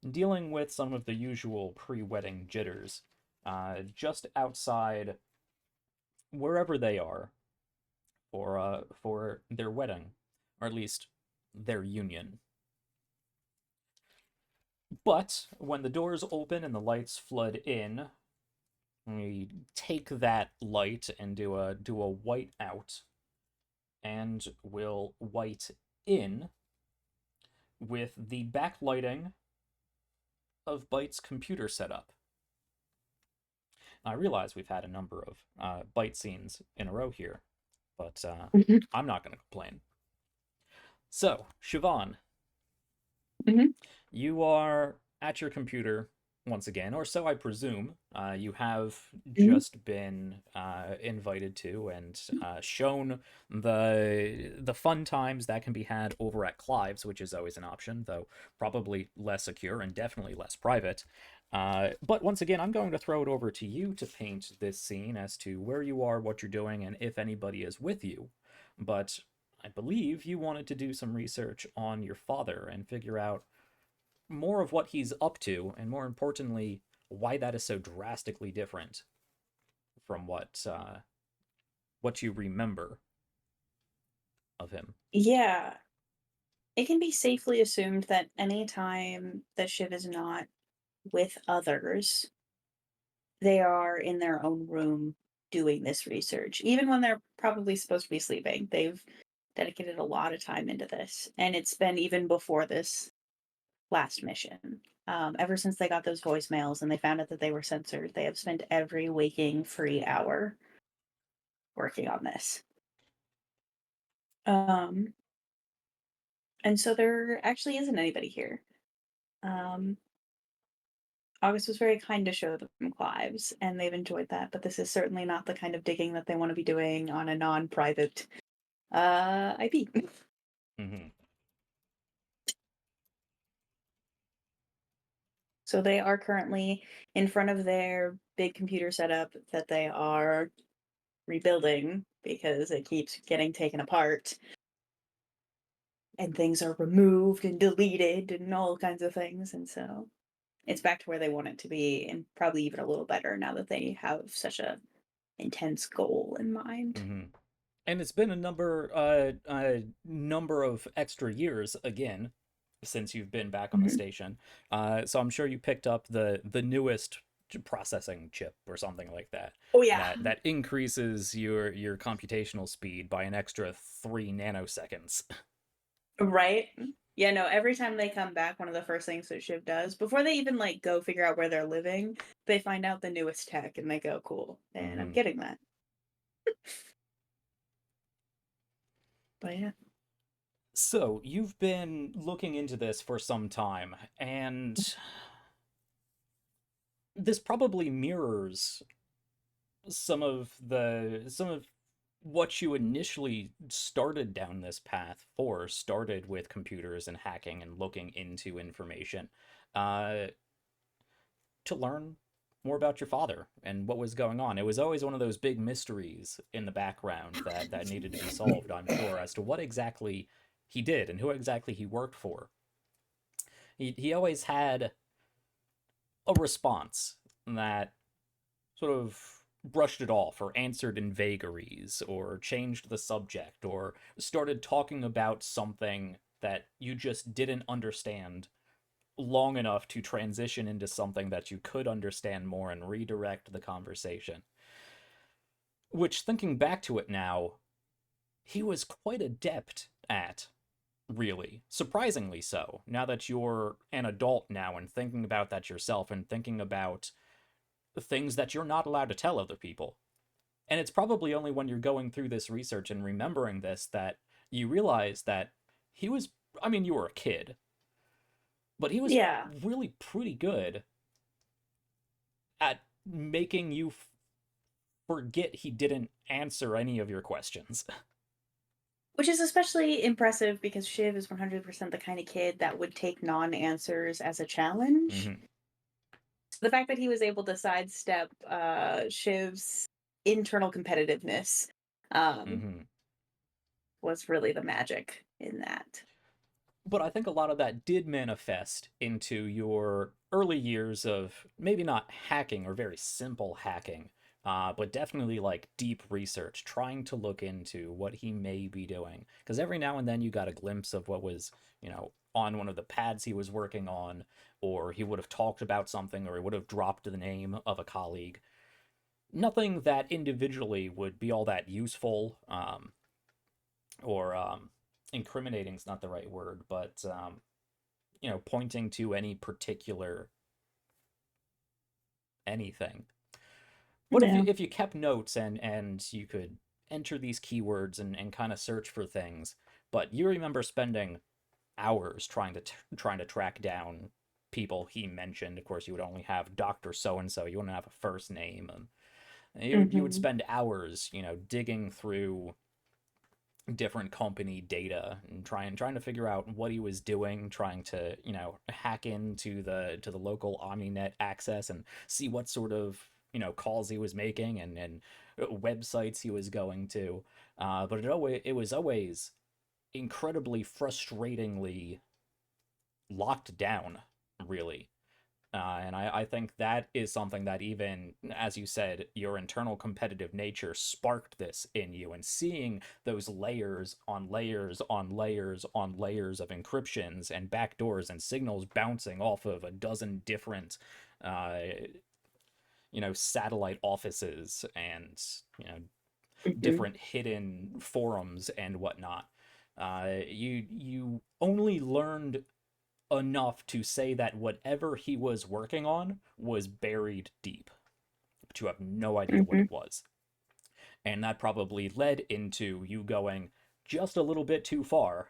dealing with some of the usual pre-wedding jitters, just outside wherever they are for their wedding, or at least their union. But when the doors open and the lights flood in, we take that light and do a white out, and we'll white in with the backlighting of Byte's computer setup. I realize we've had a number of Byte scenes in a row here, but I'm not going to complain. So, Siobhan, you are at your computer once again, or so I presume. You have just been invited to and shown the fun times that can be had over at Clive's, which is always an option, though probably less secure and definitely less private. But once again, I'm going to throw it over to you to paint this scene as to where you are, what you're doing, and if anybody is with you. But I believe you wanted to do some research on your father and figure out more of what he's up to, and more importantly, why that is so drastically different from what you remember of him. Yeah. It can be safely assumed that any time that Shiv is not with others, they are in their own room doing this research. Even when they're probably supposed to be sleeping, they've dedicated a lot of time into this. And it's been even before this last mission. Ever since they got those voicemails and they found out that they were censored, they have spent every waking free hour working on this. And so there actually isn't anybody here. August was very kind to show them Clive's, and they've enjoyed that, but this is certainly not the kind of digging that they want to be doing on a non-private IP. Mm-hmm. So they are currently in front of their big computer setup that they are rebuilding because it keeps getting taken apart. And things are removed and deleted and all kinds of things. And so it's back to where they want it to be, and probably even a little better now that they have such a intense goal in mind. Mm-hmm. And it's been a number of extra years again since you've been back on the station. So I'm sure you picked up the newest processing chip or something like that. Oh yeah. That increases your computational speed by an extra 3 nanoseconds. Right? Yeah, no, every time they come back, one of the first things that Shiv does, before they even go figure out where they're living, they find out the newest tech and they go, cool. And I'm getting that. But yeah. So, you've been looking into this for some time, and this probably mirrors some of what you initially started down this path for. Started with computers and hacking and looking into information to learn more about your father and what was going on. It was always one of those big mysteries in the background that needed to be solved, I'm sure, as to what exactly he did and who exactly he worked for. He always had a response that sort of brushed it off or answered in vagaries or changed the subject or started talking about something that you just didn't understand long enough to transition into something that you could understand more and redirect the conversation. Which, thinking back to it now, he was quite adept at, really. Surprisingly so, now that you're an adult now and thinking about that yourself and thinking about things that you're not allowed to tell other people. And it's probably only when you're going through this research and remembering this that you realize that he was, I mean, you were a kid, but he was Yeah. really pretty good at making you forget he didn't answer any of your questions. Which is especially impressive because Shiv is 100% the kind of kid that would take non-answers as a challenge. Mhm. So the fact that he was able to sidestep Shiv's internal competitiveness Mhm. was really the magic in that. But I think a lot of that did manifest into your early years of maybe not hacking or very simple hacking, but definitely like deep research, trying to look into what he may be doing. Because every now and then you got a glimpse of what was, on one of the pads he was working on, or he would have talked about something, or he would have dropped the name of a colleague. Nothing that individually would be all that useful, or incriminating is not the right word, but pointing to any particular anything. But if you kept notes and you could enter these keywords and kind of search for things, but you remember spending hours trying to track down people he mentioned. Of course, you would only have Dr. So and so. You wouldn't have a first name, and you would spend hours, digging through different company data and trying to figure out what he was doing, trying to hack into the local OmniNet access and see what sort of calls he was making and websites he was going to. But it was always incredibly frustratingly locked down, really. And I think that is something that, even as you said, your internal competitive nature sparked this in you, and seeing those layers on layers on layers on layers of encryptions and backdoors and signals bouncing off of a dozen different satellite offices and different hidden forums and whatnot. You only learned enough to say that whatever he was working on was buried deep, but you have no idea what it was. And that probably led into you going just a little bit too far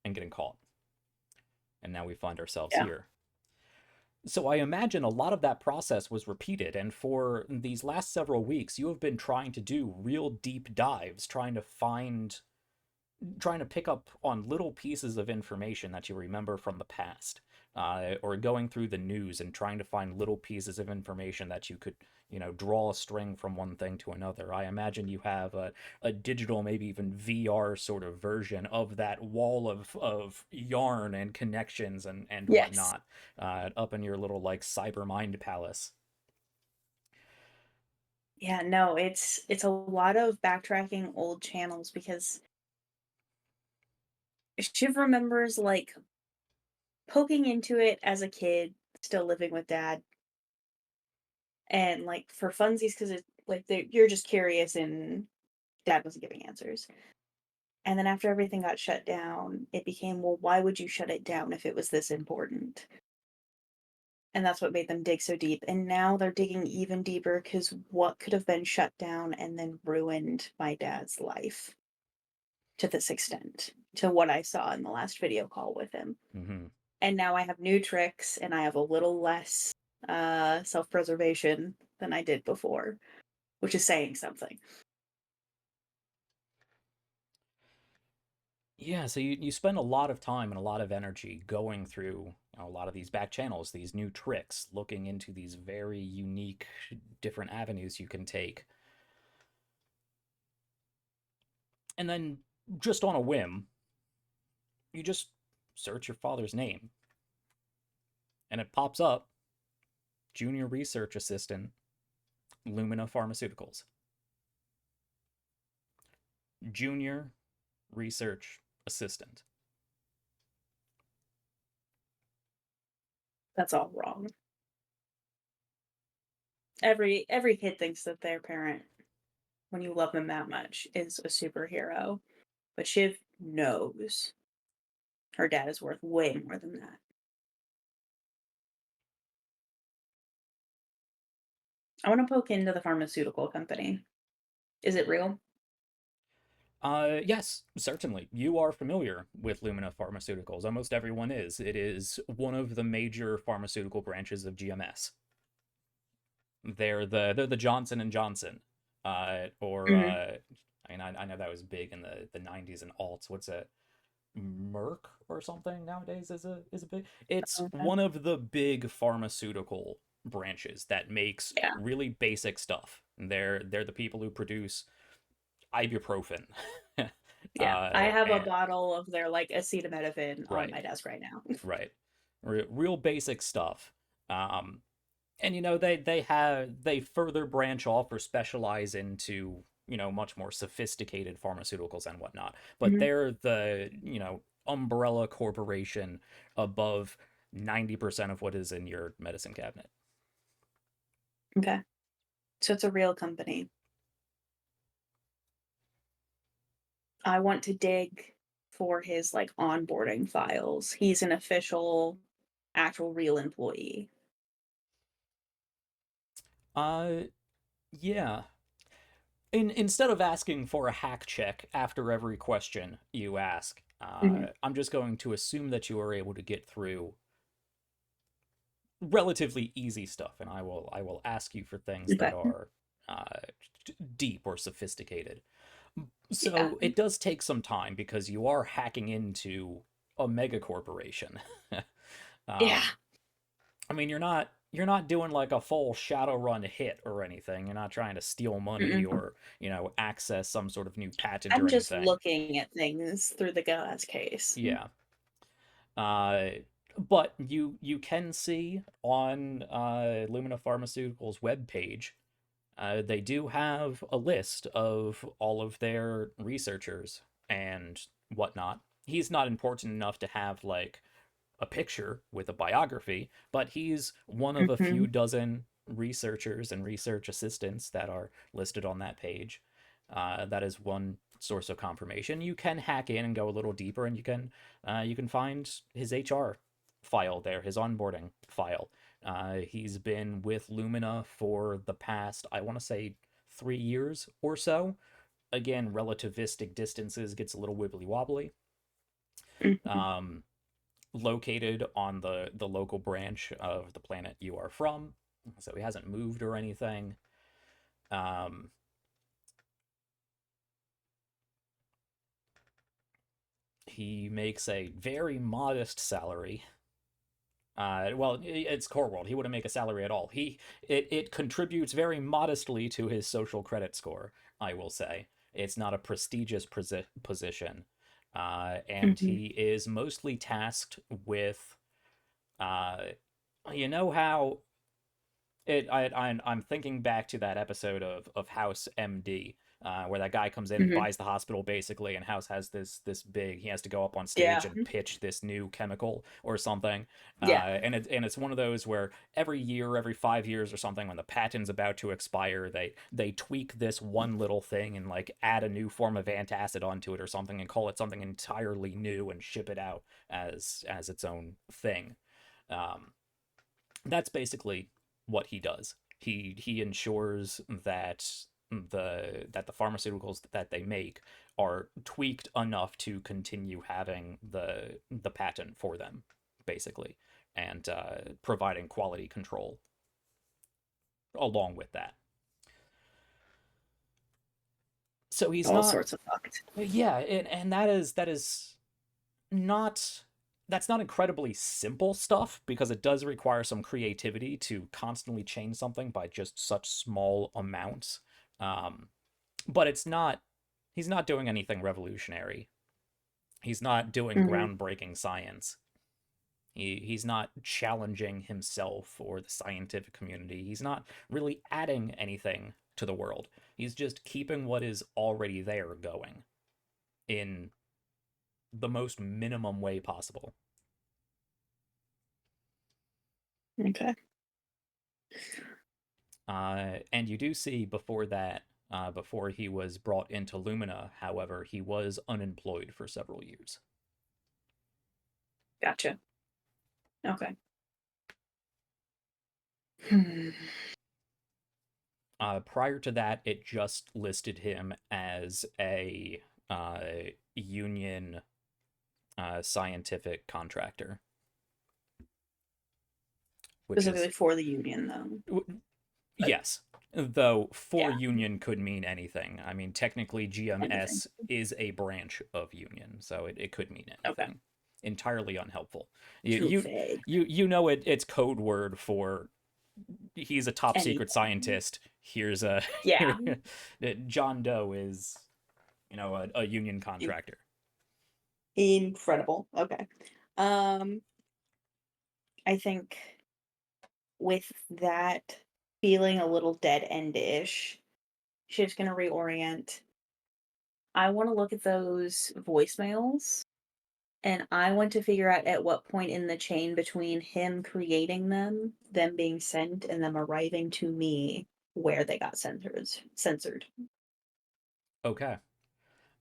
and getting caught. And now we find ourselves here. So I imagine a lot of that process was repeated, and for these last several weeks, you have been trying to do real deep dives, trying to pick up on little pieces of information that you remember from the past, or going through the news and trying to find little pieces of information that you could, draw a string from one thing to another. I imagine you have a digital, maybe even VR sort of version of that wall of yarn and connections and whatnot, up in your little like cyber mind palace. Yeah, no, it's a lot of backtracking old channels because Shiv remembers like poking into it as a kid, still living with dad, and like for funsies because it's like you're just curious and dad wasn't giving answers. And then after everything got shut down, it became, well, why would you shut it down if it was this important? And that's what made them dig so deep. And now they're digging even deeper because what could have been shut down and then ruined my dad's life to this extent, to what I saw in the last video call with him. Mm-hmm. And now I have new tricks and I have a little less self-preservation than I did before, which is saying something. Yeah, so you spend a lot of time and a lot of energy going through a lot of these back channels, these new tricks, looking into these very unique, different avenues you can take. And then, just on a whim, you just search your father's name, and it pops up Junior Research Assistant, Lumina Pharmaceuticals. Junior Research Assistant. That's all wrong. Every kid thinks that their parent, when you love them that much, is a superhero. But Shiv knows her dad is worth way more than that. I want to poke into the pharmaceutical company. Is it real? Yes, certainly. You are familiar with Lumina Pharmaceuticals. Almost everyone is. It is one of the major pharmaceutical branches of GMS. They're the Johnson and Johnson, I mean, I know that was big in the 90s and alts. What's it? Merck or something nowadays is a big. It's Okay. one of the big pharmaceutical branches that makes Yeah. really basic stuff. They're the people who produce ibuprofen. Yeah, I have a and- bottle of their like acetaminophen on Right. my desk right now. right, real basic stuff. And they further branch off or specialize into much more sophisticated pharmaceuticals and whatnot. But Mhm. they're the umbrella corporation above 90% of what is in your medicine cabinet. Okay. So it's a real company. I want to dig for his like onboarding files. He's an official, actual real employee. Yeah. Instead of asking for a hack check after every question you ask, I'm just going to assume that you are able to get through relatively easy stuff, and I will ask you for things that Okay. are deep or sophisticated. So Yeah. it does take some time because you are hacking into a mega corporation. Yeah. I mean, you're not doing like a full Shadowrun hit or anything. You're not trying to steal money Mm-mm. or access some sort of new patent I'm or just anything. looking at things through the glass case. Yeah. But you can see on Lumina Pharmaceuticals webpage, they do have a list of all of their researchers and whatnot. He's not important enough to have like a picture with a biography, but he's one of a few Mhm. dozen researchers and research assistants that are listed on that page. That is one source of confirmation. You can hack in and go a little deeper, and you can find his HR file there, his onboarding file. He's been with Lumina for the past, I want to say, 3 years or so. Again, relativistic distances gets a little wibbly wobbly. Mhm. Located on the local branch of the planet you are from, so he hasn't moved or anything. He makes a very modest salary. Well, it's Core World. He wouldn't make a salary at all. It contributes very modestly to his social credit score, I will say. It's not a prestigious position. And Mhm. he is mostly tasked with, you know how I'm thinking back to that episode of House MD, where that guy comes in and Mhm. buys the hospital basically, and House has this big. He has to go up on stage Yeah. and pitch this new chemical or something. Yeah. And it's one of those where every year, every 5 years or something, when the patent's about to expire, they tweak this one little thing and like add a new form of antacid onto it or something and call it something entirely new and ship it out as its own thing. That's basically what he does. He ensures that the pharmaceuticals that they make are tweaked enough to continue having the patent for them, basically, and providing quality control along with that. So he's All not, sorts of fucked. yeah, and that is not that's not incredibly simple stuff because it does require some creativity to constantly change something by just such small amounts. But it's not, he's not doing anything revolutionary. He's not doing groundbreaking science. He's not challenging himself or the scientific community. He's not really adding anything to the world. He's just keeping what is already there going in the most minimum way possible. Okay. And you do see before that, before he was brought into Lumina, however, he was unemployed for several years. Gotcha. Okay. Prior to that, it just listed him as a union scientific contractor. Specifically for the union, though. Yes. Though for Yeah. union could mean anything. I mean, technically GMS Anything. is a branch of union, so it could mean anything. Okay. Entirely unhelpful. Too vague. You know it's code word for he's a top secret Anything. scientist. Here's a Yeah. John Doe is, you know, a union contractor. Incredible. Okay. I think with that feeling a little dead-end-ish, she's gonna reorient. I want to look at those voicemails, and I want to figure out at what point in the chain between him creating them being sent, and them arriving to me where they got censored. Okay.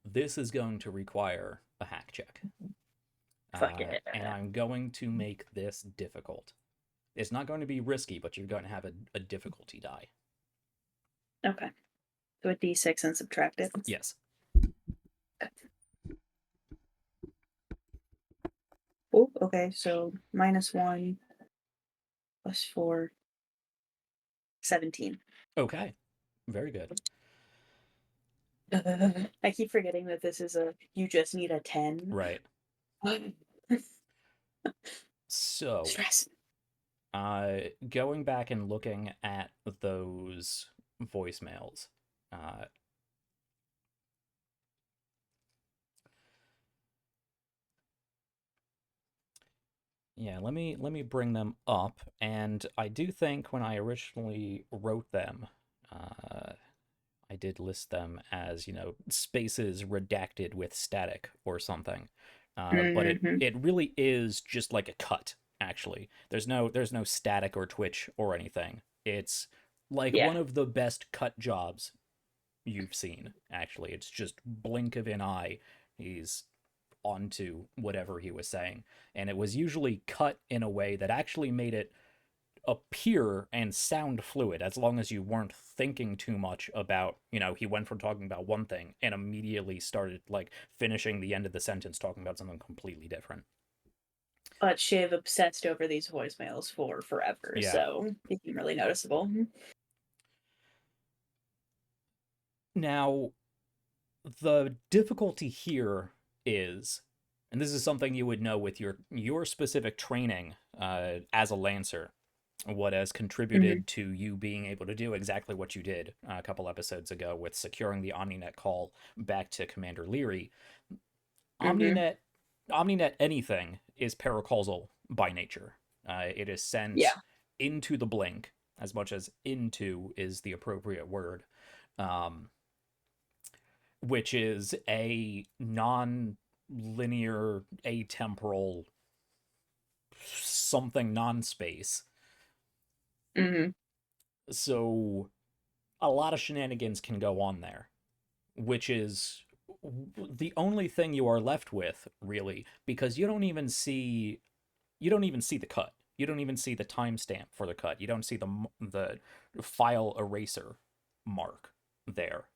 This is going to require a hack check. Fuck it. And I'm going to make this difficult. It's not going to be risky, but you're going to have a difficulty die. Okay. So a d6 and subtract it. Yes. Oh, okay, so -1 plus 4, 17. Okay. Very good. I keep forgetting that this is you just need a 10. Right. So, Stress. going back and looking at those voicemails, yeah, let me bring them up, and I do think when I originally wrote them, I did list them as, you know, spaces redacted with static or something. But it really is just like a cut, actually. There's no static or twitch or anything. It's like one of the best cut jobs you've seen, actually. It's just blink of an eye. He's onto whatever he was saying. And it was usually cut in a way that actually made it appear and sound fluid, as long as you weren't thinking too much about, you know, he went from talking about one thing and immediately started like finishing the end of the sentence talking about something completely different. But Shiv obsessed over these voicemails for forever, so it became really noticeable. Now, the difficulty here is, and this is something you would know with your specific training as a Lancer, what has contributed to you being able to do exactly what you did a couple episodes ago with securing the OmniNet call back to Commander Leary. OmniNet anything is paracausal by nature. It is sent into the blink, as much as into is the appropriate word, which is a non-linear, atemporal, something non-space. So a lot of shenanigans can go on there, which is the only thing you are left with, really, because you don't even see the cut. You don't even see the timestamp for the cut. You don't see the file eraser mark there.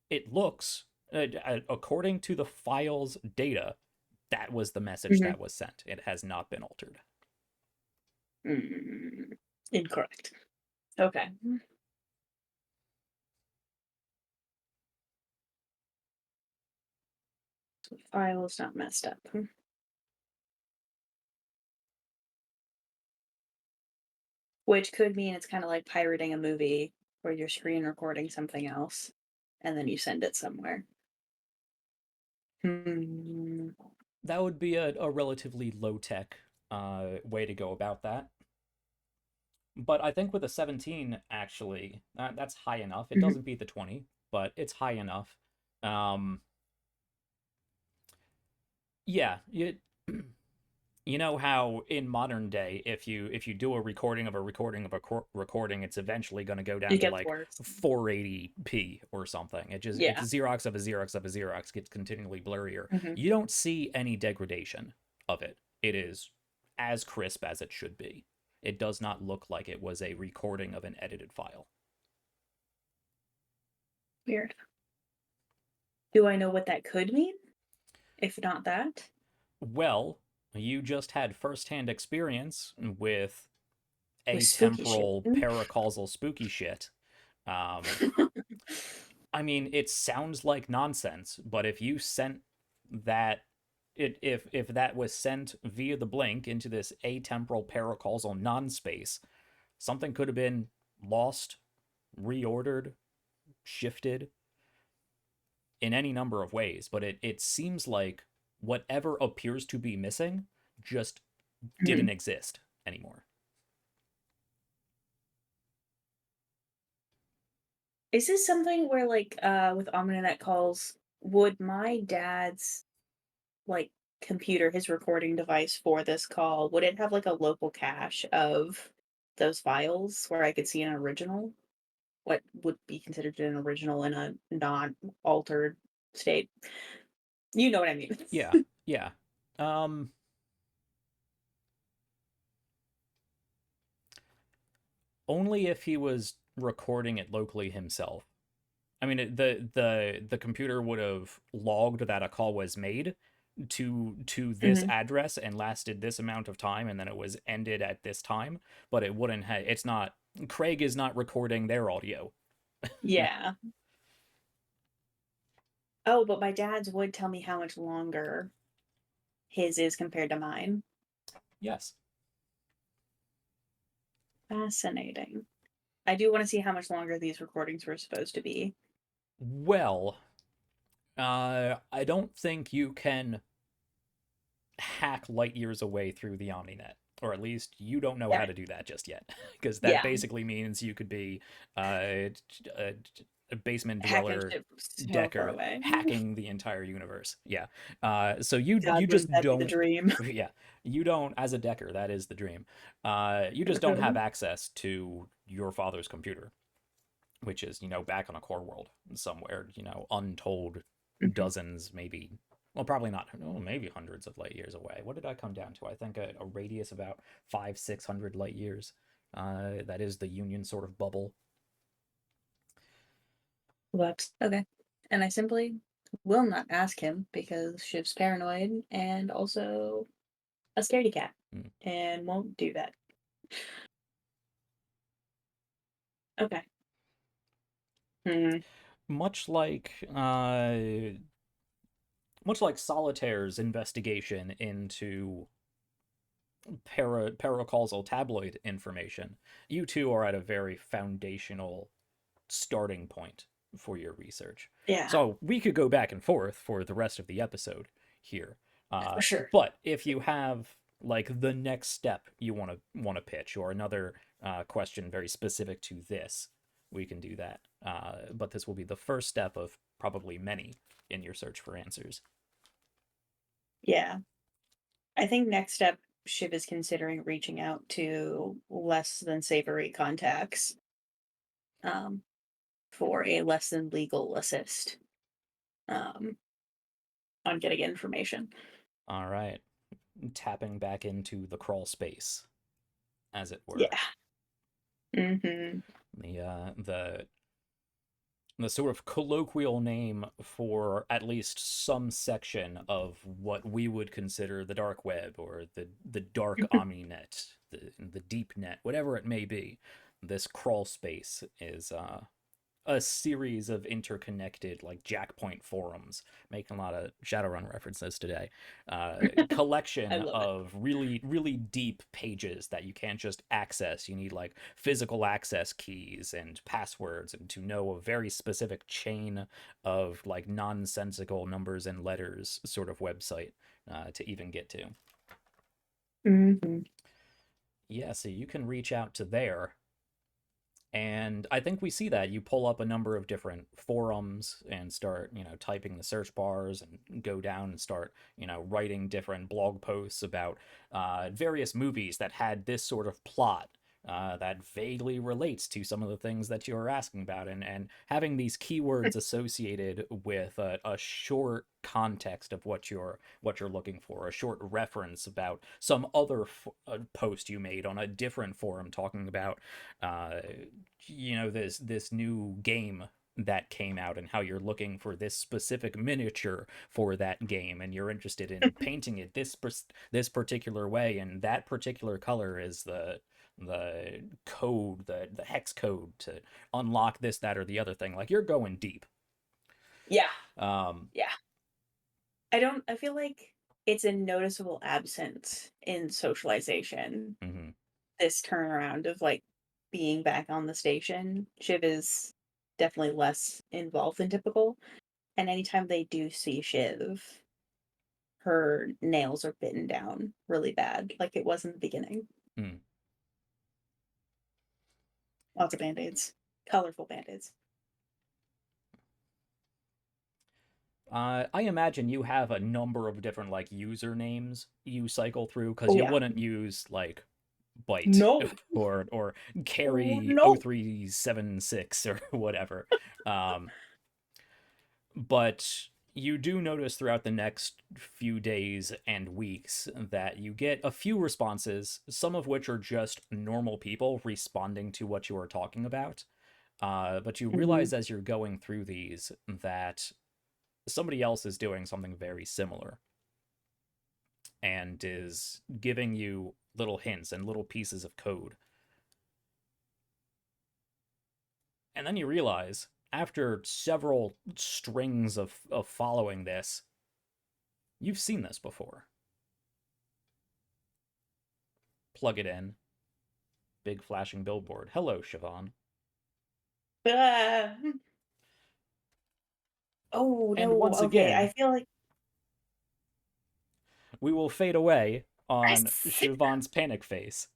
It looks, according to the file's data, that was the message that was sent. It has not been altered. Incorrect. Okay. So the file is not messed up. Which could mean it's kind of like pirating a movie where you're screen recording something else and then you send it somewhere. That would be a relatively low-tech way to go about that. But I think with a 17, actually, that's high enough. It doesn't beat the 20, but it's high enough. Yeah, you know how in modern day, if you do a recording of a recording of a recording, it's eventually going to go down It to gets like worse. 480p or something. It's Yeah. Xerox of a Xerox of a Xerox, gets continually blurrier. Mhm. You don't see any degradation of it. It is as crisp as it should be. It does not look like it was a recording of an edited file. Weird. Do I know what that could mean? If not that? Well, you just had firsthand experience with With spooky atemporal shit. paracausal spooky shit. I mean, it sounds like nonsense, but if you sent that, if that was sent via the blink into this atemporal paracausal non-space, something could have been lost, reordered, shifted in any number of ways. But it seems like whatever appears to be missing just didn't exist anymore. Is this something where, like, with Omninet calls, would my dad's, like, computer, his recording device for this call, would it have, like, a local cache of those files where I could see an original? What would be considered an original in a non-altered state? You know what I mean. Yeah, yeah. Only if he was recording it locally himself. I mean, the computer would have logged that a call was made to this address and lasted this amount of time, and then it was ended at this time. But it wouldn't have. It's not. Craig is not recording their audio. Yeah. Oh, but my dad's would tell me how much longer his is compared to mine. Yes. Fascinating. I do want to see how much longer these recordings were supposed to be. Well, I don't think you can hack light years away through the OmniNet, or at least you don't know how to do that just yet, because that basically means you could be a basement dweller Decker hacking the entire universe. Yeah. So you just don't. The dream. Yeah, you don't, as a Decker, that is the dream. You just don't have access to your father's computer, which is, back on a core world somewhere, untold dozens, maybe. Well, probably not. Oh, maybe hundreds of light years away. What did I come down to? I think a radius about 500-600 light years. That is the Union sort of bubble. Whoops. Okay. And I simply will not ask him because Shiv's paranoid and also a scaredy cat and won't do that. Okay. Much like Solitaire's investigation into paracausal tabloid information, you two are at a very foundational starting point for your research. Yeah. So we could go back and forth for the rest of the episode here. For sure. But if you have like the next step you want to pitch, or another question very specific to this, we can do that. But this will be the first step of probably many in your search for answers. Yeah. I think next step, Shiv is considering reaching out to less than savory contacts for a less than legal assist on getting information. All right. Tapping back into the crawl space, as it were. Yeah. Mm-hmm. The sort of colloquial name for at least some section of what we would consider the dark web, or the dark omninet, the deep net, whatever it may be. This crawl space is a series of interconnected like Jackpoint forums, making a lot of Shadowrun references today. Collection I love it. of really deep pages that you can't just access. You need like physical access keys and passwords, and to know a very specific chain of like nonsensical numbers and letters sort of website to even get to. Mm-hmm. Yeah, so you can reach out to there. And I think we see that you pull up a number of different forums and start, typing the search bars and go down and start, writing different blog posts about various movies that had this sort of plot that vaguely relates to some of the things that you're asking about, and having these keywords associated with a short context of what you're looking for, a short reference about some other post you made on a different forum talking about this new game that came out and how you're looking for this specific miniature for that game, and you're interested in painting it this particular way, and that particular color is the code, the hex code to unlock this, that, or the other thing. Like, you're going deep. Yeah. Yeah. I feel like it's a noticeable absence in socialization. Mm-hmm. This turnaround of like being back on the station. Shiv is definitely less involved than typical. And anytime they do see Shiv, her nails are bitten down really bad, like it was in the beginning. Mm. Lots of band-aids. Colorful band-aids. I imagine you have a number of different like usernames you cycle through, because you wouldn't use like Byte or Carry 0376 or whatever. But you do notice throughout the next few days and weeks that you get a few responses, some of which are just normal people responding to what you are talking about. But you realize as you're going through these that somebody else is doing something very similar and is giving you little hints and little pieces of code. And then you realize, after several strings of following this, you've seen this before. Plug it in. Big flashing billboard. Hello, Siobhan. Oh, and no. Once okay, again, I feel like we will fade away on Siobhan's panic face.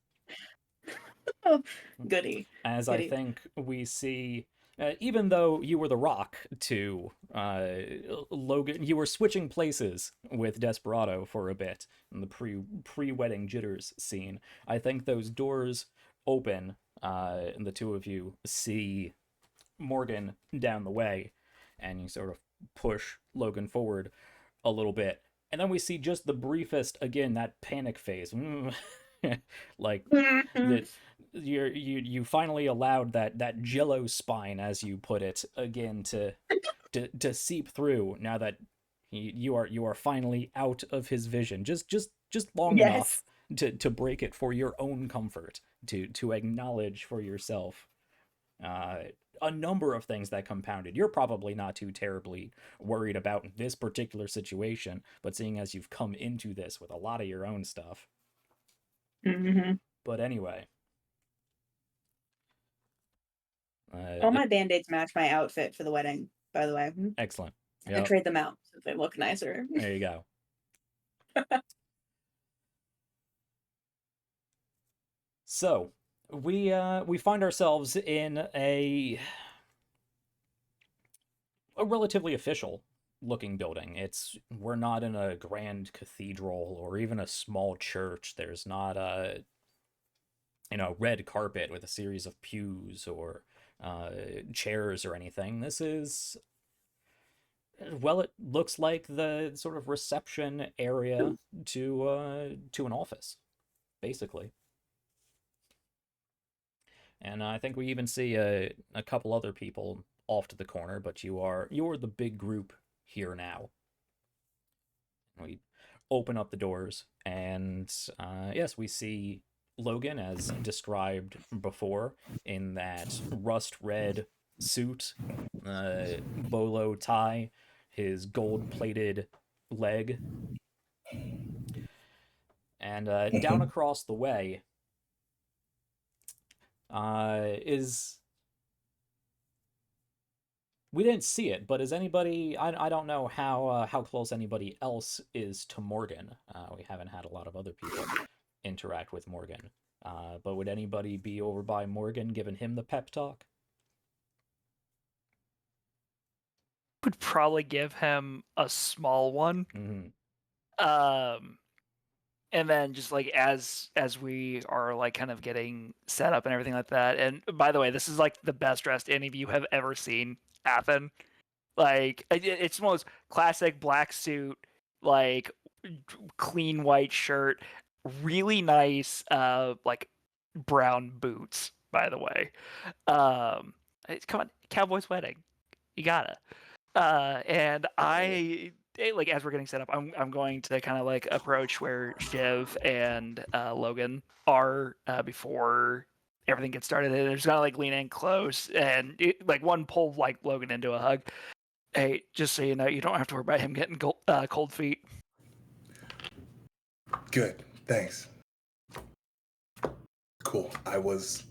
Goody. As Goody. I think we see, even though you were the rock to Logan, you were switching places with Desperado for a bit in the pre-wedding jitters scene. I think those doors open, and the two of you see Morgan down the way, and you sort of push Logan forward a little bit. And then we see just the briefest, again, that panic phase. Like, that you finally allowed that jello spine, as you put it, again to seep through, now that you are finally out of his vision, just long enough to break it for your own comfort, to acknowledge for yourself a number of things that compounded. You're probably not too terribly worried about this particular situation, but seeing as you've come into this with a lot of your own stuff. But anyway. All my band-aids match my outfit for the wedding, by the way. Excellent. I trade them out so they look nicer. There you go. So, we find ourselves in a relatively official looking building. We're not in a grand cathedral or even a small church. There's not a red carpet with a series of pews or chairs or anything. This is, well, it looks like the sort of reception area to an office, basically. And I think we even see a couple other people off to the corner, but you're the big group here now. We open up the doors, and yes, we see Logan, as described before, in that rust red suit, bolo tie, his gold-plated leg. And down across the way is... We didn't see it, but is anybody... I don't know how close anybody else is to Morgan. We haven't had a lot of other people interact with Morgan. But would anybody be over by Morgan giving him the pep talk? Would probably give him a small one. Mm-hmm. And then just like as we are like kind of getting set up and everything like that. And by the way, this is like the best dressed any of you have ever seen Athen. Like it's the most classic black suit, like clean white shirt, really nice like brown boots, by the way. Come on, Cowboy's wedding. You gotta. And like as we're getting set up, I'm going to kind of like approach where Shiv and Logan are before everything gets started. And they're just gonna like lean in close and like one pull like Logan into a hug. Hey, just so you know, you don't have to worry about him getting cold feet. Good, thanks. Cool. I was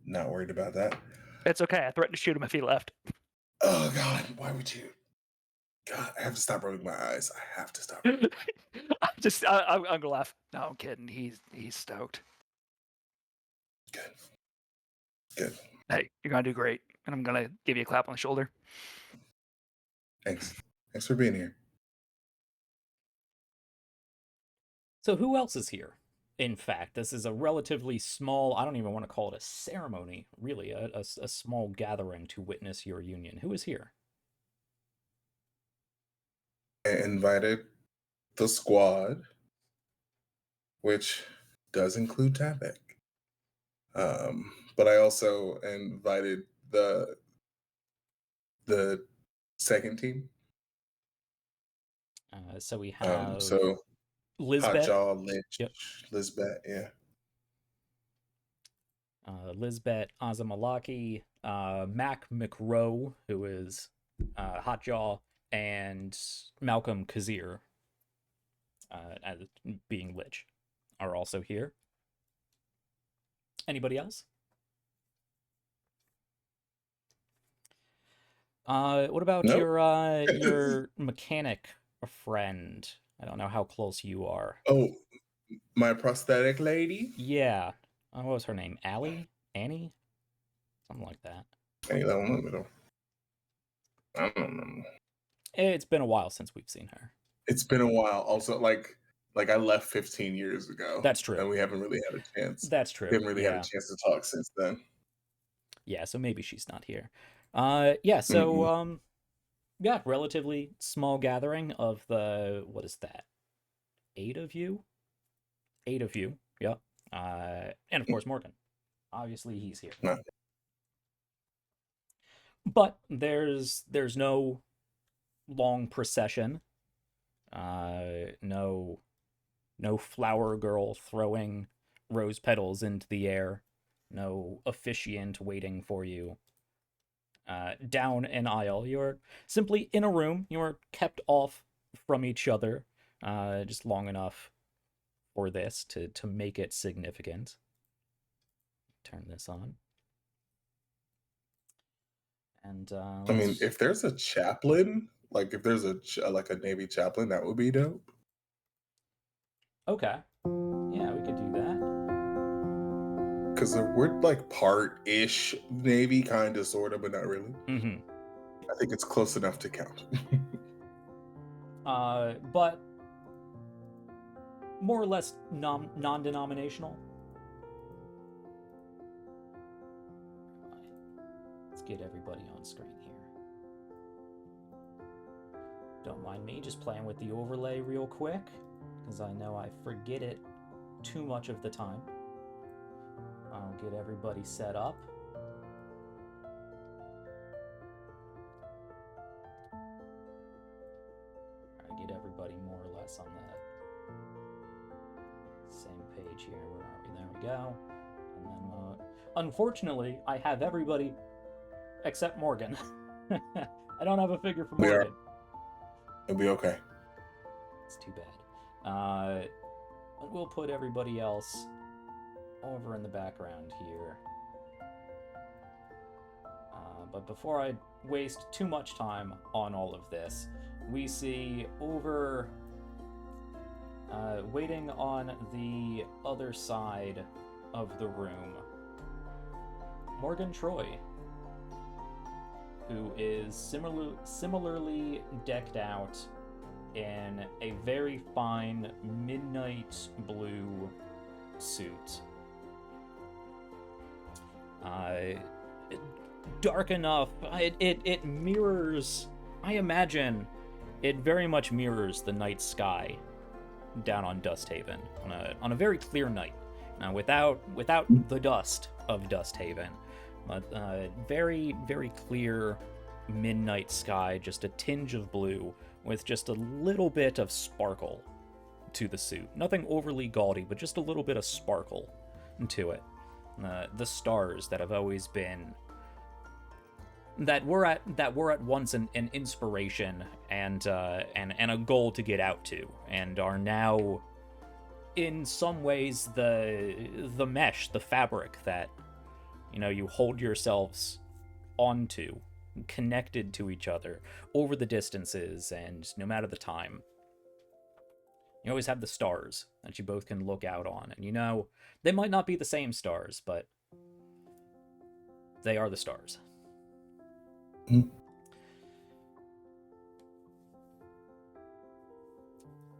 not worried about that. It's okay. I threatened to shoot him if he left. Oh God, why would you? God, I have to stop rubbing my eyes. I have to stop. I'm gonna laugh. No, I'm kidding. He's stoked. Good. Hey, you're gonna do great, and I'm gonna give you a clap on the shoulder. Thanks for being here. So who else is here? In fact, this is a relatively small, I don't even want to call it a ceremony, really, a small gathering to witness your union. Who is here? I invited the squad, which does include Tapek. But I also invited the second team. So we have Lisbeth, Lisbeth. Hotjaw, Lynch, Yep. Lisbeth, yeah. Lisbeth Azamalaki, Mac McRow, who is Hotjaw, and Malcolm Kazir, as being Lich, are also here. Anybody else? What about Nope. your mechanic friend? I don't know how close you are. Oh, my prosthetic lady? Yeah. What was her name? Allie? Annie? Something like that. I don't know. It's been a while since we've seen her. It's been a while. Also, like I left 15 years ago. That's true. And we haven't really had a chance. That's true. We haven't really had a chance to talk since then. Yeah, so maybe she's not here. Yeah, so yeah, relatively small gathering of the, what is that? 8 of you? 8 of you, yeah. And of course Morgan. Obviously he's here. No. But there's no long procession. No flower girl throwing rose petals into the air. No officiant waiting for you down an aisle. You're simply in a room. You're kept off from each other just long enough for this to make it significant. Turn this on. And I mean, if there's a chaplain, like if there's a Navy chaplain, that would be dope. Okay. Yeah, we could do that. Because we're like part-ish Navy, kind of, sort of, but not really. Mm-hmm. I think it's close enough to count. But more or less non-denominational. Let's get everybody on screen here. Don't mind me just playing with the overlay real quick, because I know I forget it too much of the time. I'll get everybody set up. Alright, get everybody more or less on the same page here. Where are we? There we go. And then, unfortunately, I have everybody except Morgan. I don't have a figure for We are- Morgan. It'll be okay. It's too bad. We'll put everybody else over in the background here. But before I waste too much time on all of this, we see over, waiting on the other side of the room, Morgan Troy, who is similarly decked out in a very fine midnight blue suit. Dark enough, it mirrors, I imagine, it very much mirrors the night sky down on Dusthaven on a very clear night. Without the dust of Dusthaven, but very, very clear midnight sky, just a tinge of blue with just a little bit of sparkle to the suit. Nothing overly gaudy, but just a little bit of sparkle to it. The stars that have always been, that were at once an inspiration and a goal to get out to, and are now in some ways the mesh, the fabric that, you know, you hold yourselves onto, connected to each other over the distances and no matter the time. You always have the stars that you both can look out on, and you know, they might not be the same stars, but they are the stars. Mm.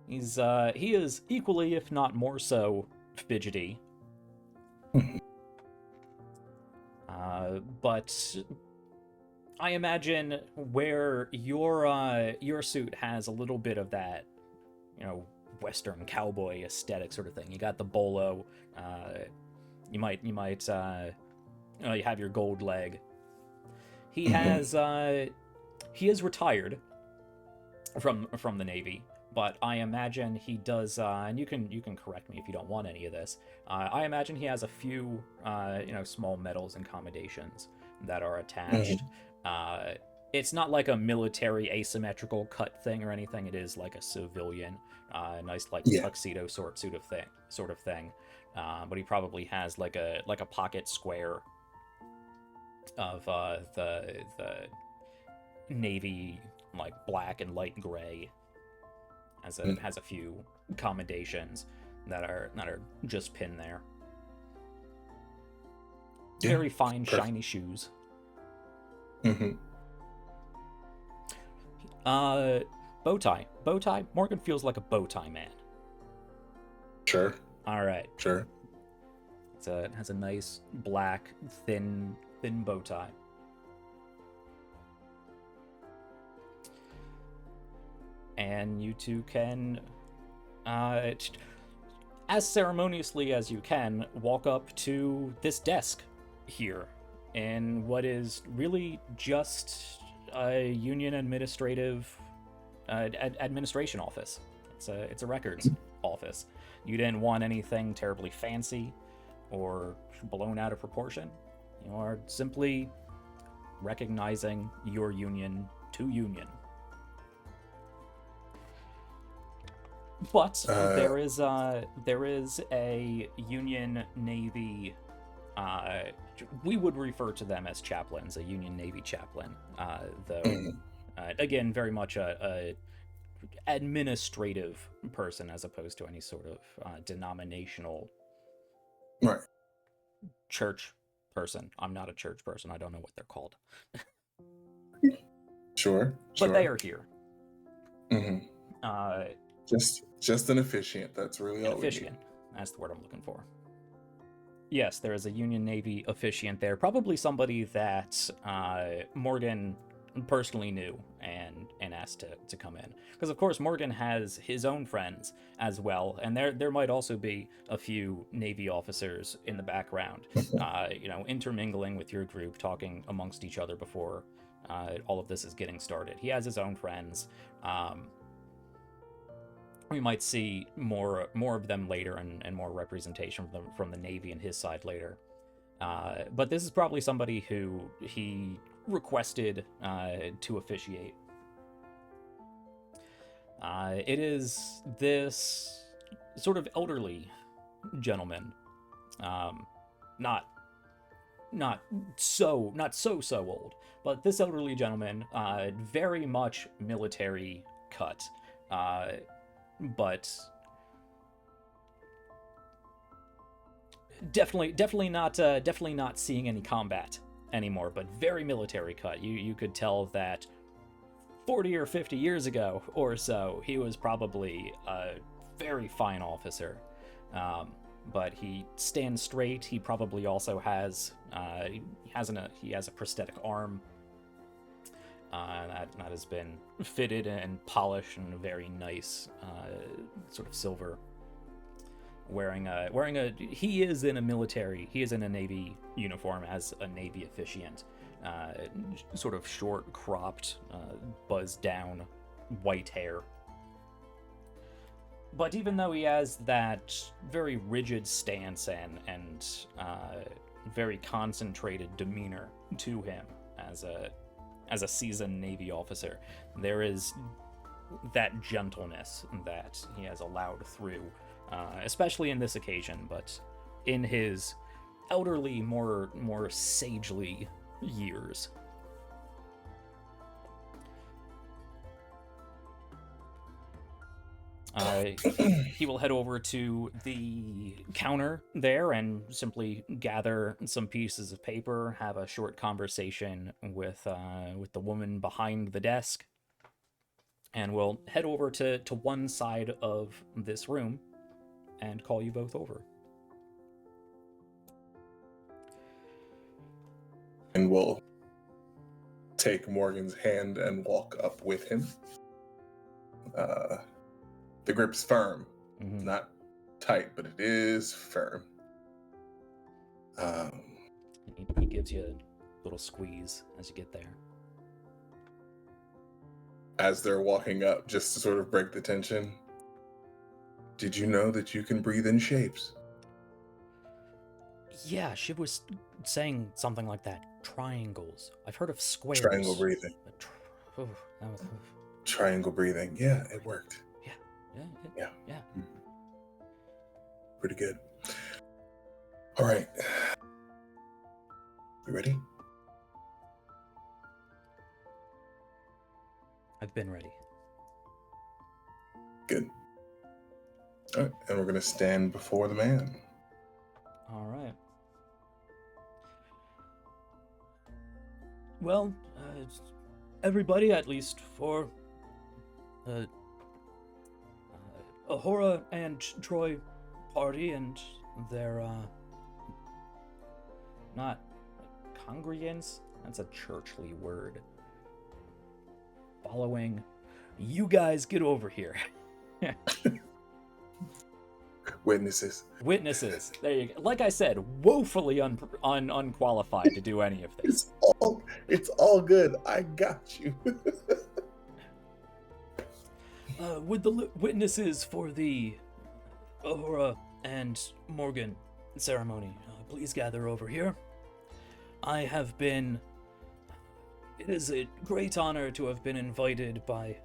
He is equally, if not more so, fidgety. But I imagine where your suit has a little bit of that, you know, Western cowboy aesthetic sort of thing. You got the bolo. You have your gold leg. He has he is retired from the Navy, but I imagine he does. And you can correct me if you don't want any of this. I imagine he has a few small medals and commendations that are attached. It's not like a military asymmetrical cut thing or anything. It is like a civilian, nice tuxedo sort of thing. But he probably has like a pocket square of the navy, like black and light gray. Has a few commendations that are just pinned there. Yeah, very fine, perfect. shiny shoes. Bow tie. Morgan feels like a bow tie man. Sure. All right. Sure. It has a nice black thin bow tie. And you two can, as ceremoniously as you can, walk up to this desk here in what is really just a union administration office. It's a records office. You didn't want anything terribly fancy or blown out of proportion. You are simply recognizing your union to union. But there is a Union Navy. We would refer to them as chaplains, a Union Navy chaplain. Though, again, very much a administrative person as opposed to any sort of denominational church person. I'm not a church person. I don't know what they're called. Sure. But they are here. Just an officiant. That's really all officiant. we need. That's the word I'm looking for. Yes, there is a Union Navy officiant there. Probably somebody that Morgan personally knew and asked to come in. Because, of course, Morgan has his own friends as well. And there might also be a few Navy officers in the background, intermingling with your group, talking amongst each other before all of this is getting started. He has his own friends. We might see more of them later and more representation from the Navy and his side later. But this is probably somebody who he requested to officiate. It is this sort of elderly gentleman, not so old, but this elderly gentleman, very much military cut, but definitely not seeing any combat anymore, but very military cut. You could tell that 40 or 50 years ago or so, he was probably a very fine officer. But he stands straight. He probably also has he has a prosthetic arm that has been fitted and polished in a very nice sort of silver. Wearing a he is in a Navy uniform as a Navy officiant, sort of short cropped, buzzed down white hair. But even though he has that very rigid stance and very concentrated demeanor to him as a seasoned Navy officer, there is that gentleness that he has allowed through, especially in this occasion, but in his elderly, more sagely years. He will head over to the counter there and simply gather some pieces of paper, have a short conversation with the woman behind the desk, and we'll head over to one side of this room and call you both over. And we'll take Morgan's hand and walk up with him. The grip's firm. Mm-hmm. It's not tight, but it is firm. He gives you a little squeeze as you get there. As they're walking up, just to sort of break the tension, did you know that you can breathe in shapes? Yeah, she was saying something like that. Triangles. I've heard of squares. Triangle breathing. Triangle breathing. Yeah, it worked. Yeah. Mm-hmm. Pretty good. All right. You ready? I've been ready. Good. All right, and we're going to stand before the man. All right. Well, everybody, at least for Ahura and Troy party and their not congregants, that's a churchly word. Following, you guys get over here. Witnesses. There you go. Like I said, woefully unqualified to do any of this. It's all good. I got you. With the witnesses for the Ahura and Morgan ceremony, please gather over here. It is a great honor to have been invited by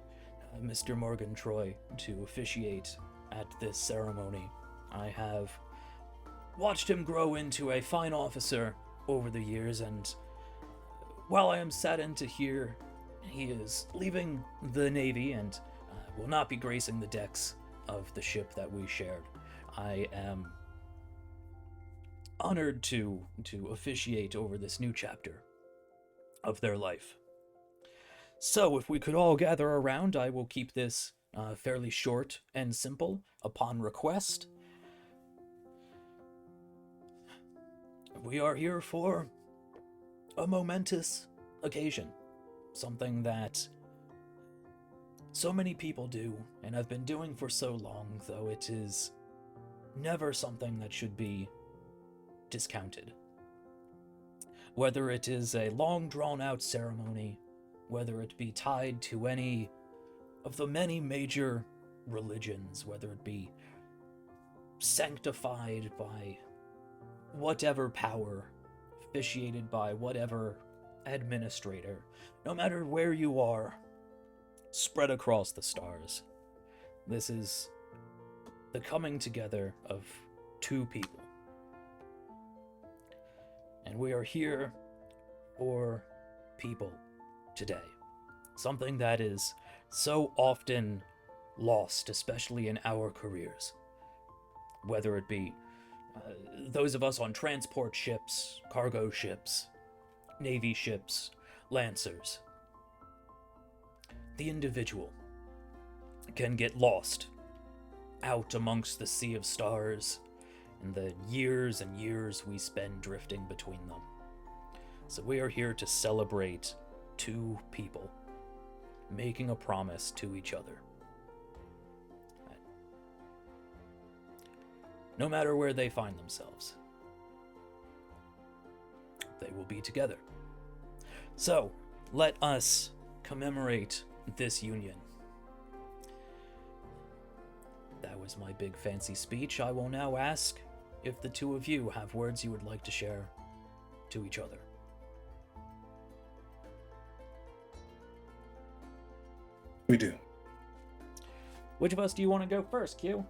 Mr. Morgan Troy to officiate at this ceremony. I have watched him grow into a fine officer over the years, and while I am saddened to hear he is leaving the Navy and will not be gracing the decks of the ship that we shared, I am honored to officiate over this new chapter of their life. So if we could all gather around, I will keep this fairly short and simple upon request. We are here for a momentous occasion, something that so many people do and have been doing for so long, though it is never something that should be discounted. Whether it is a long drawn-out ceremony, whether it be tied to any of the many major religions, whether it be sanctified by whatever power, officiated by whatever administrator, no matter where you are, spread across the stars. This is the coming together of two people. And we are here for people today. Something that is so often lost, especially in our careers. Whether it be those of us on transport ships, cargo ships, Navy ships, Lancers. The individual can get lost out amongst the sea of stars and the years and years we spend drifting between them. So we are here to celebrate two people making a promise to each other. No matter where they find themselves, they will be together. So, let us commemorate this union. That was my big fancy speech. I will now ask if the two of you have words you would like to share to each other. We do. Which of us do you want to go first, Q?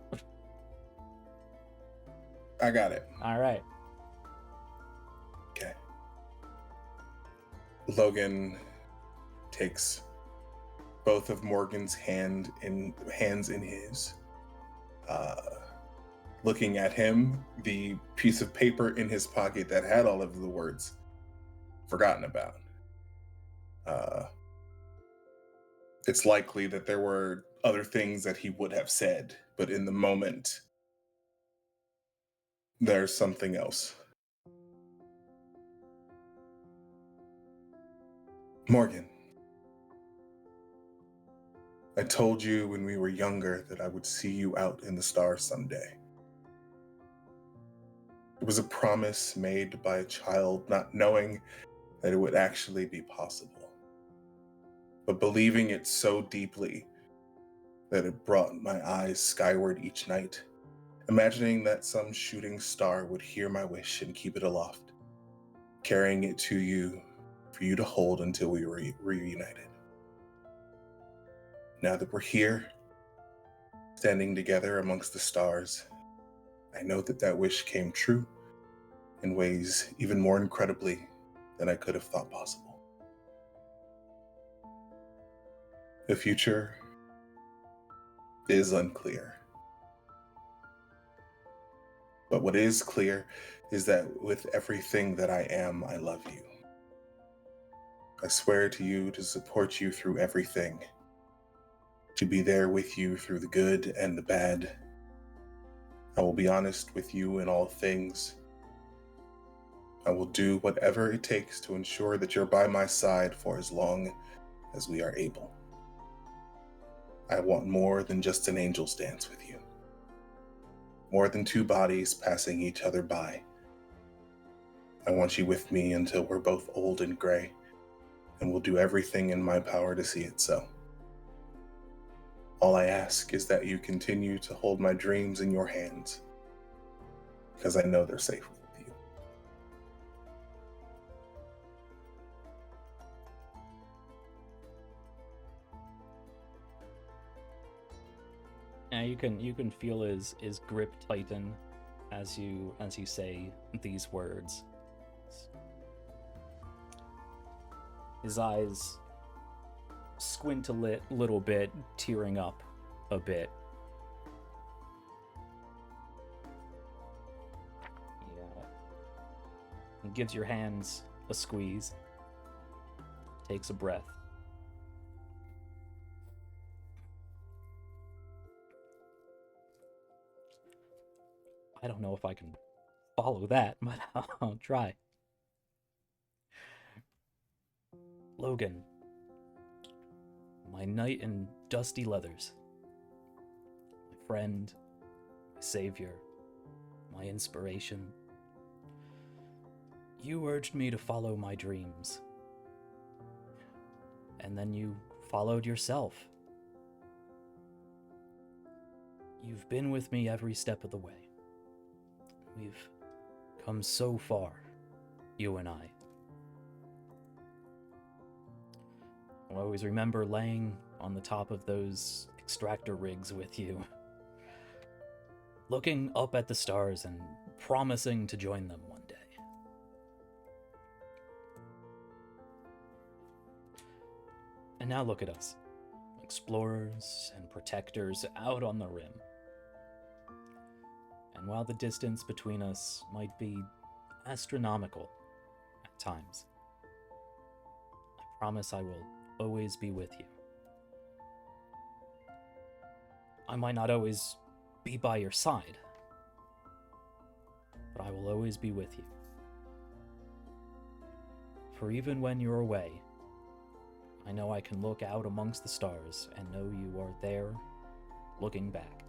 I got it. All right. Okay. Logan takes both of Morgan's hands in his, looking at him, the piece of paper in his pocket that had all of the words forgotten about. It's likely that there were other things that he would have said, but in the moment, there's something else. Morgan, I told you when we were younger that I would see you out in the stars someday. It was a promise made by a child not knowing that it would actually be possible, but believing it so deeply that it brought my eyes skyward each night, imagining that some shooting star would hear my wish and keep it aloft, carrying it to you for you to hold until we were reunited. Now that we're here, standing together amongst the stars, I know that that wish came true in ways even more incredibly than I could have thought possible. The future is unclear. But what is clear is that with everything that I am, I love you. I swear to you to support you through everything, to be there with you through the good and the bad. I will be honest with you in all things. I will do whatever it takes to ensure that you're by my side for as long as we are able. I want more than just an angel's dance with you. More than two bodies passing each other by. I want you with me until we're both old and gray, and will do everything in my power to see it so. All I ask is that you continue to hold my dreams in your hands, because I know they're safe with you. Yeah, you can feel his grip tighten as you say these words. His eyes squint a little bit, tearing up a bit. Yeah. He gives your hands a squeeze. Takes a breath. I don't know if I can follow that, but I'll try. Logan, my knight in dusty leathers, my friend, my savior, my inspiration. You urged me to follow my dreams, and then you followed yourself. You've been with me every step of the way. We've come so far, you and I. I'll always remember laying on the top of those extractor rigs with you, looking up at the stars and promising to join them one day. And now look at us, explorers and protectors out on the rim. And while the distance between us might be astronomical at times, I promise I will always be with you. I might not always be by your side, but I will always be with you. For even when you're away, I know I can look out amongst the stars and know you are there, looking back.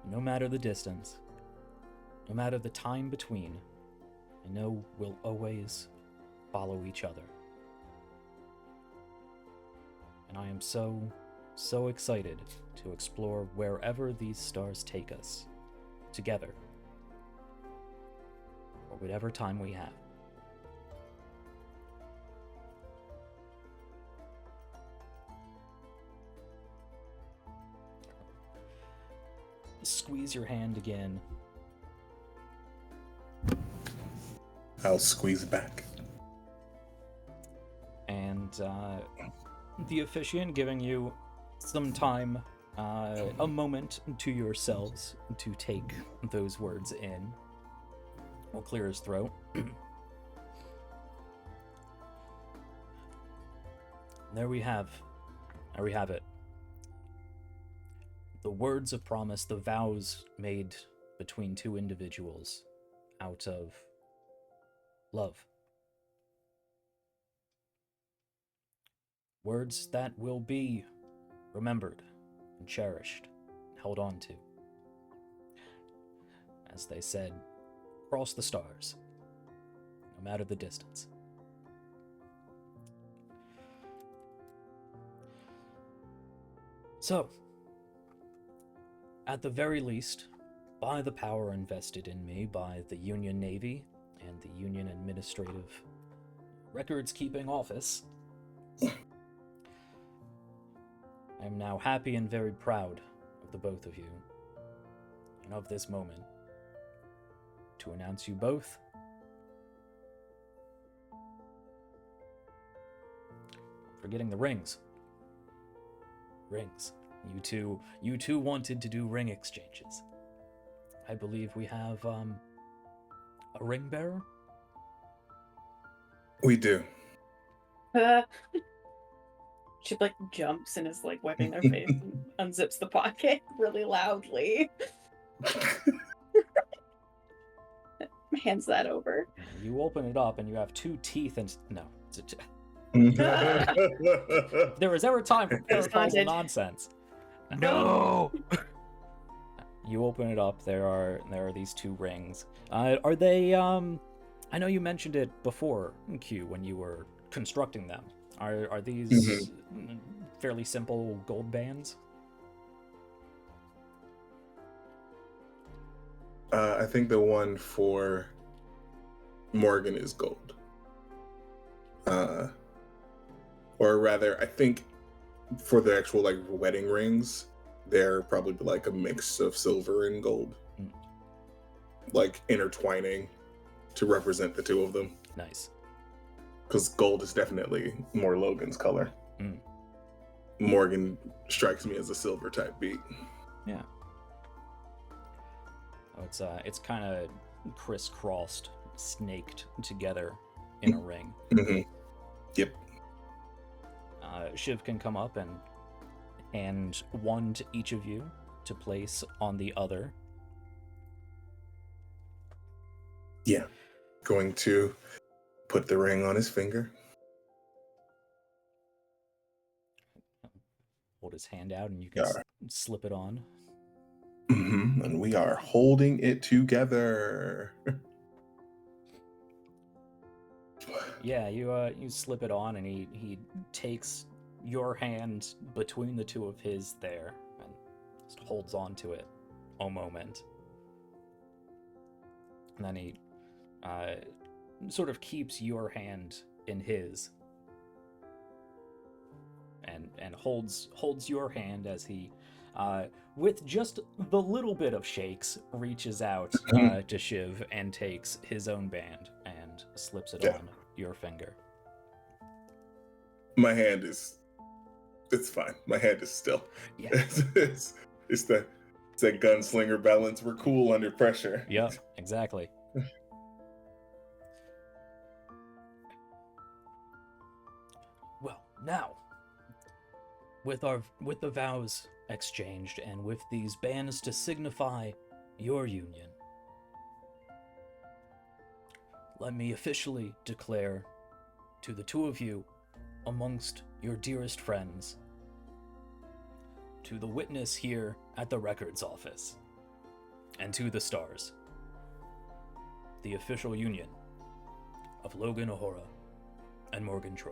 No matter the distance, no matter the time between, I know we'll always follow each other. And I am so excited to explore wherever these stars take us, together, or whatever time we have. Squeeze your hand again. I'll squeeze back. And the officiant giving you some time, a moment to yourselves to take those words in. Will clear his throat. There we have it. The words of promise, the vows made between two individuals out of love. Words that will be remembered and cherished, and held on to. As they said, cross the stars, no matter the distance. So, at the very least, by the power invested in me by the Union Navy and the Union Administrative Records-Keeping Office, I am now happy and very proud of the both of you, and of this moment, to announce you both for getting the rings. Rings. You two wanted to do ring exchanges. I believe we have a ring bearer. We do. She like jumps and is like wiping their face and unzips the pocket really loudly. Hands that over. You open it up and you have two teeth and no. There was ever time for paranormal nonsense. No. You open it up. There are these two rings. Are they? I know you mentioned it before, Q, when you were constructing them. Are these fairly simple gold bands? I think the one for Morgan is gold. Or rather, I think for the actual like wedding rings, they're probably like a mix of silver and gold, like intertwining to represent the two of them. Nice. Because gold is definitely more Logan's color. Morgan strikes me as a silver type beat. Yeah. Oh, it's kind of crisscrossed, snaked together in a ring. Yep. Shiv can come up and hand one to each of you to place on the other. Yeah. Going to put the ring on his finger. Hold his hand out and you can slip it on. And we are holding it together. Yeah, you slip it on and he takes your hand between the two of his there and just holds on to it a moment. And then he sort of keeps your hand in his and holds your hand as he, with just the little bit of shakes, reaches out to Shiv and takes his own band and slips it on your finger. My hand is, it's fine. My hand is still. Yeah. It's that gunslinger balance. We're cool under pressure. Yep, exactly. Well, now, with the vows exchanged and with these bands to signify your union, let me officially declare to the two of you, amongst your dearest friends, to the witness here at the records office, and to the stars, the official union of Logan O'Hara and Morgan Troy.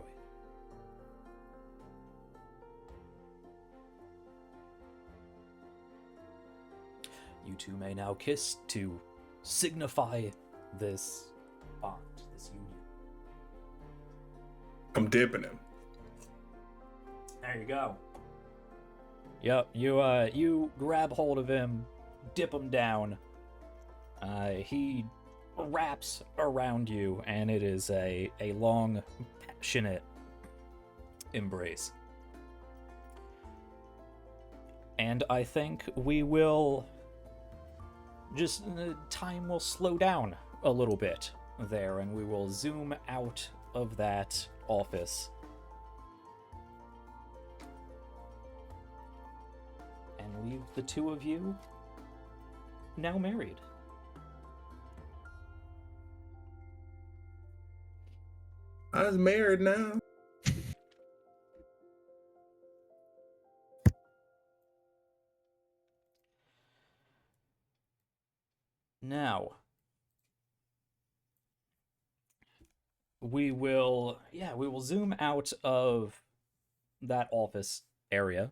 You two may now kiss to signify this bond, this union. I'm dipping him. There you go. Yep, you grab hold of him, dip him down. He wraps around you, and it is a long, passionate embrace. And I think we will just, time will slow down a little bit there, and we will zoom out of that office and leave the two of you now married. I was married now. Now, we will zoom out of that office area.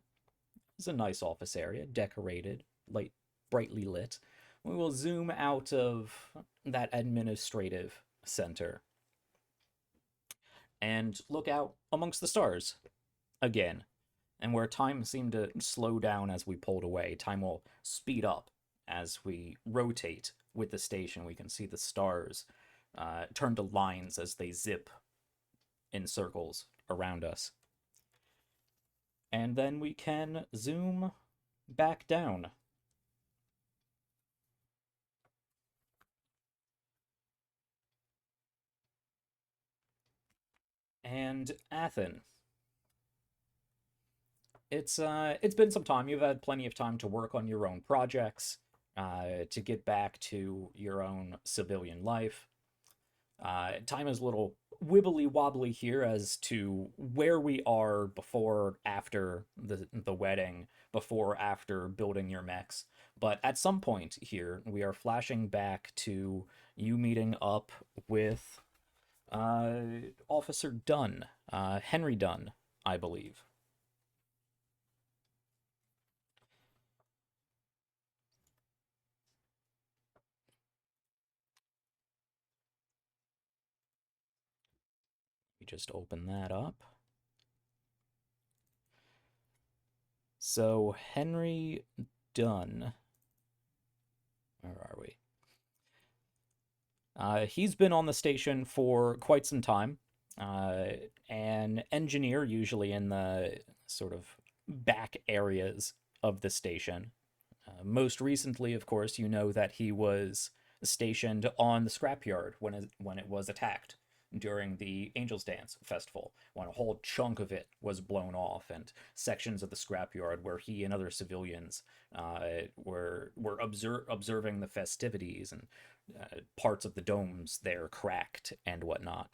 It's a nice office area, decorated, brightly lit. We will zoom out of that administrative center and look out amongst the stars again. And where time seemed to slow down as we pulled away, time will speed up as we rotate with the station. We can see the stars turn to lines as they zip in circles around us. And then we can zoom back down. And Athen. It's been some time. You've had plenty of time to work on your own projects, to get back to your own civilian life. Time is a little wibbly wobbly here as to where we are before, after the wedding, before, after building your mechs. But at some point here, we are flashing back to you meeting up with Officer Dunn, Henry Dunn, I believe. Just open that up. So Henry Dunn, where are we? He's been on the station for quite some time. An engineer, usually in the sort of back areas of the station. Most recently, of course, you know that he was stationed on the scrapyard when it was attacked during the Angels Dance Festival, when a whole chunk of it was blown off, and sections of the scrapyard where he and other civilians were observing the festivities, and parts of the domes there cracked and whatnot.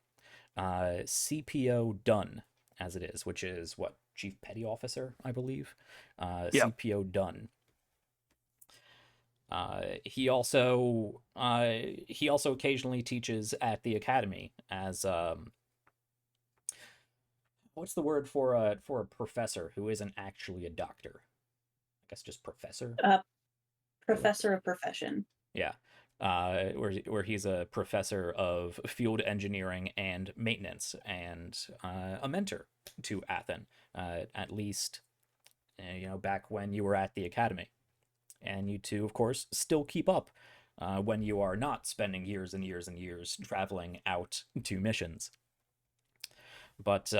CPO Dunn, as it is, which is what, Chief Petty Officer, I believe. Yep. CPO Dunn. He also occasionally teaches at the academy as what's the word for a professor who isn't actually a doctor? I guess just professor. Professor of profession. Yeah. where he's a professor of field engineering and maintenance, and a mentor to Athen, at least back when you were at the academy. And you two, of course, still keep up when you are not spending years and years and years traveling out to missions. But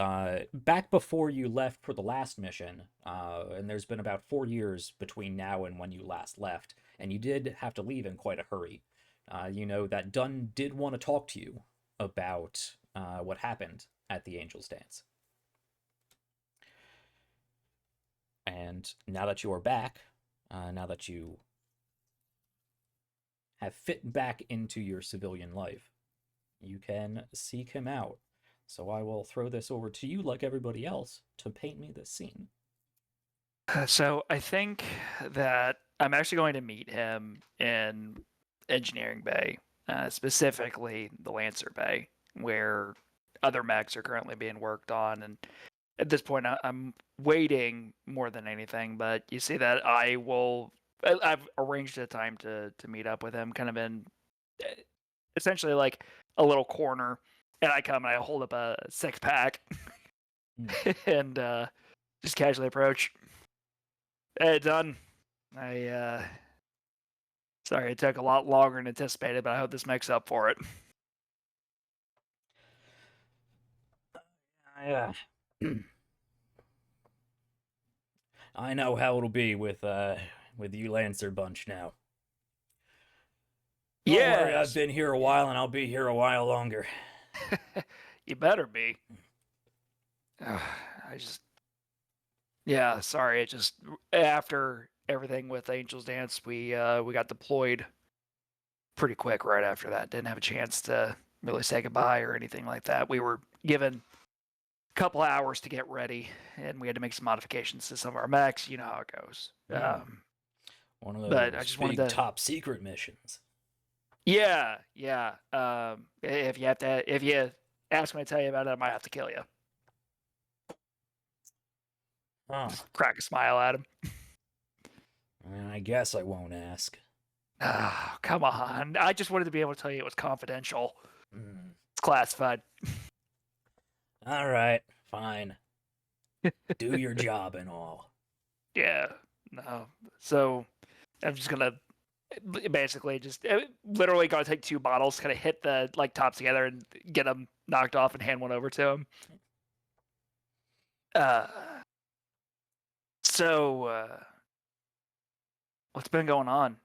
back before you left for the last mission, and there's been about 4 years between now and when you last left, and you did have to leave in quite a hurry. That Dunn did want to talk to you about what happened at the Angel's Dance. And now that you are back, now that you have fit back into your civilian life, you can seek him out. So I will throw this over to you, like everybody else, to paint me this scene. So I think that I'm actually going to meet him in Engineering Bay, specifically the Lancer Bay, where other mechs are currently being worked on. And at this point, I'm waiting more than anything. But you see that I've arranged a time to meet up with him, kind of in essentially like a little corner. And I come and I hold up a 6-pack and just casually approach. Hey, Dunn. Sorry it took a lot longer than anticipated, but I hope this makes up for it. Yeah. I know how it'll be with you Lancer bunch now. Don't worry, I've been here a while and I'll be here a while longer. You better be. Sorry. It just after everything with Angel's Dance, we got deployed pretty quick right after that. Didn't have a chance to really say goodbye or anything like that. We were given a couple hours to get ready, and we had to make some modifications to some of our mechs. You know how it goes. One of those but I just big wanted to top secret missions. Yeah. If you ask me to tell you about it, I might have to kill you. Oh, Just crack a smile at him. I guess I won't ask. Oh, come on. I just wanted to be able to tell you it was confidential. Mm. It's classified. All right, fine. Do your job and all. Yeah. No. So I'm just gonna basically just literally gonna take 2 bottles, kind of hit the tops together and get them knocked off and hand one over to him. So what's been going on?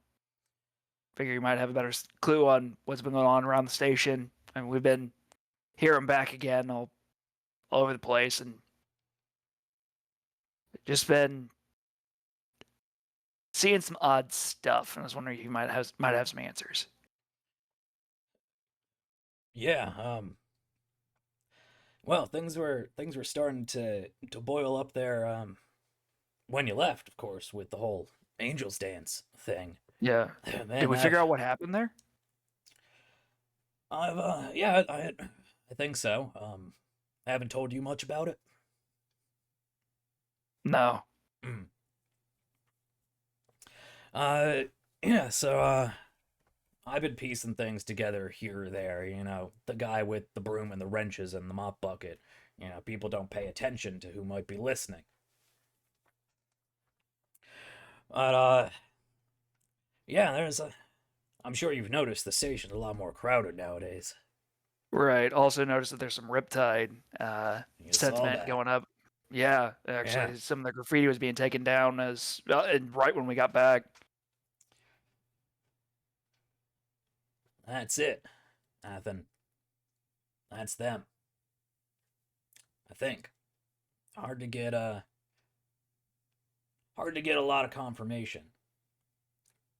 Figure you might have a better clue on what's been going on around the station. I mean, we've been here and back again all over the place, and just been seeing some odd stuff. And I was wondering if you might have some answers. Yeah. Well, things were starting to boil up there. When you left, of course, with the whole Angel's Dance thing. Yeah. Man, Did we figure out what happened there? I think so. I haven't told you much about it. No. So I've been piecing things together here or there, the guy with the broom and the wrenches and the mop bucket. People don't pay attention to who might be listening. But I'm sure you've noticed the station's a lot more crowded nowadays. Right. Also noticed that there's some Riptide sentiment going up. Yeah, actually, some of the graffiti was being taken down right when we got back. That's it, Athen. That's them. I think. Hard to get a lot of confirmation.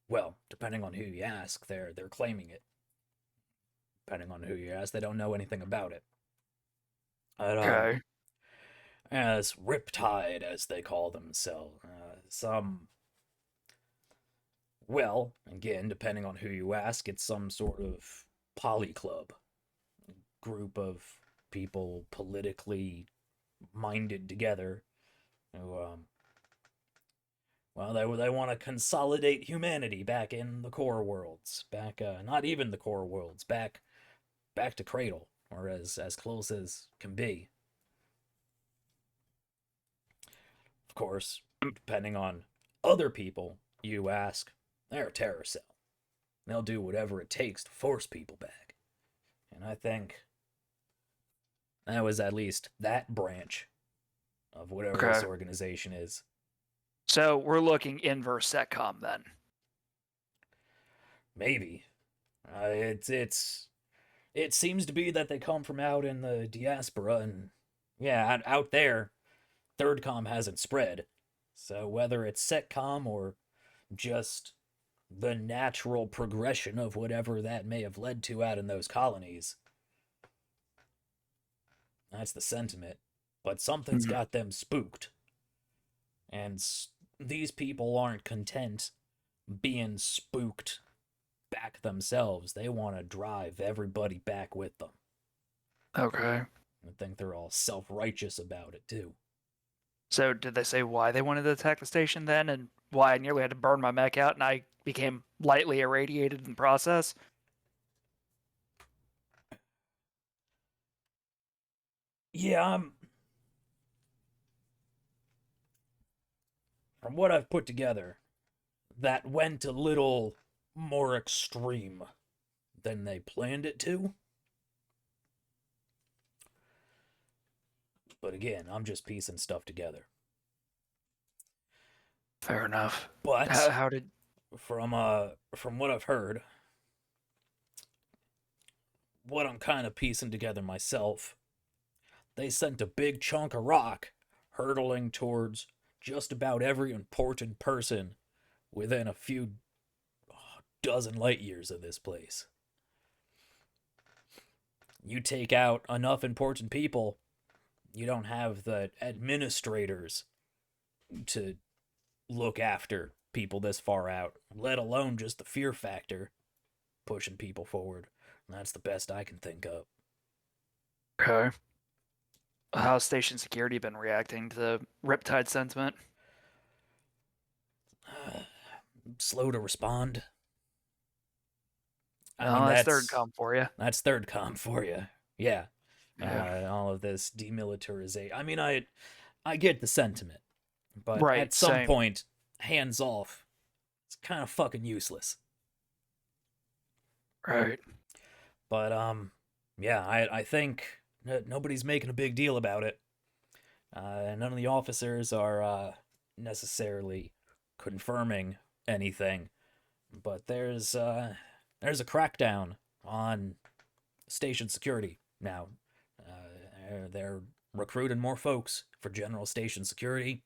Well, depending on who you ask, they're claiming it. Depending on who you ask, they don't know anything about it. Okay. As Riptide, as they call themselves. Well, again, depending on who you ask, it's some sort of poly club. Group of people politically minded together who Well, they want to consolidate humanity back in the core worlds, back not even the core worlds, back to Cradle, or as close as can be. Of course, depending on other people you ask, they're a terror cell. They'll do whatever it takes to force people back. And I think that was at least that branch of whatever this Okay. organization is. So we're looking inverse setcom then. Maybe. It seems to be that they come from out in the diaspora, and yeah, out there, Thirdcom hasn't spread. So whether it's Setcom or just the natural progression of whatever that may have led to out in those colonies, that's the sentiment. But something's got them spooked. And these people aren't content being spooked back themselves. They want to drive everybody back with them. Okay. I think they're all self-righteous about it, too. So did they say why they wanted to attack the station then, and why I nearly had to burn my mech out and I became lightly irradiated in the process? Yeah, from what I've put together, that went a little more extreme than they planned it to. But again, I'm just piecing stuff together. Fair enough. But How did... from what I've heard, what I'm kind of piecing together myself, they sent a big chunk of rock hurtling towards just about every important person within a few dozen light years of this place. You take out enough important people, you don't have the administrators to look after people this far out, let alone just the fear factor pushing people forward. And that's the best I can think of. Okay. How's station security been reacting to the Riptide sentiment? Slow to respond. I Oh, mean, that's third com for you. That's Thirdcom for you. Yeah. Yeah. All of this demilitarization. I mean, I get the sentiment, but Right, at some same. point, hands off. It's kind of fucking useless. Right. But yeah, I think nobody's making a big deal about it. None of the officers are necessarily confirming anything, but there's a crackdown on station security now. They're recruiting more folks for general station security.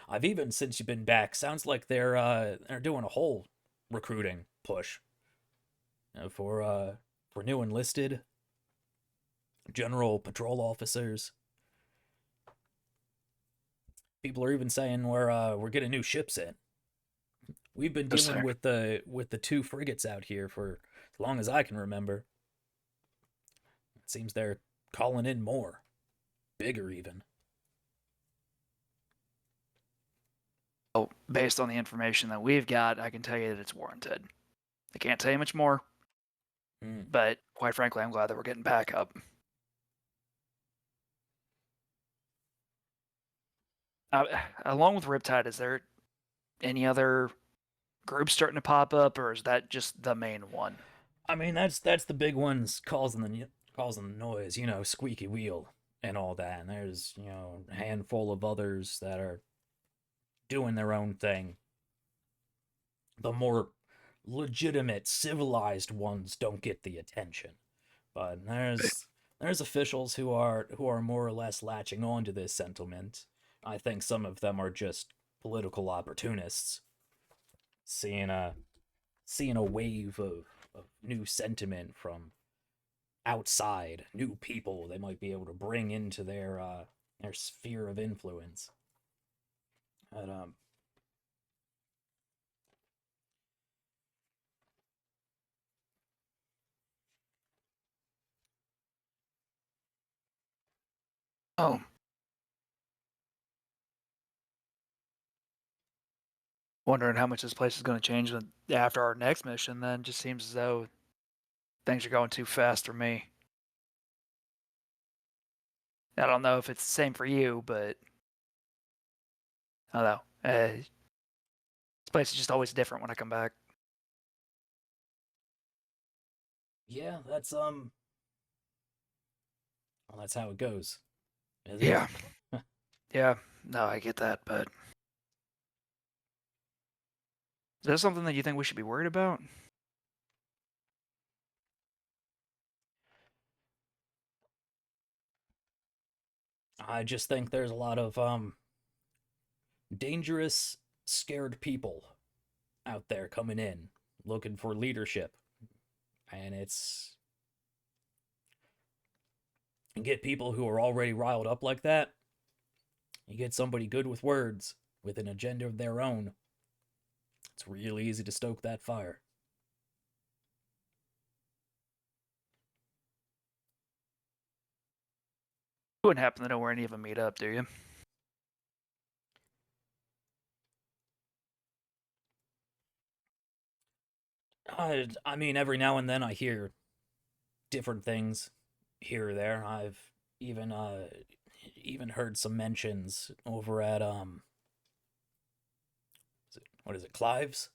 I've even, since you've been back, sounds like they're doing a whole recruiting push for new enlisted general patrol officers. People are even saying we're getting new ships in. We've been dealing with the two frigates out here for as long as I can remember. It seems they're calling in more, bigger even. Oh, based on the information that we've got, I can tell you that it's warranted. I can't tell you much more, but quite frankly, I'm glad that we're getting back up. Along with Riptide, is there any other groups starting to pop up, or is that just the main one? I mean, that's the big ones causing the noise, squeaky wheel and all that. And there's a handful of others that are doing their own thing. The more legitimate, civilized ones don't get the attention, but there's officials who are more or less latching on to this sentiment. I think some of them are just political opportunists, seeing a wave of new sentiment from outside, new people they might be able to bring into their sphere of influence. But Oh, Wondering how much this place is going to change after our next mission. Then just seems as though things are going too fast for me. I don't know if it's the same for you, but I don't know. This place is just always different when I come back. Yeah, that's well, that's how it goes. isn't Yeah. it? Yeah, no, I get that, but is that something that you think we should be worried about? I just think there's a lot of dangerous, scared people out there coming in looking for leadership. And you get people who are already riled up like that. You get somebody good with words, with an agenda of their own. It's really easy to stoke that fire. You wouldn't happen to know where any of them meet up, do you? I mean, every now and then I hear different things here or there. I've even heard some mentions over at what is it, Clive's?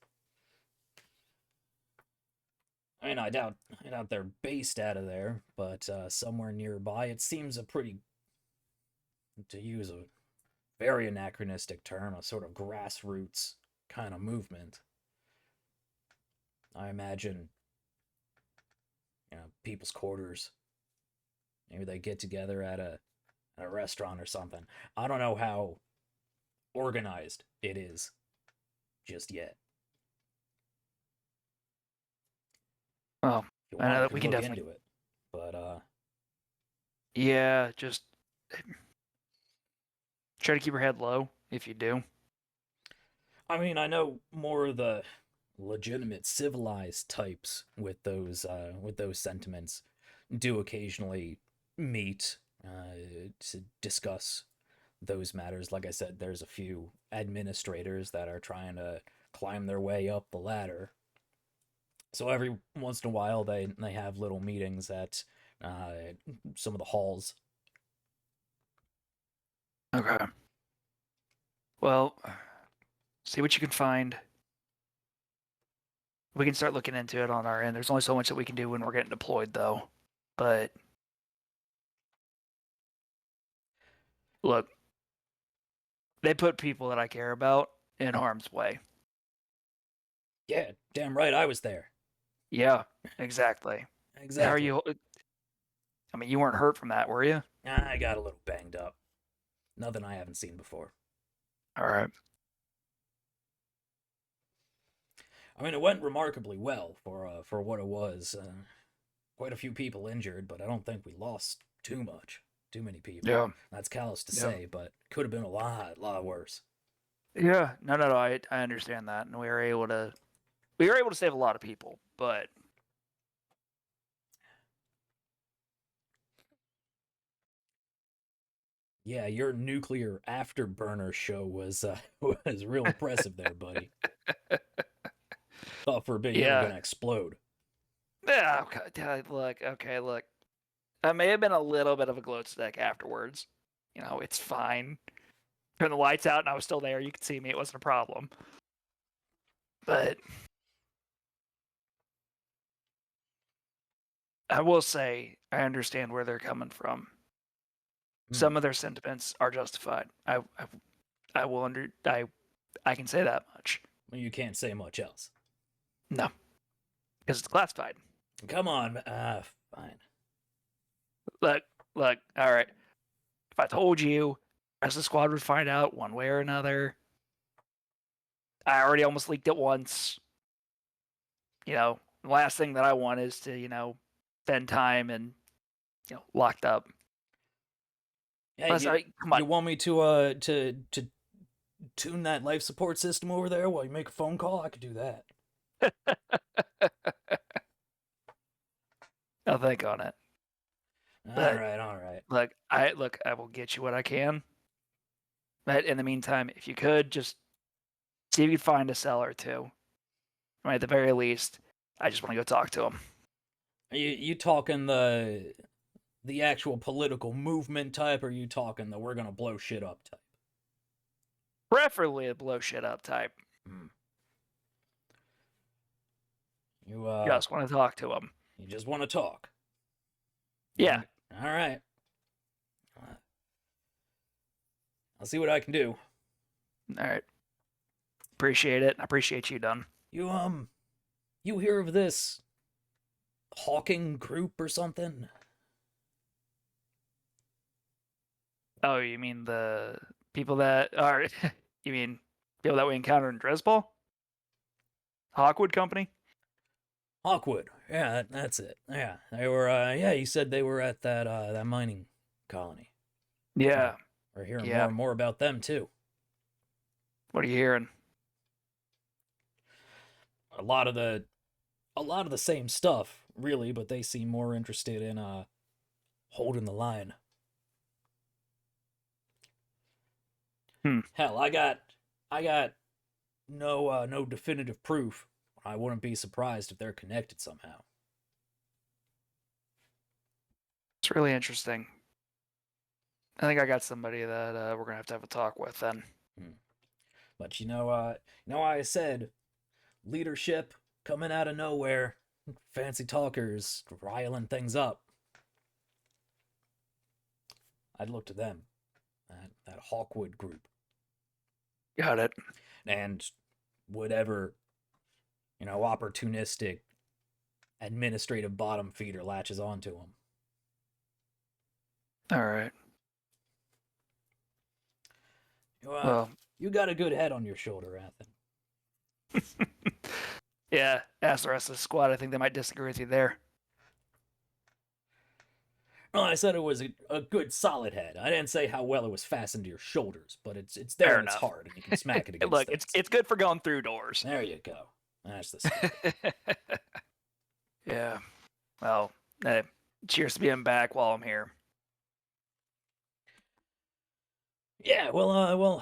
I mean, I doubt they're based out of there, but somewhere nearby. It seems a pretty, to use a very anachronistic term, a sort of grassroots kind of movement. I imagine, people's quarters. Maybe they get together at a restaurant or something. I don't know how organized it is just yet. Well, If you I know want, I that we can can look definitely. into it. But Yeah, just try to keep your head low if you do. I mean, I know more of the legitimate civilized types with those sentiments do occasionally meet to discuss those matters. Like I said, there's a few administrators that are trying to climb their way up the ladder. So every once in a while, they have little meetings at some of the halls. Okay. Well, see what you can find. We can start looking into it on our end. There's only so much that we can do when we're getting deployed, though. But look, they put people that I care about in harm's way. Yeah, damn right, I was there. Yeah, exactly. Exactly. How are you? I mean, you weren't hurt from that, were you? I got a little banged up. Nothing I haven't seen before. All right. I mean, it went remarkably well for what it was. Quite a few people injured, but I don't think we lost too many people. Yeah. That's callous to Yeah. say, but could have been a lot worse. Yeah. No. I understand that, and we were able to save a lot of people, but Yeah, your nuclear afterburner show was was real impressive there, buddy. Thought for a bit you were Yeah. gonna explode. Yeah. Okay. Look. I may have been a little bit of a glow stick afterwards. It's fine. Turn the lights out, and I was still there. You could see me. It wasn't a problem. But I will say I understand where they're coming from. Some of their sentiments are justified. I can say that much. Well, you can't say much else. No, because it's classified. Come on, fine. Look. All right. If I told you, the rest of the squad would find out one way or another. I already almost leaked it once. The last thing that I want is to, spend time and, locked up. Hey, come on. You want me to tune that life support system over there while you make a phone call? I could do that. I'll think on it. All right. Look, I will get you what I can. But in the meantime, if you could just See if you can find a cell or two. I mean, at the very least, I just want to go talk to him. You talking the actual political movement type, or you talking the we're gonna blow shit up type? Preferably a blow shit up type. You Just want to talk to him. You just want to talk. Yeah. All right. I'll see what I can do. All right. Appreciate it. I appreciate you, Dunn. You hear of this Hawking group or something? Oh, you mean the people that are? You mean people that we encountered in Dresball? Hawkwood Company? Hawkwood. Yeah, that's it. Yeah, they were. Yeah, you said they were at that mining colony. Yeah. We're hearing Yeah. more and more about them too. What are you hearing? A lot of the same stuff, really, but they seem more interested in holding the line. Hell, I got no definitive proof. I wouldn't be surprised if they're connected somehow. It's really interesting. I think I got somebody that we're gonna have to have a talk with then. But I said leadership coming out of nowhere, fancy talkers riling things up. I'd look to them, that Hawkwood group. Got it. And whatever, opportunistic administrative bottom feeder latches onto them. All right. Well, you got a good head on your shoulder, Athen. Yeah, ask the rest of the squad. I think they might disagree with you there. Well, I said it was a good solid head. I didn't say how well it was fastened to your shoulders, but it's there Fair and it's enough. hard, and you can smack it against Look, things. it's good for going through doors. There you go. That's the spirit. Yeah. Well, cheers to being back while I'm here. Yeah, we'll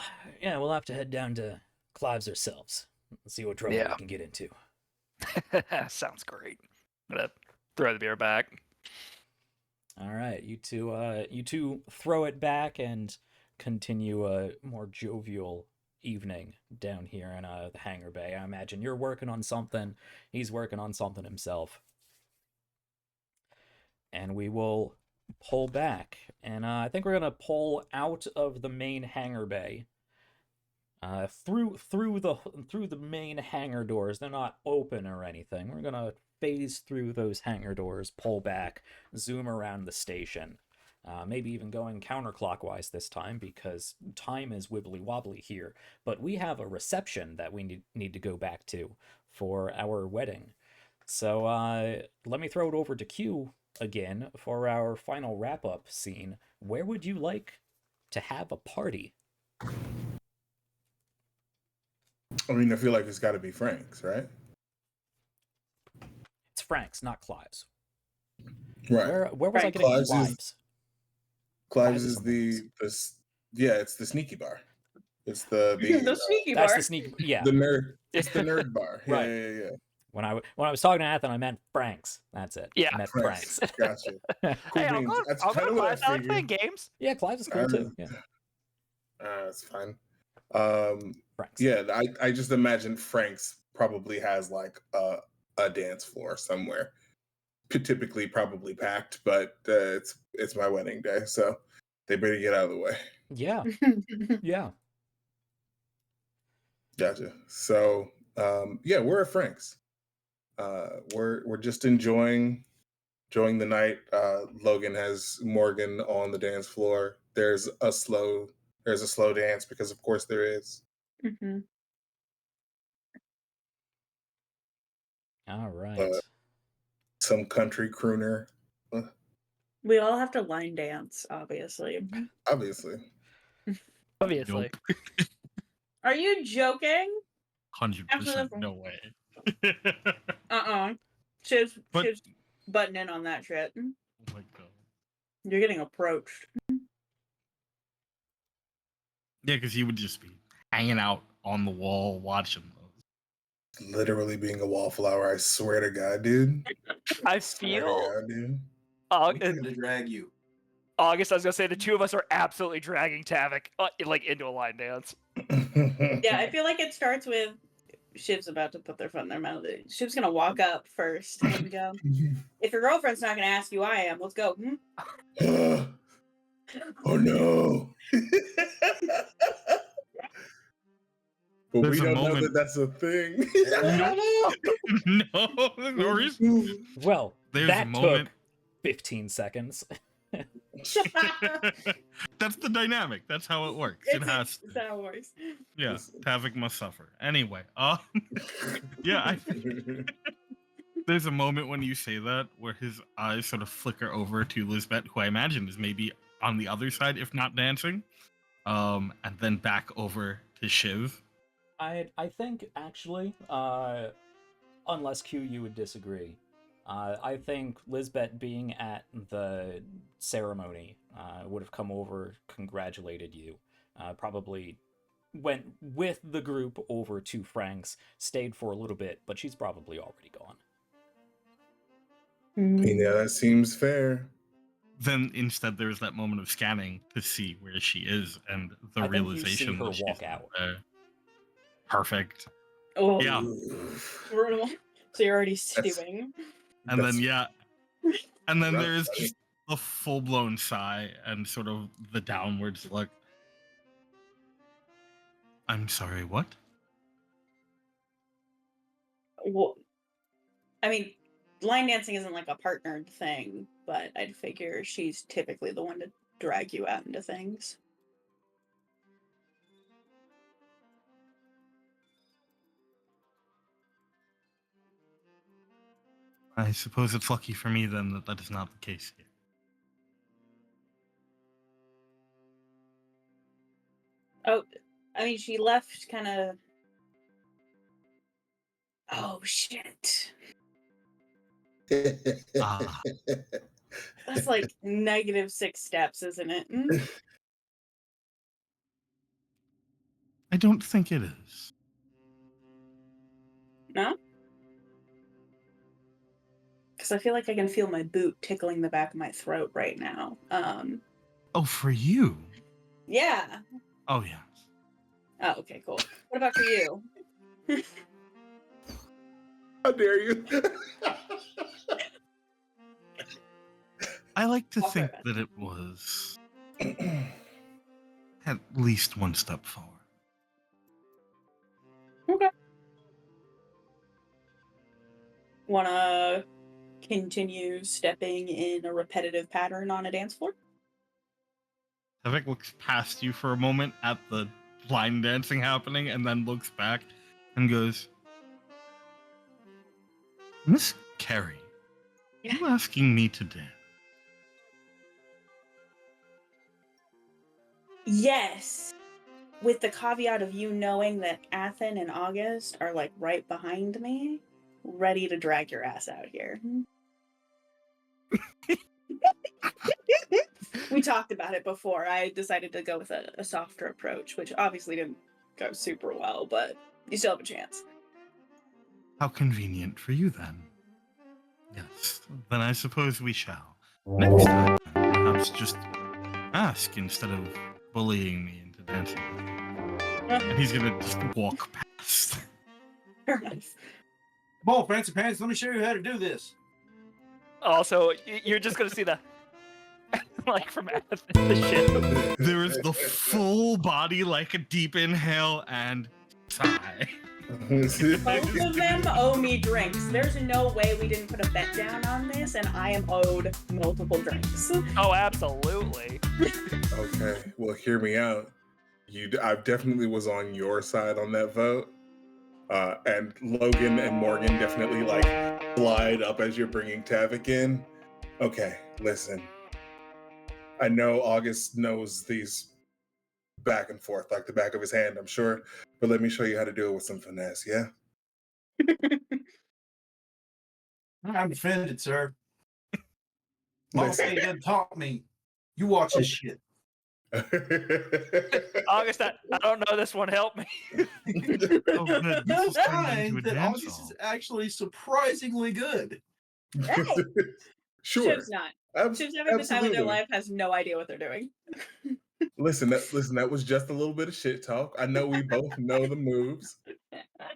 have to head down to Clive's ourselves. Let's see what trouble we can get into. Sounds great. I'm gonna throw the beer back. All right, you two throw it back and continue a more jovial evening down here in the hangar bay. I imagine you're working on something. He's working on something himself. And we will pull back. And I think we're going to pull out of the main hangar bay. Through the main hangar doors. They're not open or anything. We're going to phase through those hangar doors, pull back, zoom around the station. Maybe even going counterclockwise this time because time is wibbly wobbly here. But we have a reception that we need to go back to for our wedding. So let me throw it over to Q again for our final wrap-up scene. Where would you like to have a party? I mean, I feel like it's got to be Frank's, right? It's Frank's, not Clive's. Right. Where was I getting Clive's? Clive's is it's the sneaky bar. It's the sneaky bar. That's the sneaky. Yeah. The nerd. It's the nerd bar. Right. Yeah. When I was talking to Ethan, I meant Frank's. That's it. Yeah. I meant Frank's. Gotcha. Cool Hey, I'll beans. go. That's I'll kind go of what to I I like playing figured. games. Yeah, Clive's is cool too. Yeah. That's fine. Frank's. Yeah, I just imagine Frank's probably has like a dance floor somewhere. Typically probably packed, but it's my wedding day, so they better get out of the way. Yeah. Yeah. Gotcha. So we're at Frank's. We're just enjoying the night. Logan has Morgan on the dance floor. There's a slow dance because of course there is. Mm-hmm. All right. Some country crooner. We all have to line dance, obviously. Obviously. Obviously. Are you joking? 100% no way. She's But- butting in on that shit. Oh my god. You're getting approached. Yeah, because he would just be hanging out on the wall watching those. Literally being a wallflower, I swear to God, dude. I Swear to feel God, dude. Who's gonna drag you? August. I was gonna say the two of us are absolutely dragging Tavik like into a line dance. Yeah, I feel like it starts with Shiv's about to put their foot in their mouth. Shiv's gonna walk up first and go, if your girlfriend's not gonna ask you, I am. Let's go. Oh no. But There's we a don't know moment- that that's a thing. No, there's no reason. Well, There's that a moment. took 15 seconds. That's the dynamic. That's how it works. It has to. It's how it works. Yeah, Tavik must suffer. Anyway, yeah, there's a moment when you say that where his eyes sort of flicker over to Lisbeth, who I imagine is maybe on the other side, if not dancing, and then back over to Shiv. I think actually, unless Q you would disagree, I think Lisbeth being at the ceremony would have come over, congratulated you, probably went with the group over to Frank's, stayed for a little bit, but she's probably already gone. Yeah, that seems fair. Then instead, there's that moment of scanning to see where she is and the I think you realization see her that she's walk not out. there. Perfect. Oh, Yeah. brutal. So you're already That's- stewing. And then and then That's there's funny. just a full-blown sigh and sort of the downwards look. I'm sorry, what? Well, I mean, line dancing isn't like a partnered thing, but I'd figure she's typically the one to drag you out into things. I suppose it's lucky for me then that that is not the case here. Oh, I mean, she left kind of. Oh shit! Ah. That's like -6 steps, isn't it? I don't think it is. No? Because I feel like I can feel my boot tickling the back of my throat right now. Oh, for you? Yeah. Oh, yeah. Oh, okay, cool. What about for you? How dare you? I like to I'll think try that it was at least one step forward. Okay. Wanna continue stepping in a repetitive pattern on a dance floor? Tavik looks past you for a moment at the line dancing happening and then looks back and goes, Miss Carey, Yeah. are you asking me to dance? Yes. With the caveat of you knowing that Athen and August are like right behind me, ready to drag your ass out here. We talked about it before. I decided to go with a softer approach, which obviously didn't go super well, but you still have a chance. How convenient for you then. Yes, then I suppose we shall. Next time, perhaps just ask instead of bullying me into dancing. And he's gonna just walk past. Fair enough. Come on, fancy pants. Let me show you how to do this. Also, you're just gonna see the like from the ship. There is the full body, like a deep inhale and sigh. Both of them owe me drinks. There's no way we didn't put a bet down on this, and I am owed multiple drinks. Oh, absolutely. Okay, well, hear me out. I definitely was on your side on that vote. And Logan and Morgan definitely like slide up as you're bringing Tavik in. Okay, listen. I know August knows these back and forth like the back of his hand, I'm sure. But let me show you how to do it with some finesse, yeah? I'm offended, sir. Mama said you done taught me. You watch this shit. August, I don't know this one. Help me. Oh, good. This You'll is turning find into a that dance August song. is actually surprisingly good. Hey, Sure. Shiv's not. Ab- Shiv's having the time of their absolutely. life, has no idea what they're doing. Listen, that was just a little bit of shit talk. I know we both know the moves.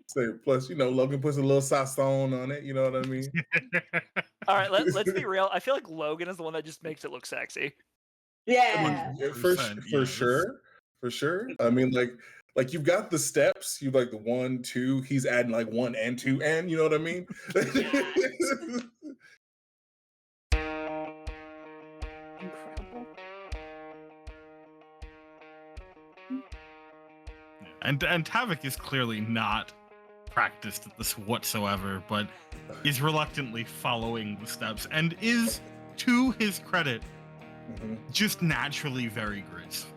So, plus, Logan puts a little sasson on it. You know what I mean? All right, let's be real. I feel like Logan is the one that just makes it look sexy. Yeah. For 100%, sure, for sure. I mean, like you've got the steps. You like the 1, 2. He's adding like 1 and 2, and you know what I mean. Incredible. And Tavik is clearly not practiced at this whatsoever, but is reluctantly following the steps and is, to his credit, Mhm. just naturally very graceful.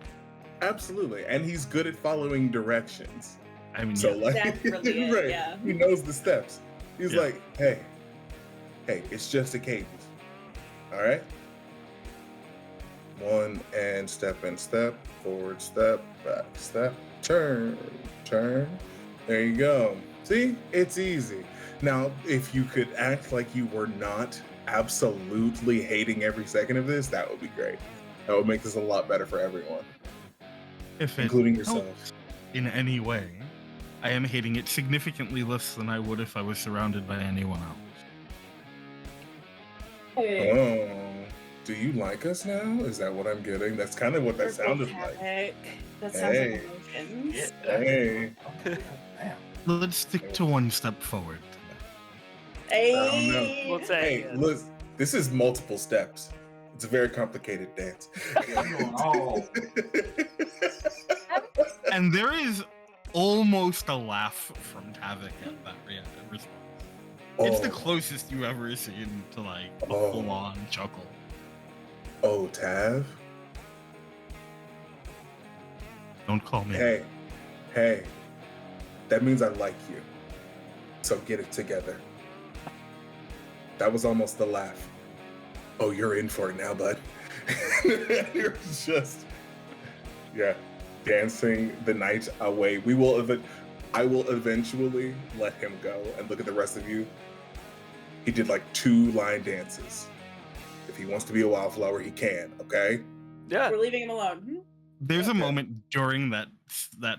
Absolutely, and he's good at following directions. I mean, So yeah. like, That's really it, right, yeah. he knows the steps. He's Yeah. like, hey, it's just a cadence. All right. 1 and step, forward step, back step, turn. There you go. See, it's easy. Now, if you could act like you were not absolutely hating every second of this, that would be great. That would make this a lot better for everyone, If it including helps yourself. in any way, I am hating it significantly less than I would if I was surrounded by anyone else. Hey, Oh, do you like us now? Is that what I'm getting? That's kind of what that sounded like. Havoc. That sounds Hey. like emotions. Hey. Damn. Let's stick to one step forward. Hey. Let's say Hey, look, this is multiple steps. It's a very complicated dance. Oh. And there is almost a laugh from Tavik at that response. It's the Oh. closest you ever seen to like a Oh. full-on chuckle. Oh, Tav. Don't call me. Hey. That means I like you. So get it together. That was almost the laugh. Oh, you're in for it now, bud. You're just, dancing the night away. I will eventually let him go and look at the rest of you. He did like 2 line dances. If he wants to be a wildflower, he can, okay? yeah. We're leaving him alone. There's a Okay. moment during that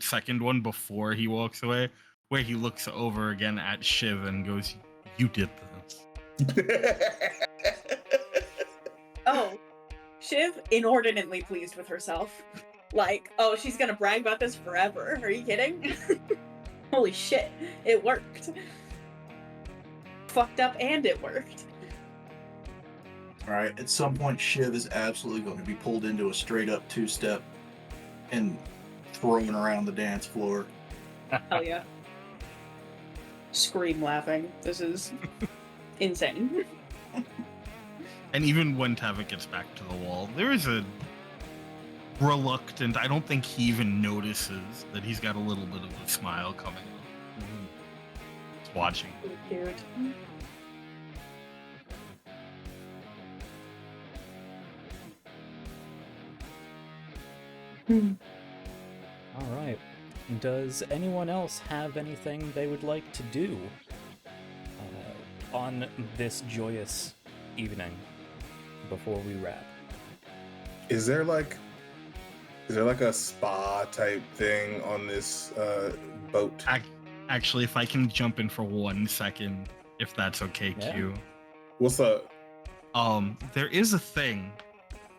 second one before he walks away where he looks over again at Shiv and goes, "You did this." Oh, Shiv inordinately pleased with herself. Like, oh, she's gonna brag about this forever. Are you kidding? Holy shit, it worked. Fucked up and it worked. All right. At some point, Shiv is absolutely going to be pulled into a straight up 2-step and thrown around the dance floor. Hell yeah. Scream laughing. This is insane. And even when Tavik gets back to the wall, there is a reluctant, I don't think he even notices that he's got a little bit of a smile coming up. He's watching. Cute. All right. Does anyone else have anything they would like to do on this joyous evening before we wrap? Is there like a spa type thing on this boat? Actually, if I can jump in for 1 second, if that's okay, Yeah. Q. What's up? There is a thing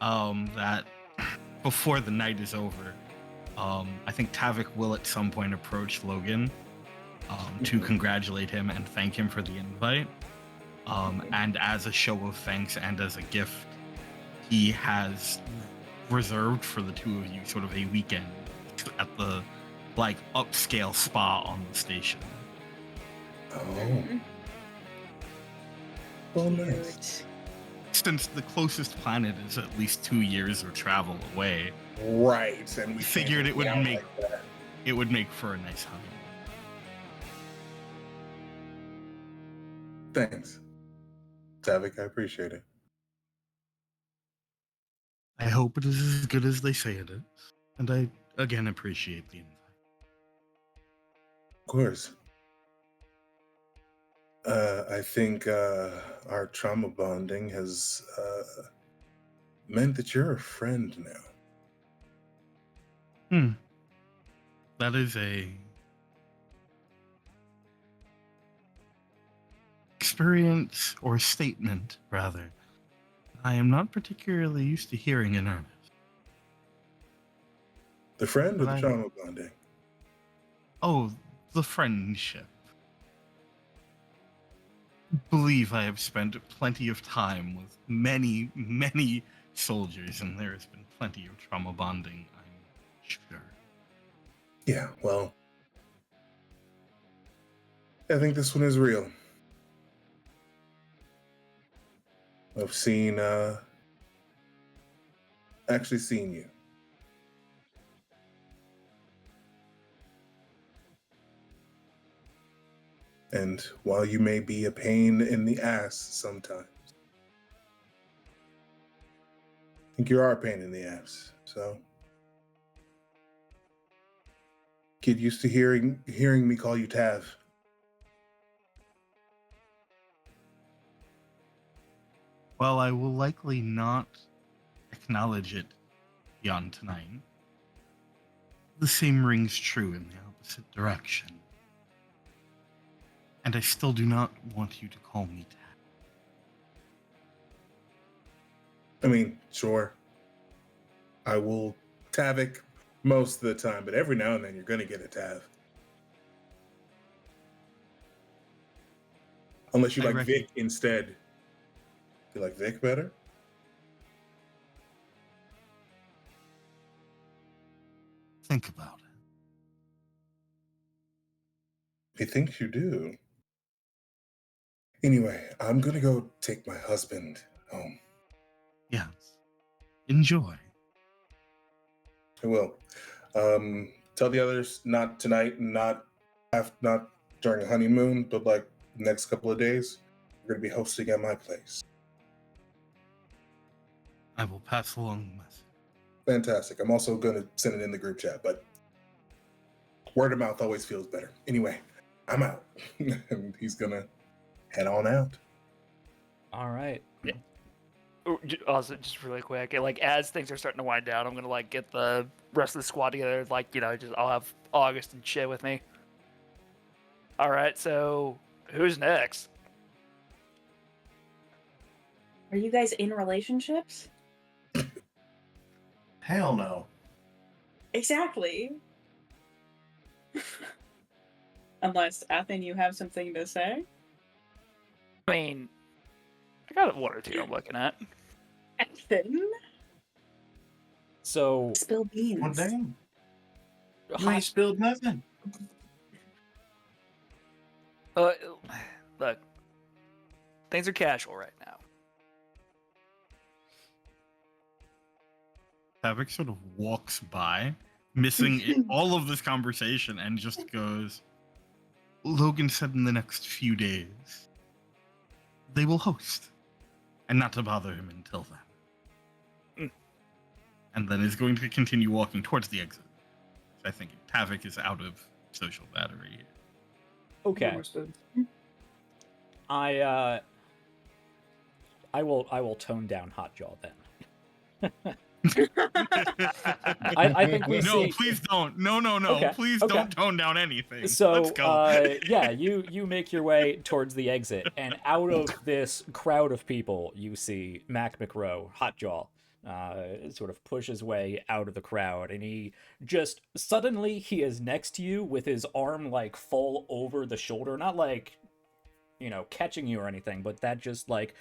that before the night is over, I think Tavik will at some point approach Logan to congratulate him and thank him for the invite. And as a show of thanks and as a gift, he has reserved for the two of you sort of a weekend at the like upscale spa on the station. Oh. Oh, nice. Since the closest planet is at least 2 years of travel away, Right, and we figured it would can't make like that. it would make for a nice honeymoon. Thanks, Tavik. I appreciate it. I hope it is as good as they say it is. And I, again, appreciate the invite. Of course. I think our trauma bonding has meant that you're a friend now. That is a experience or statement, rather. I am not particularly used to hearing in earnest. The friend or the Right. trauma bonding? Oh, the friendship. I believe I have spent plenty of time with many, many soldiers, and there has been plenty of trauma bonding, I'm sure. Yeah, well, I think this one is real. I've actually seen you. And while you may be a pain in the ass sometimes, I think you are a pain in the ass. So get used to hearing me call you Tav. While I will likely not acknowledge it beyond tonight, the same rings true in the opposite direction. And I still do not want you to call me Tav. I mean, sure, I will Tavik most of the time, but every now and then you're going to get a Tav. Unless you I like reckon- Vic instead. You like Vic better? Think about it. He thinks you do. Anyway, I'm going to go take my husband home. Yes. Enjoy. I will. Tell the others not tonight, not during honeymoon, but like next couple of days, we're going to be hosting at my place. I will pass along the message. Fantastic. I'm also going to send it in the group chat, but word of mouth always feels better. Anyway, I'm out. And he's going to head on out. All right. Also, just really quick, like as things are starting to wind down, I'm gonna like get the rest of the squad together. Like just I'll have August and shit with me. All right, so who's next? Are you guys in relationships? Hell no. Exactly. Unless, Athen, you have something to say? I mean, I got one or two I'm looking at. Athen? So Spill beans. Well, damn. You hot, ain't spilled nothing. Look, things are casual right now. Tavik sort of walks by, missing all of this conversation, and just goes, Logan said in the next few days, they will host, and not to bother him until then. And then is going to continue walking towards the exit. I think Tavik is out of social battery here. okay. I will tone down Hotjaw then. I think we No, see. please don't. No. Okay, Please okay. don't tone down anything. So, Let's go. yeah, you make your way towards the exit, and out of this crowd of people, you see Mac McRow, Hotjaw, sort of push his way out of the crowd, and he just suddenly he is next to you with his arm like full over the shoulder, not like catching you or anything, but that just like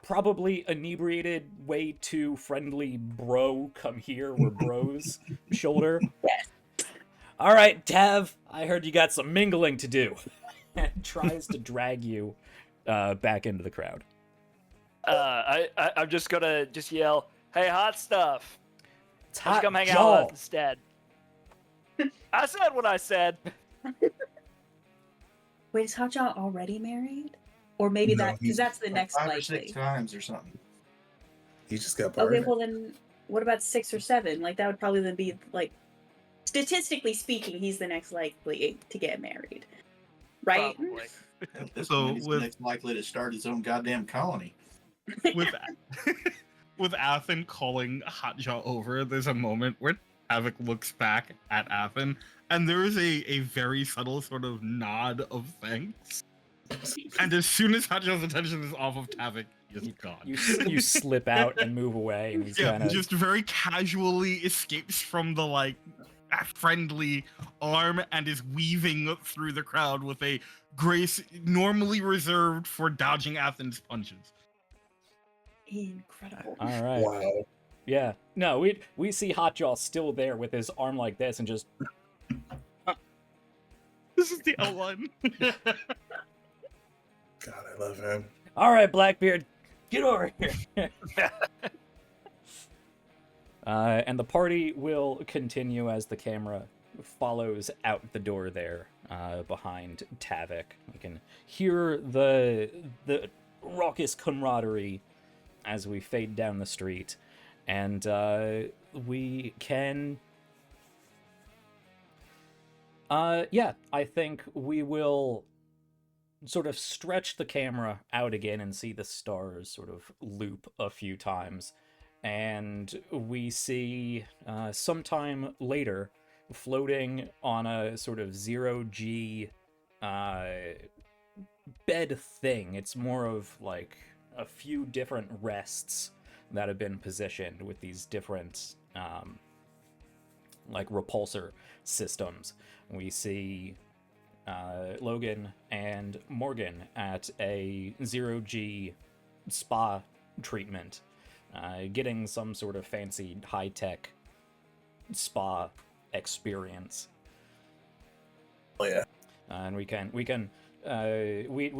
probably inebriated, way too friendly bro come here where bros shoulder. Yes. All right, Tav, I heard you got some mingling to do. And tries to drag you back into the crowd. I'm just gonna yell, "Hey, hot stuff! It's Let's hot come hang jaw. out instead." I said what I said. Wait, is Hotjaw already married? Or maybe No, that, because that's the next 5 or likely. 6 times or something. He just got Okay, burned. well then, what about 6 or 7? Like, that would probably then be, like, statistically speaking, he's the next likely to get married. Right? Probably. At this So point, he's with- next likely to start his own goddamn colony. With with Athen calling Hotjaw over, there's a moment where Havoc looks back at Athen, and there is a very subtle sort of nod of thanks. And as soon as Hotjaw's attention is off of Havoc, he is gone. You slip out and move away, and he's Yeah, kind of just very casually escapes from the like friendly arm and is weaving through the crowd with a grace normally reserved for dodging Athen's punches. Incredible. all right. Wow. Yeah. No, we see Hotjaw still there with his arm like this, and just This is the outline. God, I love him. all right, Blackbeard, get over here. And the party will continue as the camera follows out the door there behind Tavik. You can hear the raucous camaraderie as we fade down the street, and we can. Yeah, I think we will sort of stretch the camera out again and see the stars sort of loop a few times. And we see sometime later, floating on a sort of zero-G bed thing. It's more of like a few different rests that have been positioned with these different like repulsor systems. We see Logan and Morgan at a zero-G spa treatment. Getting some sort of fancy high-tech spa experience. Oh yeah. And we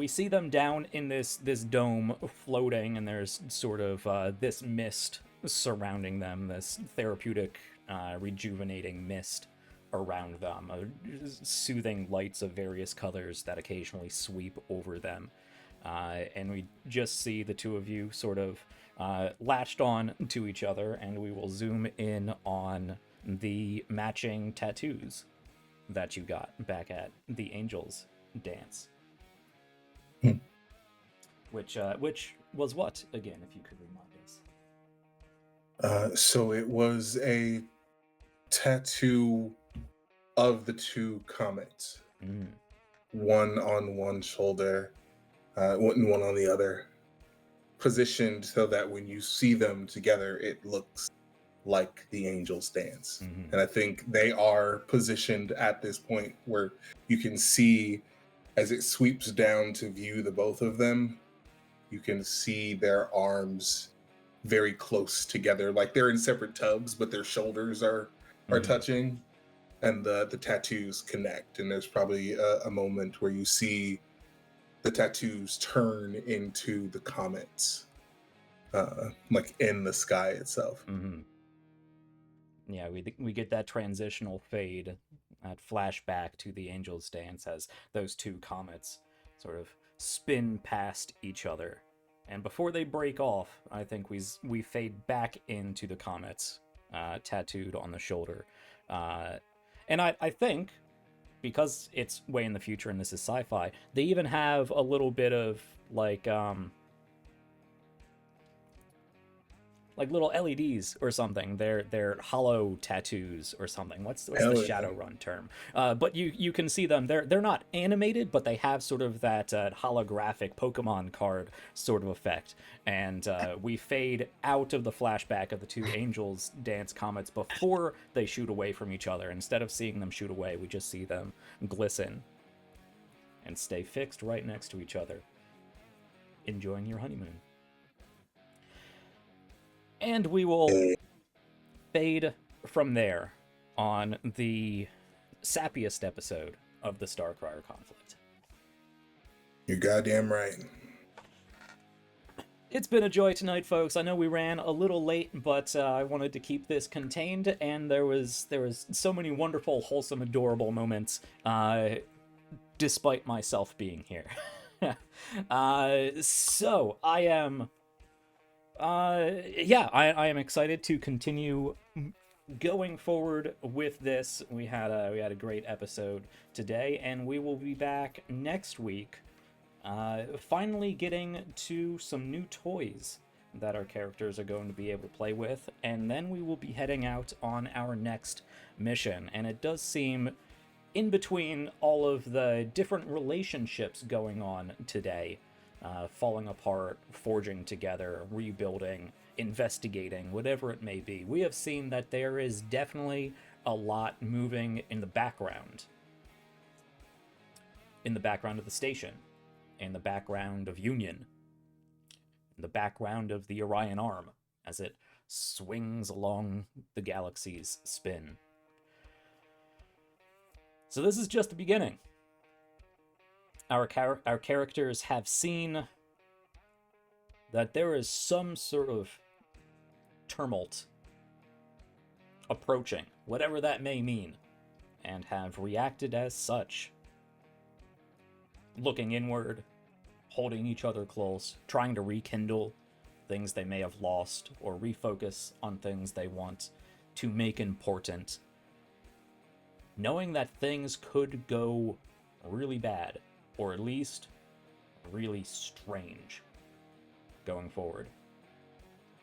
see them down in this dome floating, and there's sort of this mist surrounding them, this therapeutic rejuvenating mist around them, soothing lights of various colors that occasionally sweep over them. And we just see the two of you sort of latched on to each other, and we will zoom in on the matching tattoos that you got back at the Angels dance. Which was what, again, if you could remind us? So it was a tattoo of the two comets. One on one shoulder, one on the other, positioned so that when you see them together, it looks like the Angels dance. And I think they are positioned at this point where you can see, as it sweeps down to view the both of them, you can see their arms very close together, like they're in separate tubs, but their shoulders are touching, and the tattoos connect. And there's probably a moment where you see the tattoos turn into the comets, like in the sky itself. Yeah, we get that transitional fade, that flashback to the Angels dance as those two comets sort of spin past each other. And before they break off, I think we fade back into the comets, tattooed on the shoulder. And I think, because it's way in the future and this is sci-fi, they even have a little bit of like little LEDs or something. They're hollow tattoos or something. What's the Shadowrun term? But you can see them. They're not animated, but they have sort of that holographic Pokemon card sort of effect. And we fade out of the flashback of the two Angels dance comets before they shoot away from each other. Instead of seeing them shoot away, we just see them glisten and stay fixed right next to each other, enjoying your honeymoon. And we will fade from there on the sappiest episode of the Starcrier Conflict. You're goddamn right. It's been a joy tonight, folks. I know we ran a little late, but I wanted to keep this contained, and there was so many wonderful, wholesome, adorable moments, despite myself being here. So I am Yeah, I am excited to continue going forward with this. We had a great episode today, and we will be back next week, finally getting to some new toys that our characters are going to be able to play with, and then we will be heading out on our next mission. And it does seem, in between all of the different relationships going on today, falling apart, forging together, rebuilding, investigating, whatever it may be, we have seen that there is definitely a lot moving in the background. In the background of the station, in the background of Union, in the background of the Orion Arm, as it swings along the galaxy's spin. So this is just the beginning. Our characters have seen that there is some sort of tumult approaching, whatever that may mean, and have reacted as such. Looking inward, holding each other close, trying to rekindle things they may have lost, or refocus on things they want to make important. Knowing that things could go really bad, or at least really strange going forward.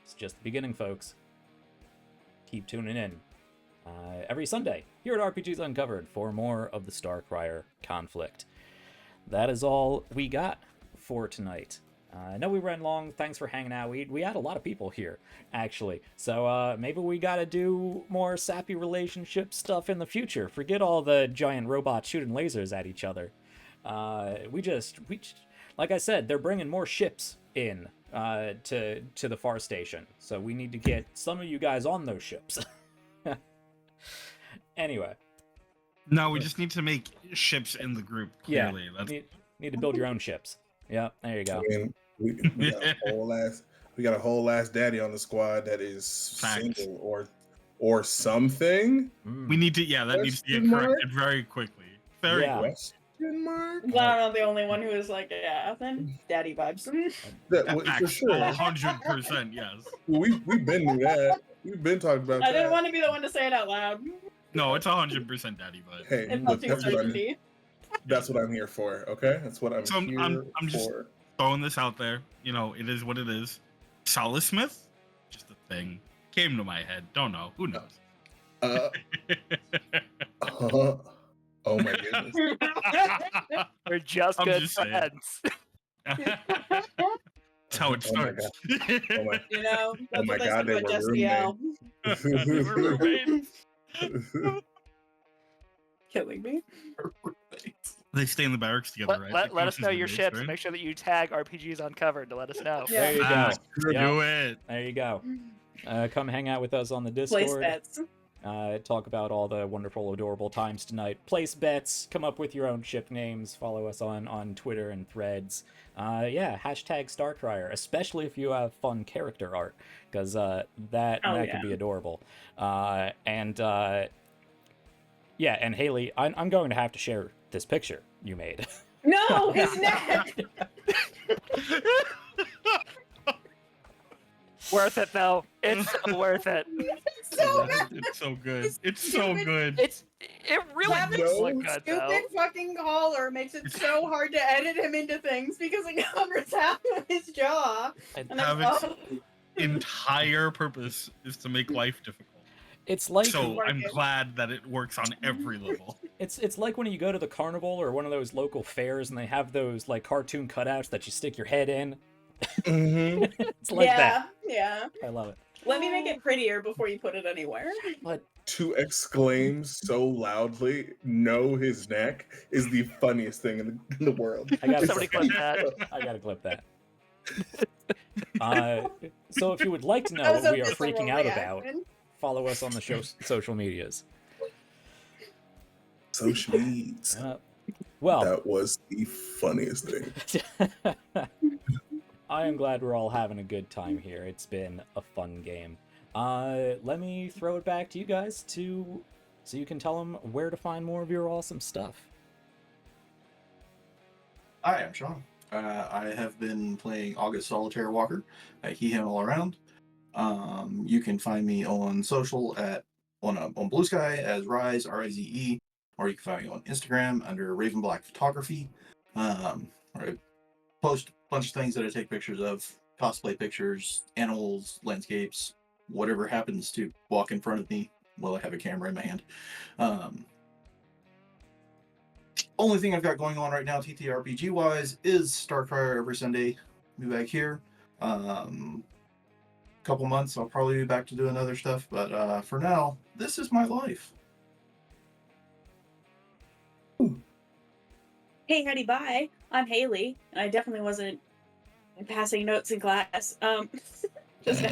It's just the beginning, folks. Keep tuning in every Sunday here at RPGs Uncovered for more of the Starcrier Conflict. That is all we got for tonight. I know we ran long. Thanks for hanging out. We had a lot of people here, actually. So maybe we gotta do more sappy relationship stuff in the future. Forget all the giant robots shooting lasers at each other. We just, like I said, they're bringing more ships in to the Far Station. So we need to get some of you guys on those ships. Anyway. No, we just need to make ships in the group. Clearly, Yeah, need to build your own ships. Yeah, there you go. And we got a whole ass daddy on the squad that is Fact. single or something. We need to, that needs to get Question mark? corrected very quickly. Very Yeah. quick. Question mark? I'm not the only one who is like, yeah, then daddy vibes. For Facts. sure. 100%, yes. We've been through that. We've been talking about I that. didn't want to be the one to say it out loud. No, it's 100% daddy, but Hey, It's look, not too certainty. that's what I'm here for. Okay, that's what I'm So here I'm just for. throwing this out there. You know, it is what it is. Solid Smith, just a thing. Came to my head. Don't know. Who knows? Oh my goodness. We're just I'm good just saying. friends. That's how it Oh my starts. Oh my, You know, that's my what they God, said they about were Jessiel. They were roommates. Killing me. They stay in the barracks together, right? Let Like us know coaches your and mates, ships. right? Make sure that you tag RPGs Uncovered to let us know. Yeah. There you go. Ah, Yep. do it. There you go. Come hang out with us on the Place Discord. bets. Talk about all the wonderful, adorable times tonight. Place bets. Come up with your own ship names. Follow us on Twitter and Threads. Hashtag Starcrier, especially if you have fun character art, because that could be adorable. And Haley, I'm going to have to share this picture you made. No, his neck. Worth it though. It's so worth it. So good. It's so good. It's so good. It really Having does look good though. Stupid fucking collar makes it so hard to edit him into things because it covers half of his jaw. And Have like, its entire purpose is to make life difficult. It's like So I'm glad that it works on every level. It's like when you go to the carnival or one of those local fairs and they have those like cartoon cutouts that you stick your head in. Mm-hmm. It's like that. Yeah. I love it. Let me make it prettier before you put it anywhere. But To exclaim so loudly, "No, his neck" is the funniest thing in the world. I gotta Somebody clip that. I gotta clip that. So if you would like to know That was what a we are visceral freaking out about, reaction. follow us on the show's social medias. Social medias. Well, That was the funniest thing. I am glad we're all having a good time here. It's been a fun game. Let me throw it back to you guys so you can tell them where to find more of your awesome stuff. Hi, I'm Sean. I have been playing August Solitaire Walker, he, him all around. You can find me on social on Blue Sky as Rise, Rize, or you can find me on Instagram under Raven Black Photography. I post a bunch of things that I take pictures of, cosplay pictures, animals, landscapes, whatever happens to walk in front of me while I have a camera in my hand. Only thing I've got going on right now, TTRPG wise, is Starcrier every Sunday. Be back here. Couple months, I'll probably be back to doing other stuff, but for now, this is my life. Hey, Howdy, bye. I'm Haley, and I definitely wasn't passing notes in class. Just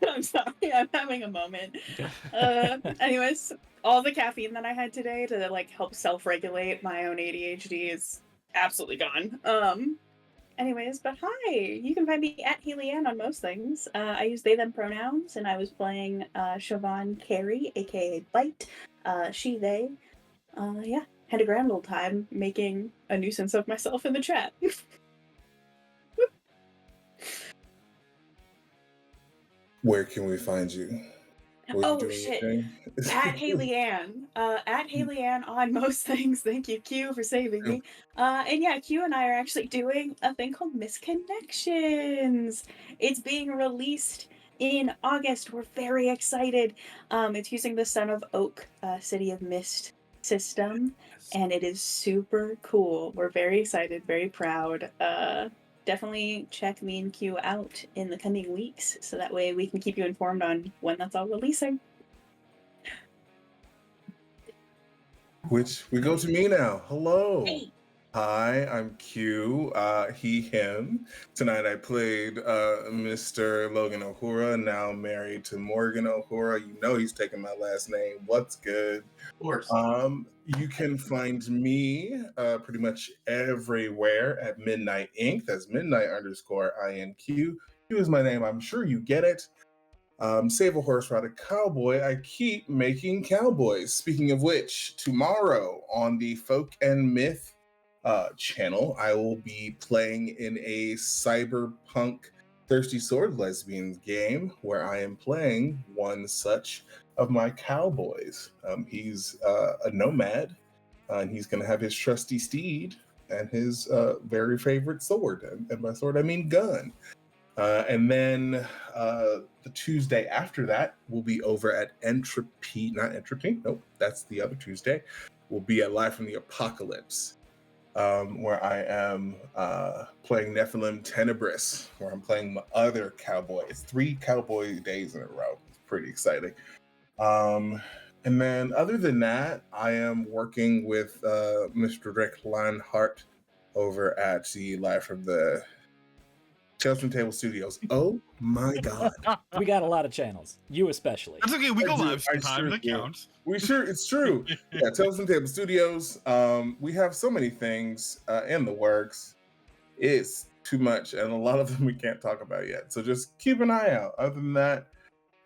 I'm sorry, I'm having a moment. Anyways, all the caffeine that I had today to like help self-regulate my own ADHD is absolutely gone. Anyways, but hi, you can find me at Helianne on most things. I use they, them pronouns, and I was playing Siobhan Carey, aka Bite, she, they. Yeah, had a grand old time making a nuisance of myself in the chat. Where can we find you? Oh shit! At Helianne, at Helianne on most things. Thank you, Q, for saving me. And yeah, Q and I are actually doing a thing called Misconnections. It's being released in August. We're very excited. It's using the Son of Oak, City of Mist system, and it is super cool. We're very excited, very proud. Definitely check me and Q out in the coming weeks, so that way we can keep you informed on when that's all releasing. Which we go to me now. Hello. Hey. Hi, I'm Q, he, him. Tonight I played Mr. Logan Uhura, now married to Morgan Uhura. You know he's taking my last name. What's good? Of course. You can find me pretty much everywhere at Midnight Inc. That's Midnight_INQ. Q is my name. I'm sure you get it. Save a horse, ride a cowboy. I keep making cowboys. Speaking of which, tomorrow on the Folk and Myth channel, I will be playing in a cyberpunk Thirsty Sword Lesbians game where I am playing one such of my cowboys. He's a nomad, and he's going to have his trusty steed and his very favorite sword. And by sword, I mean gun. And then the Tuesday after that will be over at Entropy, not Entropy, nope, that's the other Tuesday. We'll be at Live from the Apocalypse, where I am playing Nephilim Tenebris, where I'm playing my other cowboy. It's 3 cowboy days in a row. It's pretty exciting. And then other than that, I am working with Mr. Rick Lionheart over at the Live from the Tales from Table Studios. Oh my God. We got a lot of channels. You especially. That's okay. We go live I sometimes. sure That do. counts. It's true. Yeah, Tales from Table Studios. We have so many things in the works. It's too much, and a lot of them we can't talk about yet. So just keep an eye out. Other than that,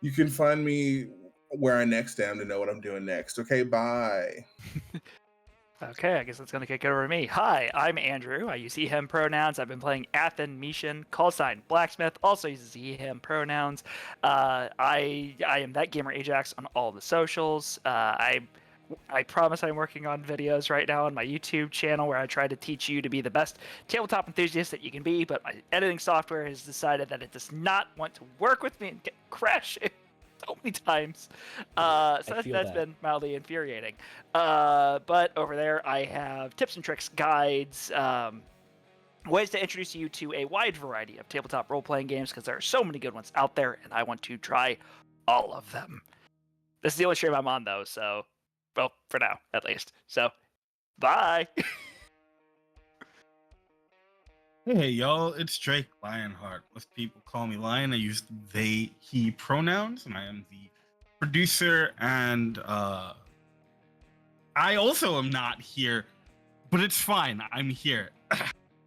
you can find me where I next am to know what I'm doing next. Okay, bye. Okay, I guess that's going to kick it over to me. Hi, I'm Andrew. I use he, him pronouns. I've been playing Intermission, call sign Blacksmith, also uses he, him pronouns. I am that gamer Ajax on all the socials. I promise I'm working on videos right now on my YouTube channel where I try to teach you to be the best tabletop enthusiast that you can be, but my editing software has decided that it does not want to work with me and crashing so many times. So that's been mildly infuriating. But over there I have tips and tricks, guides, ways to introduce you to a wide variety of tabletop role-playing games, because there are so many good ones out there and I want to try all of them. This is the only stream I'm on though, so, well, for now at least. So, bye. Hey y'all, it's Drake Lionheart. Most people call me Lion. I use they, he pronouns, and I am the producer, and I also am not here, but it's fine. I'm here.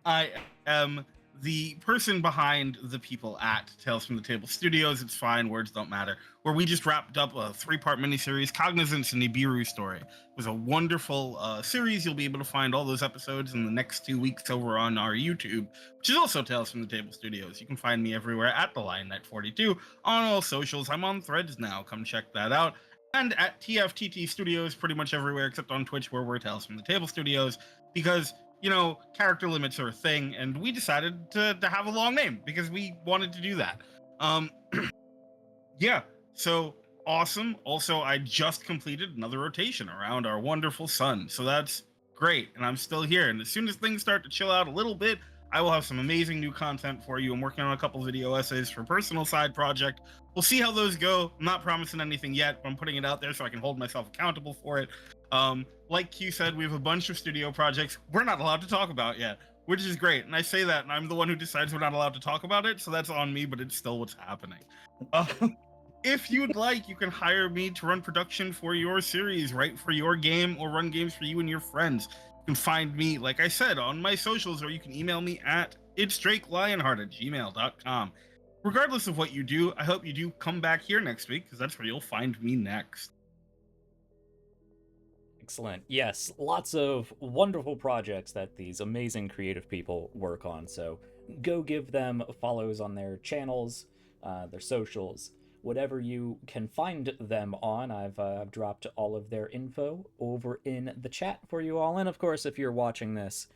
I am the person behind the people at Tales from the Table Studios. It's fine, words don't matter. Where we just wrapped up a 3-part miniseries, Cognizance and Nibiru Story. It was a wonderful series. You'll be able to find all those episodes in the next 2 weeks over on our YouTube, which is also Tales from the Table Studios. You can find me everywhere at the LionKnight42 on all socials. I'm on Threads now. Come check that out. And at TFTT Studios, pretty much everywhere except on Twitch, where we're Tales from the Table Studios, because character limits are a thing, and we decided to have a long name because we wanted to do that. Yeah, so awesome. Also, I just completed another rotation around our wonderful sun, so that's great, and I'm still here. And as soon as things start to chill out a little bit, I will have some amazing new content for you. I'm working on a couple video essays for a personal side project. We'll see how those go. I'm not promising anything yet, but I'm putting it out there so I can hold myself accountable for it. Like Q said, we have a bunch of studio projects we're not allowed to talk about yet, which is great. And I say that, and I'm the one who decides we're not allowed to talk about it, so that's on me, but it's still what's happening. If you'd like, you can hire me to run production for your series, write for your game, or run games for you and your friends. You can find me, like I said, on my socials, or you can email me at itsdrakelionheart@gmail.com. Regardless of what you do, I hope you do come back here next week, because that's where you'll find me next. Excellent. Yes, lots of wonderful projects that these amazing creative people work on. So go give them follows on their channels, their socials, whatever you can find them on. I've dropped all of their info over in the chat for you all. And of course, if you're watching this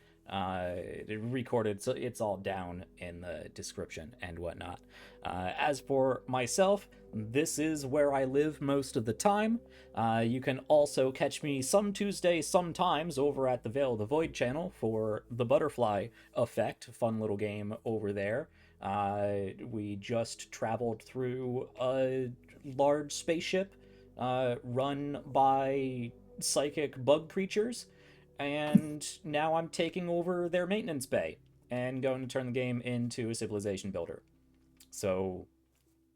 recorded, so it's all down in the description and whatnot. As for myself, this is where I live most of the time. You can also catch me some Tuesdays sometimes over at the Veil of the Void channel for the Butterfly Effect, fun little game over there. We just traveled through a large spaceship run by psychic bug creatures, and now I'm taking over their maintenance bay and going to turn the game into a civilization builder. So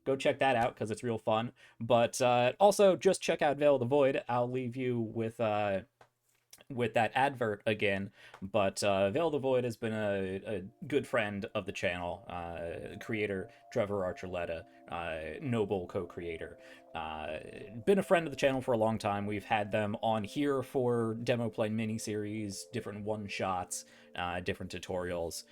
go check that out because it's real fun. But also just check out Veil of the Void. I'll leave you with that advert again. But Veil of the Void has been a good friend of the channel. Creator Trevor Archuleta, noble co-creator. Been a friend of the channel for a long time. We've had them on here for demo play miniseries, different one-shots, different tutorials.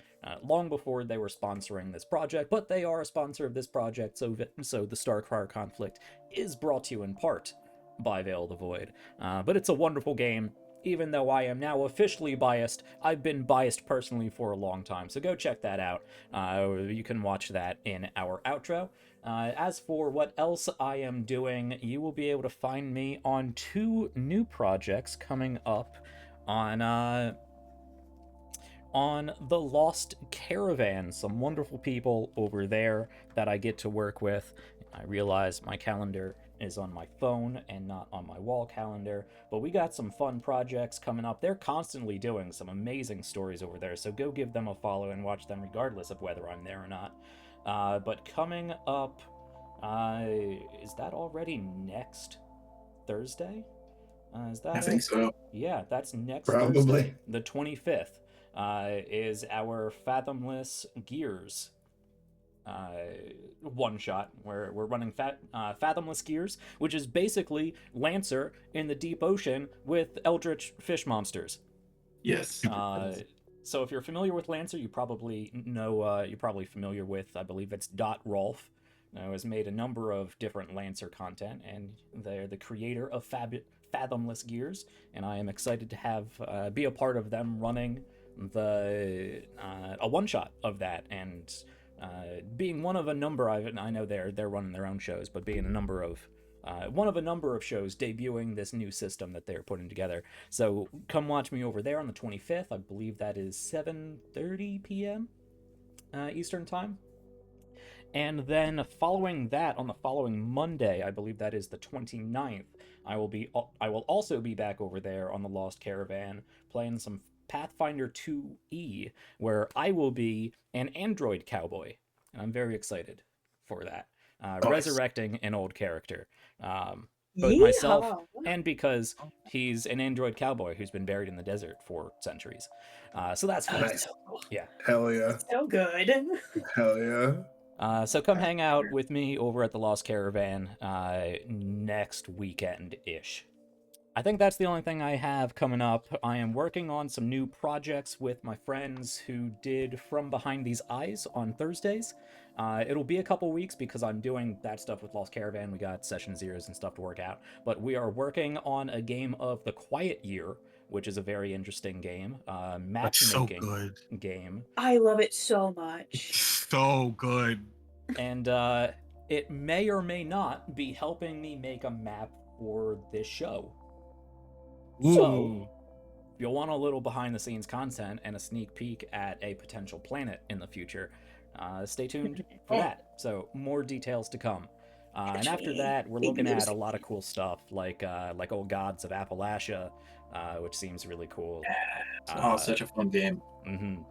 Long before they were sponsoring this project, but they are a sponsor of this project, so the Starcrier Conflict is brought to you in part by Veil of the Void. But it's a wonderful game. Even though I am now officially biased, I've been biased personally for a long time, so go check that out. You can watch that in our outro. As for what else I am doing, you will be able to find me on 2 new projects coming up on the Lost Caravan. Some wonderful people over there that I get to work with. I realize my calendar is on my phone and not on my wall calendar, but we got some fun projects coming up. They're constantly doing some amazing stories over there, so go give them a follow and watch them regardless of whether I'm there or not. But coming up, is that already next Thursday? Is that I think so. Yeah, that's next Probably. Thursday, the 25th. Is our Fathomless Gears one shot where we're running Fathomless Gears, which is basically Lancer in the deep ocean with eldritch fish monsters. Yes. So if you're familiar with Lancer, you probably know, you're probably familiar with, I believe it's Rolf, who has made a number of different Lancer content, and they're the creator of Fathomless Gears, and I am excited to have be a part of them running a one shot of that, and being one of a number. I know they're running their own shows, but being one of a number of shows debuting this new system that they're putting together. So come watch me over there on the 25th. I believe that is 7:30 p.m. Eastern time. And then following that, on the following Monday, I believe that is the 29th, I will also be back over there on the Lost Caravan playing some Pathfinder 2E, where I will be an android cowboy. And I'm very excited for that. Nice. Resurrecting an old character. both myself Yeehaw. and because he's an android cowboy who's been buried in the desert for centuries. So that's fun. Nice. So cool. Yeah. Hell yeah. So good. Hell yeah. So come hang out with me over at the Lost Caravan next weekend-ish. I think that's the only thing I have coming up. I am working on some new projects with my friends who did From Behind These Eyes on Thursdays. It'll be a couple weeks because I'm doing that stuff with Lost Caravan. We got session zeros and stuff to work out. But we are working on a game of The Quiet Year, which is a very interesting game. That's so Matchmaking good. game. I love it so much. So good. And it may or may not be helping me make a map for this show. Ooh. So, if you'll want a little behind-the-scenes content and a sneak peek at a potential planet in the future, stay tuned for that. So, more details to come. And after that, we're looking at a lot of cool stuff, like Old Gods of Appalachia, which seems really cool. Oh, such a fun game. Mm-hmm.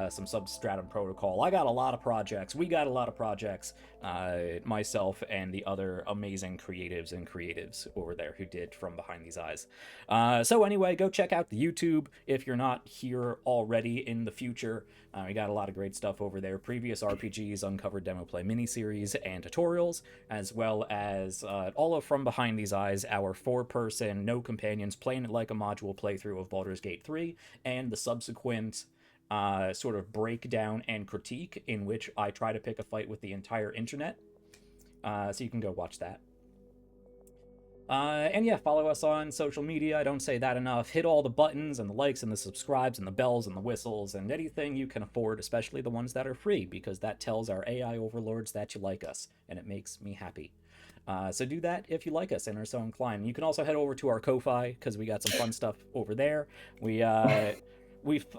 Some Substratum Protocol. I got a lot of projects. We got a lot of projects. Myself and the other amazing creatives over there who did From Behind These Eyes. So anyway, go check out the YouTube if you're not here already in the future. We got a lot of great stuff over there. Previous RPGs, Uncovered Demo Play miniseries, and tutorials, as well as all of From Behind These Eyes, our 4-person, no companions, playing it like a module playthrough of Baldur's Gate 3, and the subsequent sort of breakdown and critique in which I try to pick a fight with the entire internet. So you can go watch that. And yeah, follow us on social media. I don't say that enough. Hit all the buttons and the likes and the subscribes and the bells and the whistles and anything you can afford, especially the ones that are free, because that tells our AI overlords that you like us, and it makes me happy. So do that if you like us and are so inclined. You can also head over to our Ko-Fi, because we got some fun stuff over there.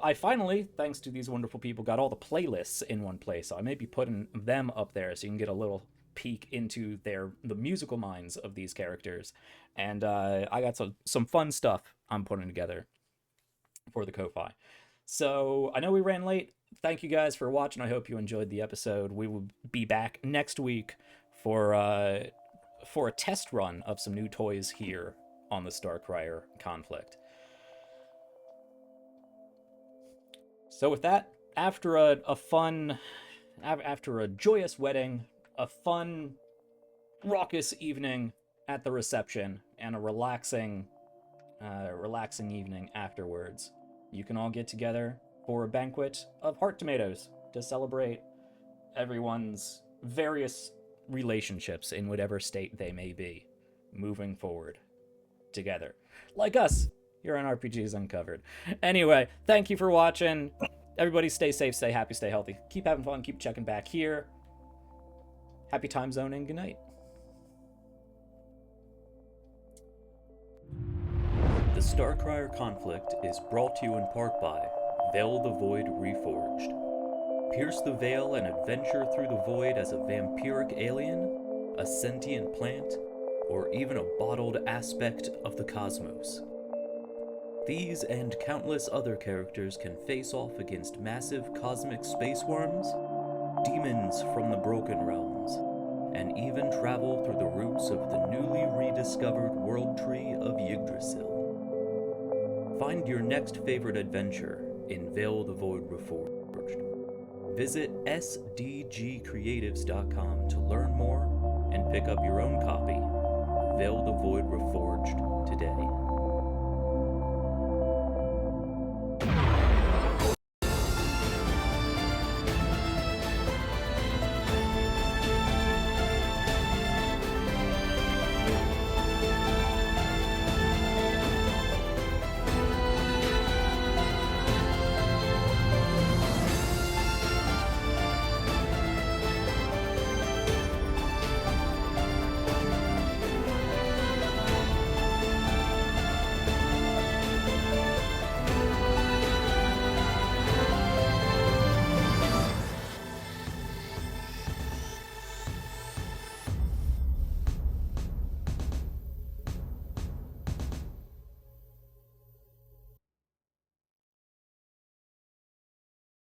I finally, thanks to these wonderful people, got all the playlists in one place, so I may be putting them up there so you can get a little peek into the musical minds of these characters. And I got some fun stuff I'm putting together for the Ko-Fi. So I know we ran late. Thank you guys for watching. I hope you enjoyed the episode. We will be back next week for a test run of some new toys here on the Starcrier Conflict. So with that, after a joyous wedding, a fun, raucous evening at the reception, and a relaxing evening afterwards, you can all get together for a banquet of heart tomatoes to celebrate everyone's various relationships in whatever state they may be, moving forward together. Like us. Here on RPGs Uncovered. Anyway, thank you for watching. Everybody stay safe, stay happy, stay healthy. Keep having fun, keep checking back here. Happy time zone and good night. The Starcrier Conflict is brought to you in part by Veil the Void Reforged. Pierce the veil and adventure through the void as a vampiric alien, a sentient plant, or even a bottled aspect of the cosmos. These and countless other characters can face off against massive cosmic space worms, demons from the Broken Realms, and even travel through the roots of the newly rediscovered world tree of Yggdrasil. Find your next favorite adventure in Veil the Void Reforged. Visit sdgcreatives.com to learn more and pick up your own copy of Veil the Void Reforged today.